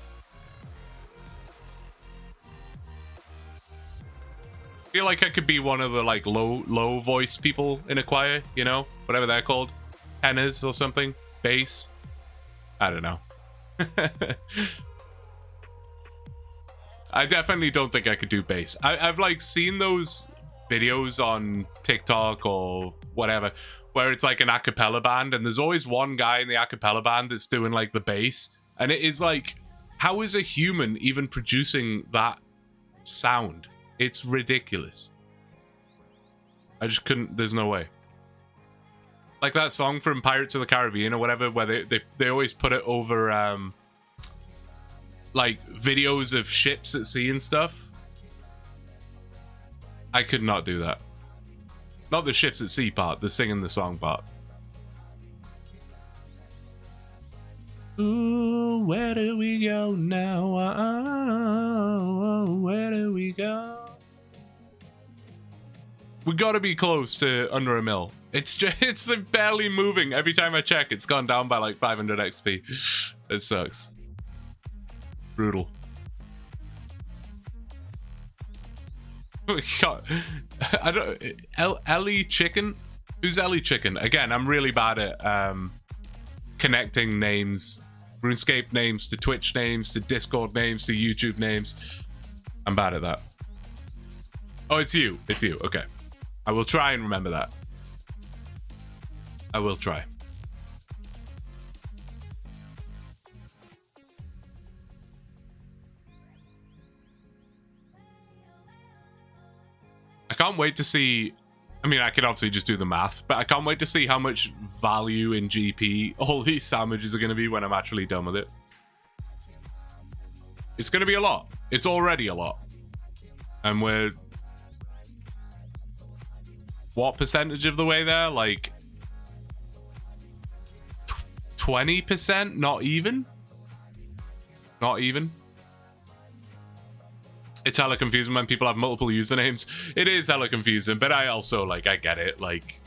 I feel like I could be one of the like low voice people in a choir, you know? Whatever they're called. Tenors or something. Bass. I don't know. I definitely don't think I could do bass. I've like seen those videos on TikTok or whatever where it's like an a cappella band, and there's always one guy in the a cappella band that's doing like the bass, and it is like, how is a human even producing that sound? It's ridiculous. I just couldn't. There's no way. Like that song from Pirates of the Caribbean or whatever, where they always put it over like videos of ships at sea and stuff. I could not do that. Not the ships at sea part, the singing the song part. Ooh, where do we go now? Oh, where do we go? We gotta be close to under a mil. It's just, it's like barely moving. Every time I check, it's gone down by like 500 XP. It sucks. Brutal. I don't. Ellie Chicken? Who's Ellie Chicken? Again, I'm really bad at connecting names, RuneScape names to Twitch names to Discord names to YouTube names. I'm bad at that. Oh, it's you. It's you. Okay. I will try and remember that. I will try. I can't wait to see. I mean, I can obviously just do the math, but I can't wait to see how much value in GP all these sandwiches are going to be when I'm actually done with it. It's going to be a lot. It's already a lot. And we're... what percentage of the way there? Like... 20%? Not even? Not even? It's hella confusing when people have multiple usernames. It is hella confusing, but I also, like, I get it. Like,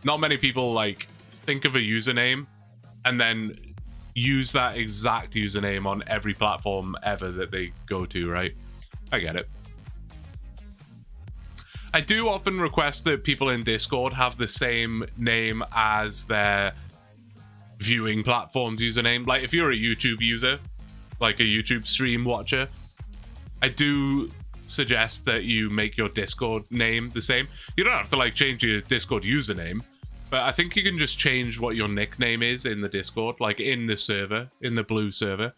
not many people, like, think of a username and then use that exact username on every platform ever that they go to, right? I get it. I do often request that people in Discord have the same name as their viewing platform's username. Like, if you're a YouTube user, like a YouTube stream watcher, I do suggest that you make your Discord name the same. You don't have to like change your Discord username, but I think you can just change what your nickname is in the Discord, like in the server, in the blue server.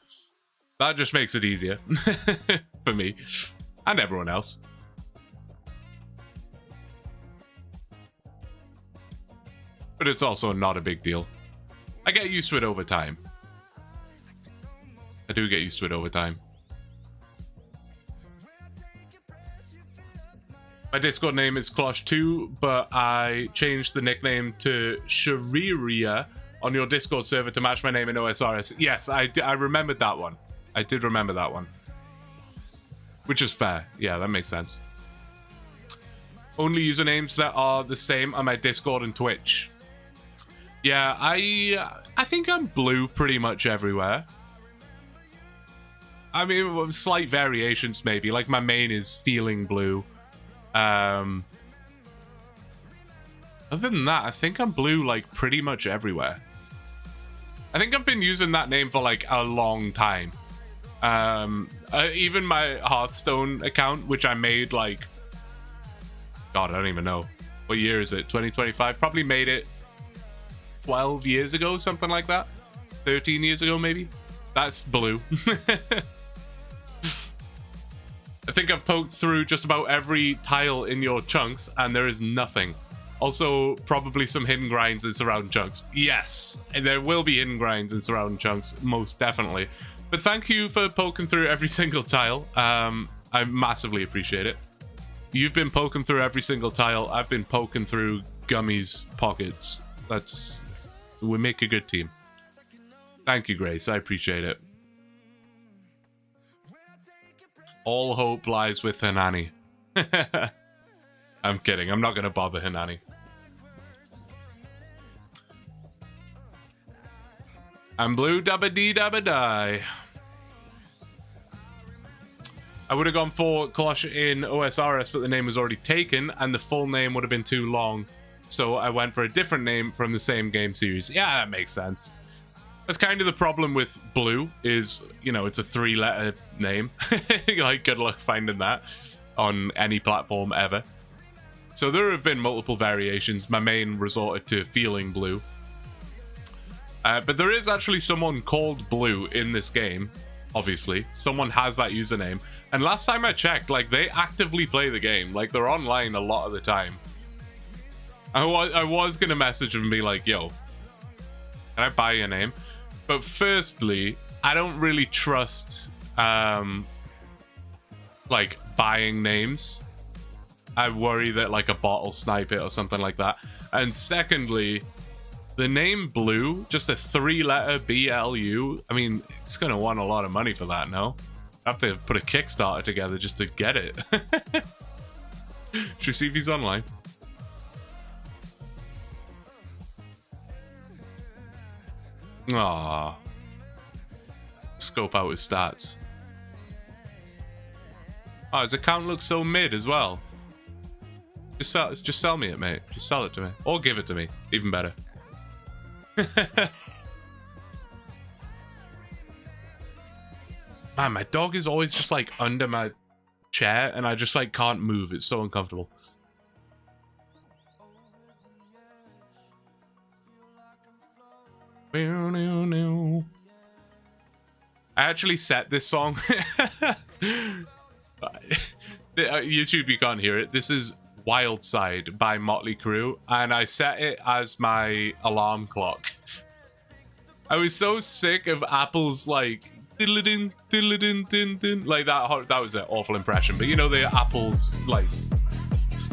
That just makes it easier for me and everyone else. But it's also not a big deal. I get used to it over time. I do get used to it over time. My Discord name is Klosh2, but I changed the nickname to Shariria on your Discord server to match my name in OSRS. Yes, I remembered that one. I did remember that one. Which is fair. Yeah, that makes sense. Only usernames that are the same are my Discord and Twitch. Yeah, I think I'm blue pretty much everywhere. I mean, slight variations maybe. Like my main is Feeling Blue. Other than that, I think I'm blue like pretty much everywhere. I think I've been using that name for like a long time. Even my Hearthstone account, which I made like... God, I don't even know. What year is it? 2025? Probably made it 12 years ago, something like that. 13 years ago, maybe. That's blue. I think I've poked through just about every tile in your chunks, and there is nothing. Also, probably some hidden grinds in surrounding chunks. Yes, and there will be hidden grinds in surrounding chunks, most definitely. But thank you for poking through every single tile. I massively appreciate it. You've been poking through every single tile. I've been poking through Gummy's pockets. We make a good team. Thank you, Grace. I appreciate it. All hope lies with Hanani. I'm kidding. I'm not going to bother Hanani. I'm blue dabba dee dabba die. I would have gone for Klosh in OSRS, but the name was already taken, and the full name would have been too long. So I went for a different name from the same game series. Yeah, that makes sense. That's kind of the problem with blue is, you know, it's a 3-letter name. Like, good luck finding that on any platform ever. So there have been multiple variations. My main resorted to Feeling Blue. But there is actually someone called Blue in this game, obviously. Someone has that username. And last time I checked, like, they actively play the game. Like, they're online a lot of the time. I was going to message them and be like, yo, can I buy your name? But firstly, I don't really trust, like, buying names. I worry that, like, a bot will snipe it or something like that. And secondly, the name Blue, just a 3-letter BLU, I mean, it's going to want a lot of money for that, no? I have to put a Kickstarter together just to get it. Should we see if he's online? Ah, scope out his stats. Oh, his account looks so mid as well. Just sell me it, mate. Just sell it to me, or give it to me. Even better. Man, my dog is always just like under my chair, and I just like can't move. It's so uncomfortable. I actually set this song. YouTube, you can't hear it. This is Wild Side by Motley Crue, and I set it as my alarm clock. I was so sick of Apple's like diddle-din, diddle-din, din, din. Like that was an awful impression, but you know, the Apple's like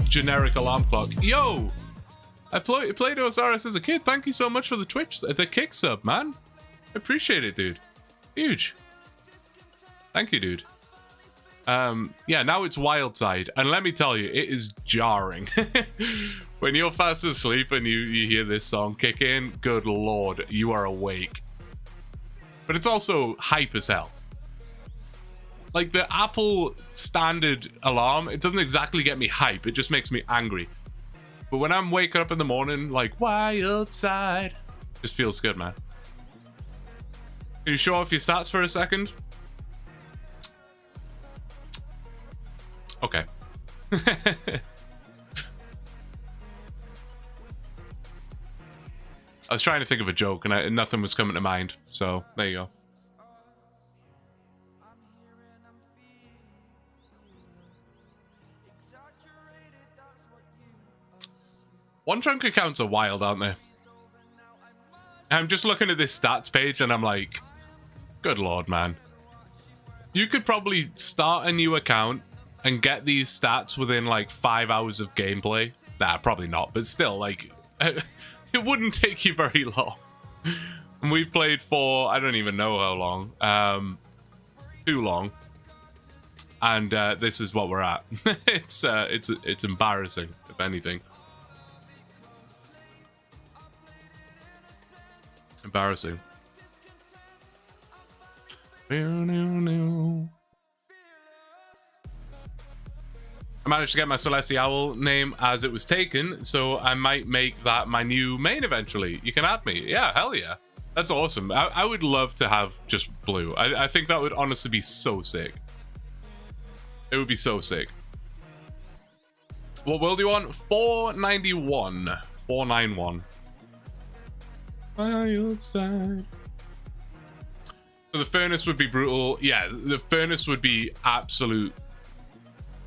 generic alarm clock. Yo, I played Osiris as a kid. Thank you so much for the Twitch, the kick sub, man. I appreciate it, dude. Huge. Thank you, dude. Yeah, now it's Wild Side, and let me tell you, it is jarring. When you're fast asleep and you hear this song kick in, good lord, you are awake. But it's also hype as hell. Like the Apple standard alarm, it doesn't exactly get me hype, it just makes me angry. But when I'm waking up in the morning, like, Wild Side, just feels good, man. Can you show off your stats for a second? Okay. I was trying to think of a joke, and nothing was coming to mind. So, there you go. OneChunk accounts are wild, aren't they? I'm just looking at this stats page, and I'm like, good lord, man. You could probably start a new account and get these stats within like 5 hours of gameplay. Nah, probably not, but still, like, it wouldn't take you very long. And we've played for, I don't even know how long. Too long. And this is what we're at. It's embarrassing, if anything. Embarrassing. I managed to get my Celestial name as it was taken, so I might make that my new main eventually. You can add me. Yeah, hell yeah. That's awesome. I would love to have just blue. I think that would honestly be so sick. It would be so sick. What world do you want? 491. 491. Outside. So the furnace would be brutal. Yeah, the furnace would be absolute.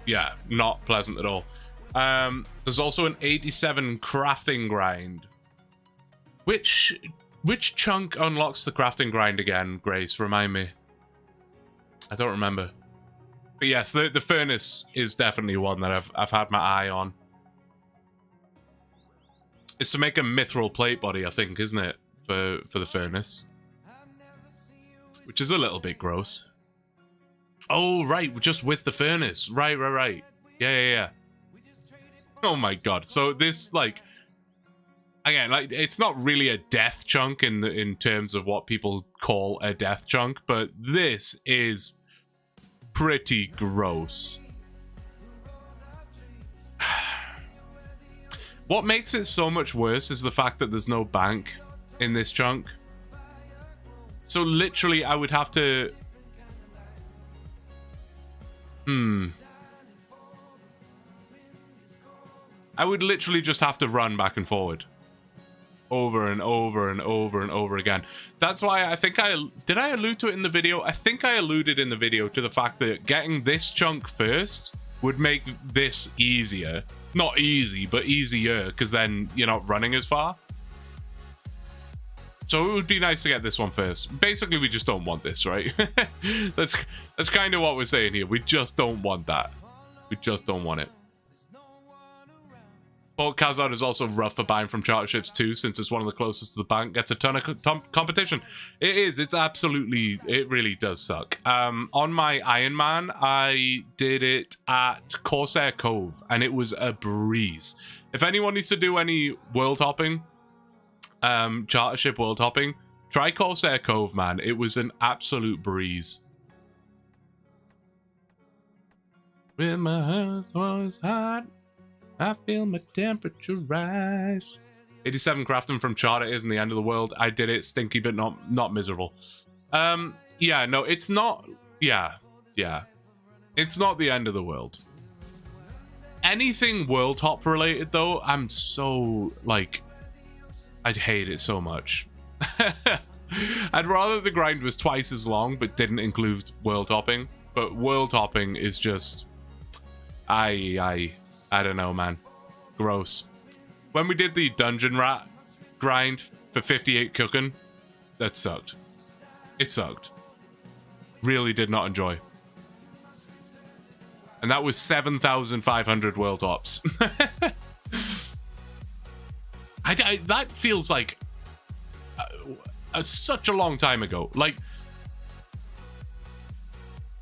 Yeah, not pleasant at all. There's also an 87 crafting grind. Which chunk unlocks the crafting grind again, Grace? Remind me. I don't remember. But yes, the furnace is definitely one that I've had my eye on. It's to make a mithril plate body, I think, isn't it? For the furnace. Which is a little bit gross. Oh, right, just with the furnace. Right. Yeah. Oh my god. So this, like, again, like, it's not really a death chunk in terms of what people call a death chunk, but this is pretty gross. What makes it so much worse is the fact that there's no bank in this chunk. So literally, I would have to... I would literally just have to run back and forward. Over and over and over and over again. That's why I think did I allude to it in the video? I think I alluded in the video to the fact that getting this chunk first would make this easier. Not easy, but easier, because then you're not running as far. So it would be nice to get this one first. Basically, we just don't want this, right? That's kind of what we're saying here. We just don't want that. We just don't want it. Port Kazard is also rough for buying from charter ships too, since it's one of the closest to the bank. Gets a ton of competition. It is. It's absolutely. It really does suck. On my Ironman, I did it at Corsair Cove, and it was a breeze. If anyone needs to do any world hopping, charter ship world hopping, try Corsair Cove, man. It was an absolute breeze. When my heart was hot, I feel my temperature rise. 87 crafting from charter isn't the end of the world. I did it stinky, but not miserable. Yeah, no, it's not. Yeah. It's not the end of the world. Anything world hop related though, I'm so like, I'd hate it so much. I'd rather the grind was twice as long, but didn't include world hopping. But world hopping is just, I don't know, man. Gross. When we did the dungeon rat grind for 58 cooking, that sucked. It sucked. Really did not enjoy. And that was 7,500 world hops. That feels like such a long time ago. Like,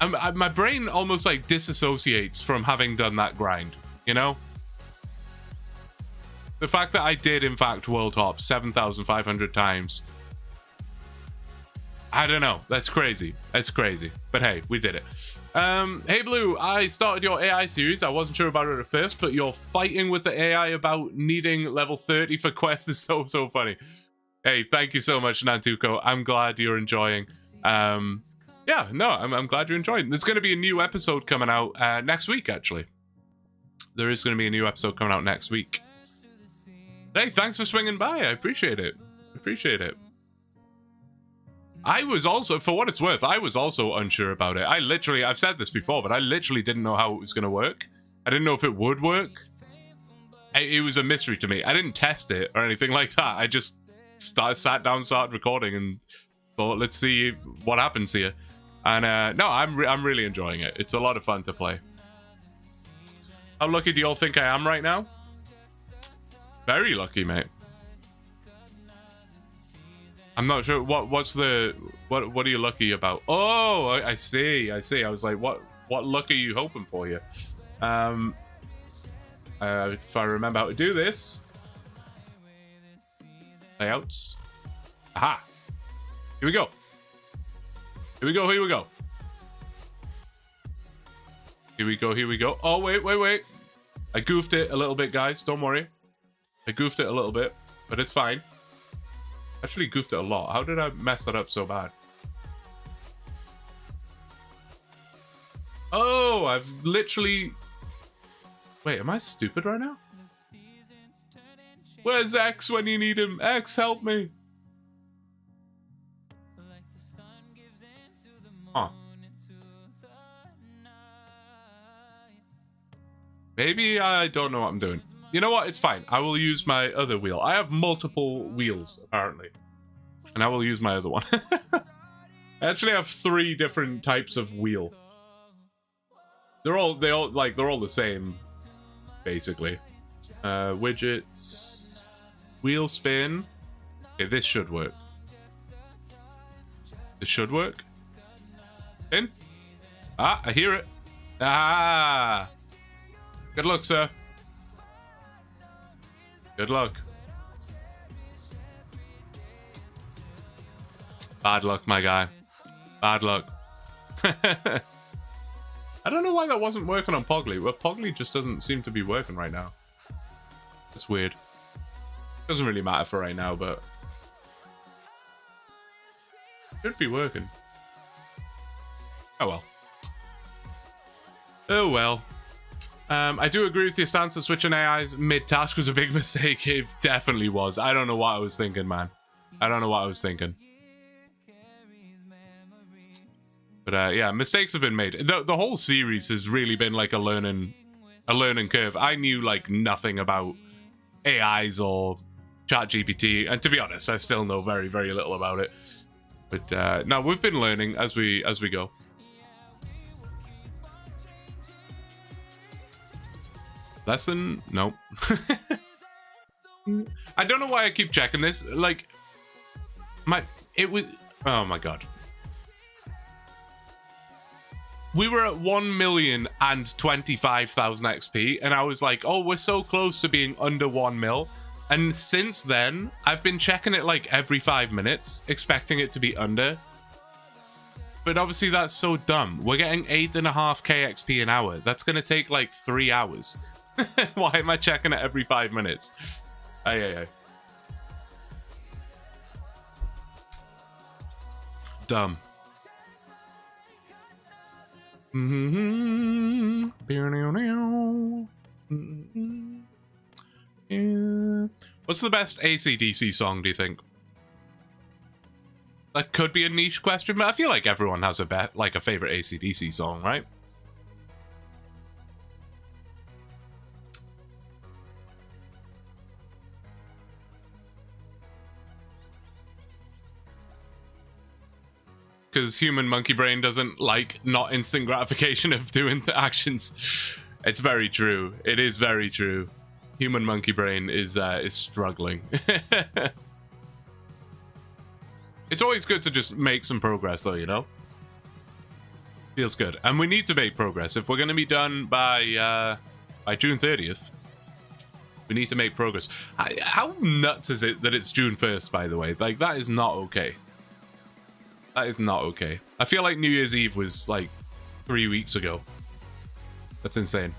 my brain almost like disassociates from having done that grind. You know? The fact that I did, in fact, world hop 7,500 times. I don't know. That's crazy. That's crazy. But hey, we did it. Hey, Blue, I started your AI series. I wasn't sure about it at first, but your fighting with the AI about needing level 30 for quests is so funny. Hey, thank you so much, Nantuko. I'm glad you're enjoying. Yeah, no, I'm glad you're enjoying. There's going to be a new episode coming out next week, actually. There is going to be a new episode coming out next week. Hey, thanks for swinging by. I appreciate it. Appreciate it. I was also, for what it's worth, I was also unsure about it. I've said this before, but I literally didn't know how it was going to work. I didn't know if it would work. It was a mystery to me. I didn't test it or anything like that. I just sat down, started recording, and thought, let's see what happens here. And no, I'm really enjoying it. It's a lot of fun to play. How lucky do you all think I am right now? Very lucky, mate. I'm not sure what are you lucky about? Oh, I see. I was like, what luck are you hoping for here? If I remember how to do this. Layouts. Aha. Here we go. Here we go. Here we go. Here we go. Here we go. Oh, wait. I goofed it a little bit, guys. Don't worry. I goofed it a little bit, but it's fine. Actually goofed it a lot. How did I mess that up so bad? Oh, I've literally... Wait, am I stupid right now? Where's X when you need him? X, help me. Huh. Maybe I don't know what I'm doing. You know what? It's fine. I will use my other wheel. I have multiple wheels, apparently. And I will use my other one. I actually have 3 different types of wheel. They're all the same, basically. Widgets. Wheel spin. Okay, this should work. This should work. Spin. Ah, I hear it. Ah. Good luck, sir. Good luck. Bad luck, my guy. Bad luck. I don't know why that wasn't working on Pogly. Well, Pogly just doesn't seem to be working right now. It's weird. Doesn't really matter for right now, but... should be working. Oh well. Oh well. I do agree with your stance that switching AIs mid-task was a big mistake. It definitely was. I don't know what I was thinking, man. I don't know what I was thinking. But yeah, mistakes have been made. The whole series has really been like a learning curve. I knew like nothing about AIs or ChatGPT, and to be honest, I still know very, very little about it. But no, we've been learning as we go. Lesson? Nope. I don't know why I keep checking this. Like, it was. Oh my god. We were at 1,025,000 XP, and I was like, oh, we're so close to being under 1 mil. And since then, I've been checking it like every 5 minutes, expecting it to be under. But obviously that's so dumb. We're getting 8.5k XP an hour. That's going to take like 3 hours. Why am I checking it every 5 minutes? Aye. Dumb. What's the best AC/DC song, do you think? That could be a niche question, but I feel like everyone has a favorite AC/DC song, right? Because human monkey brain doesn't like not instant gratification of doing the actions. It's very true. It is very true. Human monkey brain is struggling. It's always good to just make some progress, though, you know? Feels good. And we need to make progress. If we're going to be done by June 30th, we need to make progress. How nuts is it that it's June 1st, by the way? Like, that is not okay. That is not okay. I feel like New Year's Eve was, like, 3 weeks ago. That's insane.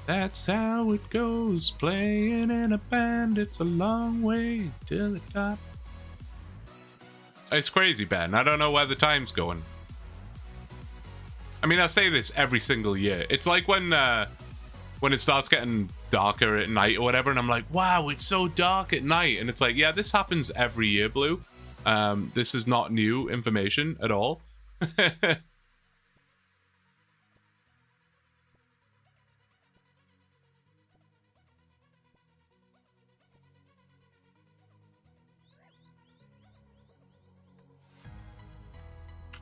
That's how it goes, playing in a band, it's a long way to the top. It's crazy, Ben. I don't know where the time's going. I mean, I say this every single year. It's like when it starts getting darker at night or whatever, and I'm like, wow, it's so dark at night. And it's like, yeah, this happens every year, Blue. This is not new information at all.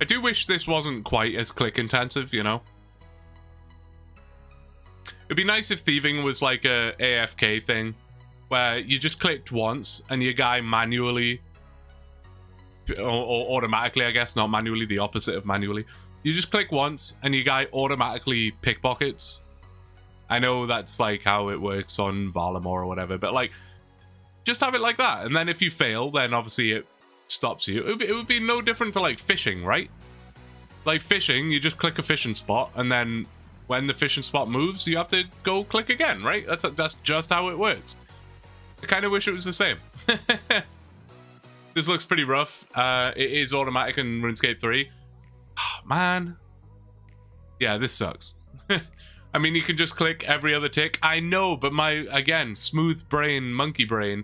I do wish this wasn't quite as click intensive, you know? It'd be nice if thieving was like a AFK thing, where you just clicked once and your guy manually, or automatically, I guess, not manually, the opposite of manually. You just click once and your guy automatically pickpockets. I know that's like how it works on Valamor or whatever, but like, just have it like that. And then if you fail, then obviously it stops you. It would be no different to like fishing, right? Like fishing, you just click a fishing spot, and then when the fishing spot moves, you have to go click again, right? That's just how it works. I kind of wish it was the same. This looks pretty rough. It is automatic in RuneScape 3. Oh, man. Yeah, this sucks. I mean, you can just click every other tick. I know, but again, smooth brain, monkey brain,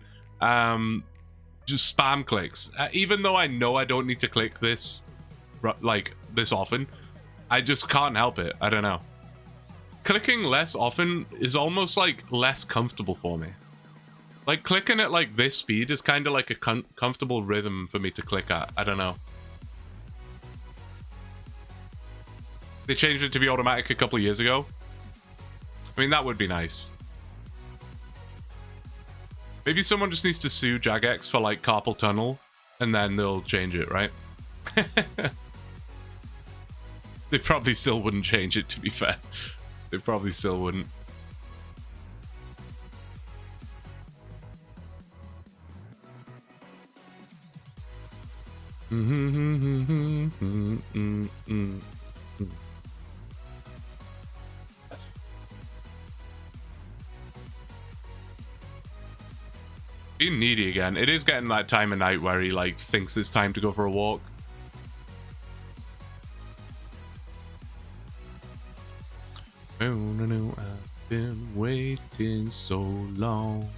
just spam clicks. Even though I know I don't need to click this, like, this often, I just can't help it. I don't know. Clicking less often is almost, like, less comfortable for me. Like, clicking at, like, this speed is kind of like a comfortable rhythm for me to click at. I don't know. They changed it to be automatic a couple of years ago. I mean, that would be nice. Maybe someone just needs to sue Jagex for, like, carpal tunnel, and then they'll change it, right? They probably still wouldn't change it, to be fair. They probably still wouldn't. Being needy again. It is getting that time of night where he like thinks it's time to go for a walk. Oh no, I've been waiting so long.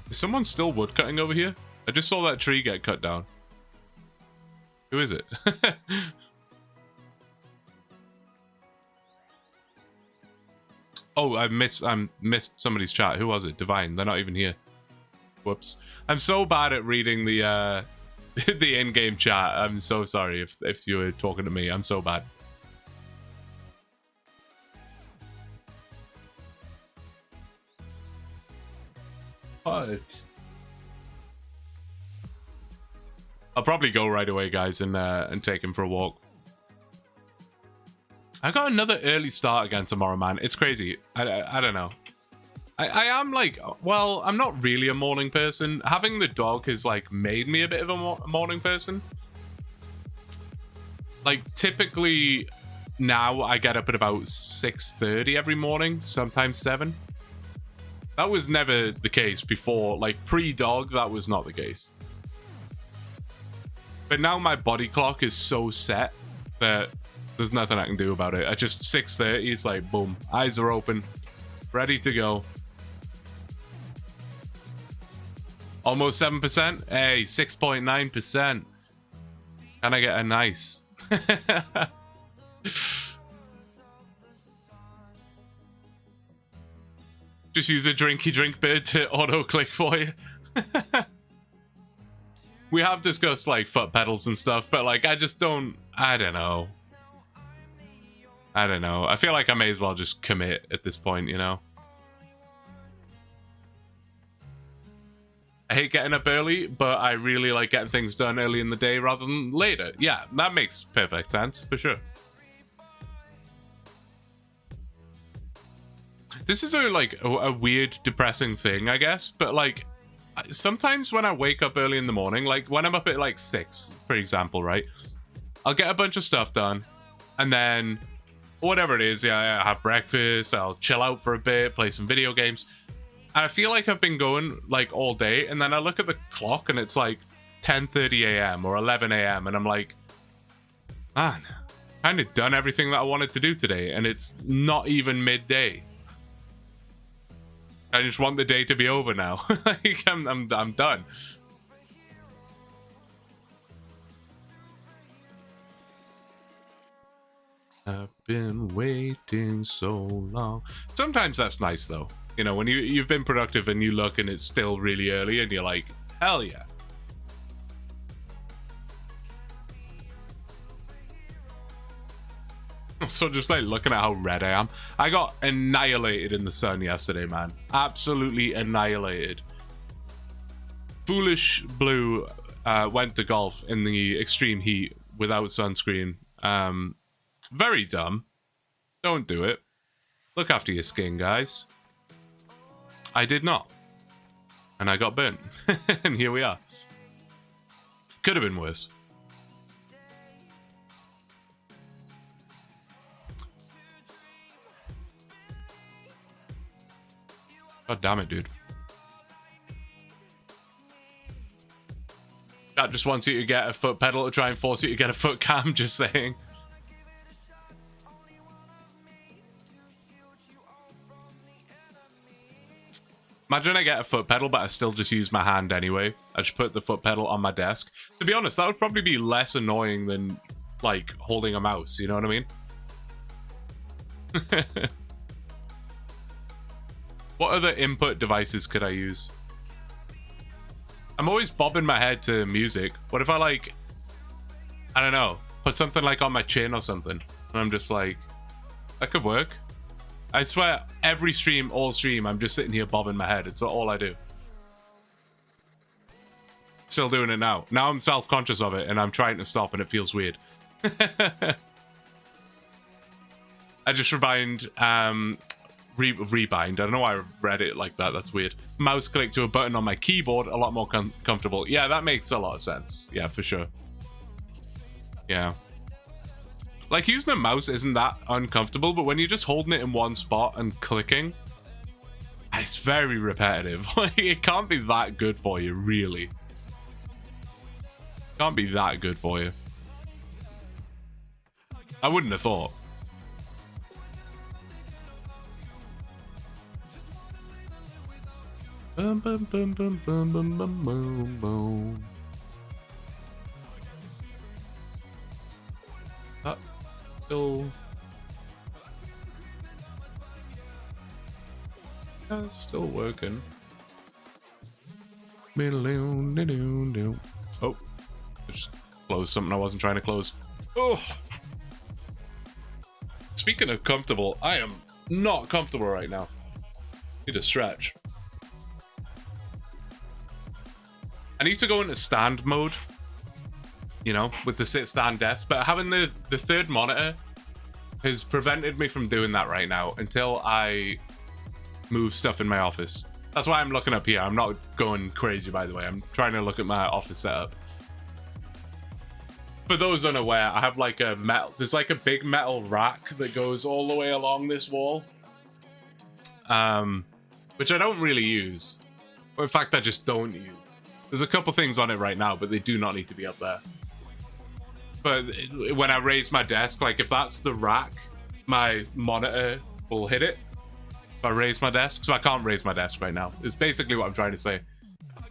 Is someone still woodcutting over here? I just saw that tree get cut down. Who is it? Oh, I missed somebody's chat. Who was it? Divine. They're not even here. Whoops. I'm so bad at reading the the in-game chat. I'm so sorry if you were talking to me. I'm so bad. What? I'll probably go right away, guys, and take him for a walk. I got another early start again tomorrow, man. It's crazy. I don't know. I am like, well, I'm not really a morning person. Having the dog has like made me a bit of a morning person. Like typically now I get up at about 6:30 every morning, sometimes 7. That was never the case before. Like pre-dog, that was not the case. But now my body clock is so set that there's nothing I can do about it. At just 6:30, it's like, boom, eyes are open, ready to go. Almost 7%. Hey, 6.9%. Can I get a nice? Just use a drinky drink bit to auto click for you. We have discussed like foot pedals and stuff, but like I just don't. I don't know. I feel like I may as well just commit at this point, you know. I hate getting up early, but I really like getting things done early in the day rather than later. Yeah, that makes perfect sense, for sure. This is a weird, depressing thing, I guess, but like, sometimes when I wake up early in the morning, like when I'm up at like 6, for example, right? I'll get a bunch of stuff done, and then whatever it is, yeah, I have breakfast, I'll chill out for a bit, play some video games. I feel like I've been going like all day, and then I look at the clock and it's like 10:30 a.m. or 11 a.m. and I'm like, man, kind of done everything that I wanted to do today, and it's not even midday. I just want the day to be over now. Like I'm done. I've been waiting so long. Sometimes that's nice though. You know, when you've been productive and you look and it's still really early and you're like, hell yeah. So just like looking at how red I am. I got annihilated in the sun yesterday, man. Absolutely annihilated. Foolish Blue went to golf in the extreme heat without sunscreen. Very dumb. Don't do it. Look after your skin, guys. I did not. And I got burnt. And here we are. Could have been worse. God damn it, dude. That just wants you to get a foot pedal to try and force you to get a foot cam, just saying. Imagine I get a foot pedal, but I still just use my hand anyway. I just put the foot pedal on my desk. To be honest, that would probably be less annoying than, like, holding a mouse, you know what I mean? What other input devices could I use? I'm always bobbing my head to music. What if I, like, I don't know, put something, like, on my chin or something? And I'm just like, that could work. I swear, every stream, all stream, I'm just sitting here bobbing my head. It's all I do. Still doing it now. Now I'm self-conscious of it, and I'm trying to stop, and it feels weird. I just rebind, rebind. I don't know why I read it like that. That's weird. Mouse click to a button on my keyboard, a lot more comfortable. Yeah, that makes a lot of sense. Yeah, for sure. Yeah. Like, using a mouse isn't that uncomfortable, but when you're just holding it in one spot and clicking, it's very repetitive. Like, it can't be that good for you, really. Can't be that good for you. I wouldn't have thought. Bum, bum, bum, bum, bum, bum, bum, bum, bum. That's still working. Oh, just closed something I wasn't trying to close. Oh. Speaking of comfortable, I am not comfortable right now. Need a stretch. I need to go into stand mode, you know, with the sit-stand desk, but having the third monitor has prevented me from doing that right now until I move stuff in my office. That's why I'm looking up here. I'm not going crazy, by the way. I'm trying to look at my office setup. For those unaware, I have like a metal... There's like a big metal rack that goes all the way along this wall. Which I don't really use. Or in fact, I just don't use. There's a couple things on it right now, but they do not need to be up there. But when I raise my desk, like if that's the rack, my monitor will hit it. If I raise my desk, so I can't raise my desk right now. It's basically what I'm trying to say.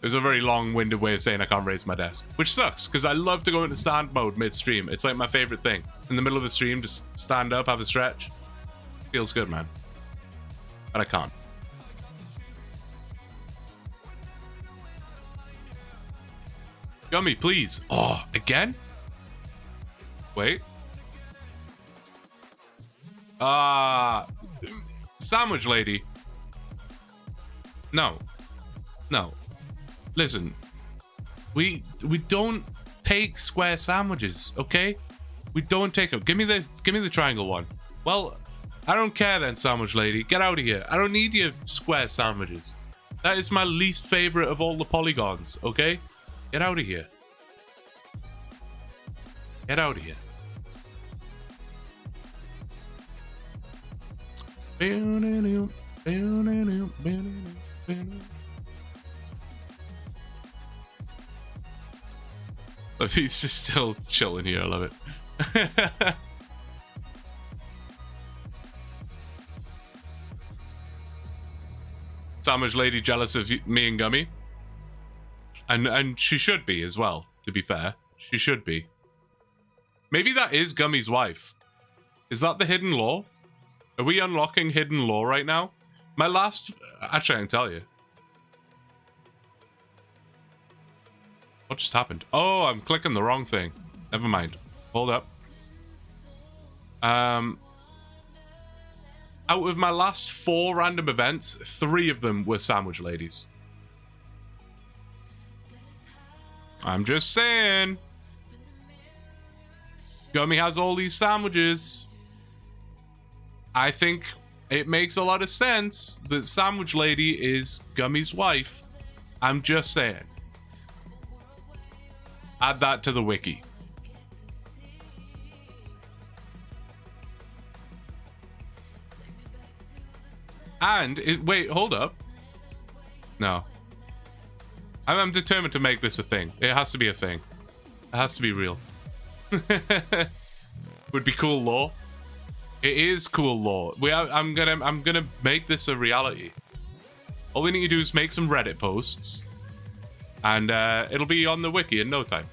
There's a very long-winded way of saying I can't raise my desk, which sucks because I love to go into stand mode mid-stream. It's like my favorite thing. In the middle of the stream, just stand up, have a stretch. Feels good, man. But I can't. Gummy, please. Oh, again? Wait. Sandwich lady. No. No. Listen. We don't take square sandwiches, okay? We don't take them. Give me the triangle one. Well, I don't care then, sandwich lady. Get out of here. I don't need your square sandwiches. That is my least favorite of all the polygons, okay? Get out of here. Get out of here. Look, he's just still chilling here. I love it. Sandwich lady jealous of me and Gummy. And she should be as well, to be fair. She should be. Maybe that is Gummy's wife. Is that the hidden lore? Are we unlocking hidden lore right now? My last... Actually, I can tell you. What just happened? Oh, I'm clicking the wrong thing. Never mind. Hold up. Out of my last 4 random events, 3 of them were sandwich ladies. I'm just saying. Gummy has all these sandwiches. I think it makes a lot of sense that Sandwich Lady is Gummy's wife. I'm just saying. Add that to the wiki. And, wait, hold up. No. I'm determined to make this a thing. It has to be a thing. It has to be real. Would be cool lore. It is cool lore. I'm gonna make this a reality. All we need to do is make some Reddit posts, and it'll be on the wiki in no time.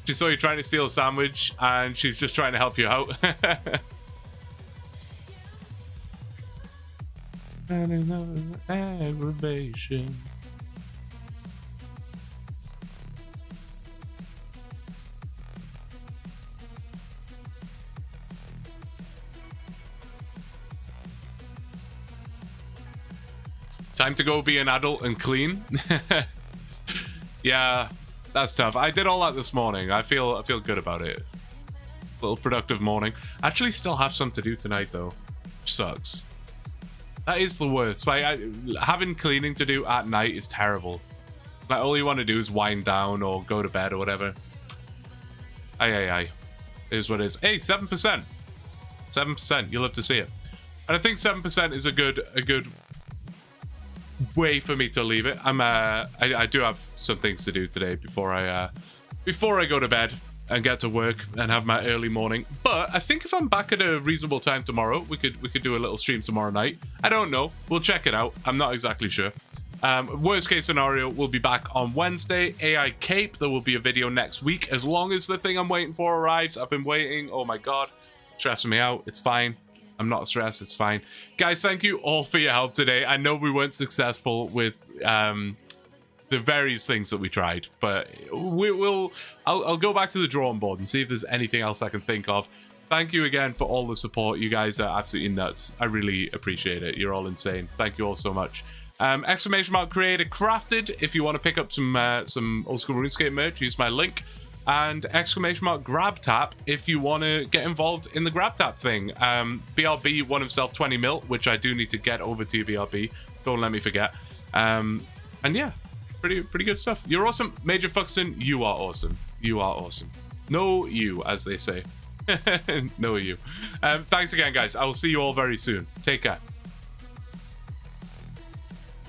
She saw you trying to steal a sandwich, and she's just trying to help you out. Aggravation. Time to go be an adult and clean. Yeah, that's tough. I did all that this morning. I feel good about it. Little productive morning. Actually, still have some to do tonight though. Which sucks. That is the worst. Like having cleaning to do at night is terrible. Like all you want to do is wind down or go to bed or whatever. Aye. It is what it is. Hey, 7%. 7%. You'll have to see it. And I think 7% is a good way for me to leave it. I do have some things to do today before I go to bed and get to work and have my early morning. But I think if I'm back at a reasonable time tomorrow, we could do a little stream tomorrow night. I don't know. We'll check it out. I'm not exactly sure. Worst case scenario, we'll be back on Wednesday. AI Cape, there will be a video next week as long as the thing I'm waiting for arrives. I've been waiting. Oh my god. Stressing me out. It's fine. I'm not stressed. It's fine. Guys, thank you all for your help today. I know we weren't successful with the various things that we tried, but I'll go back to the drawing board and see if there's anything else I can think of. Thank you again for all the support. You guys are absolutely nuts. I really appreciate it. You're all insane. Thank you all so much. Exclamation mark creator crafted. If you want to pick up some old school RuneScape merch, use my link. And exclamation mark grab tap if you want to get involved in the grab tap thing. BRB won himself 20 mil, which I do need to get over to you, BRB. Don't let me forget. And yeah, pretty good stuff. You're awesome. Major Fuxton, you are awesome. You are awesome. No you, as they say. No you. Thanks again, guys. I will see you all very soon. Take care.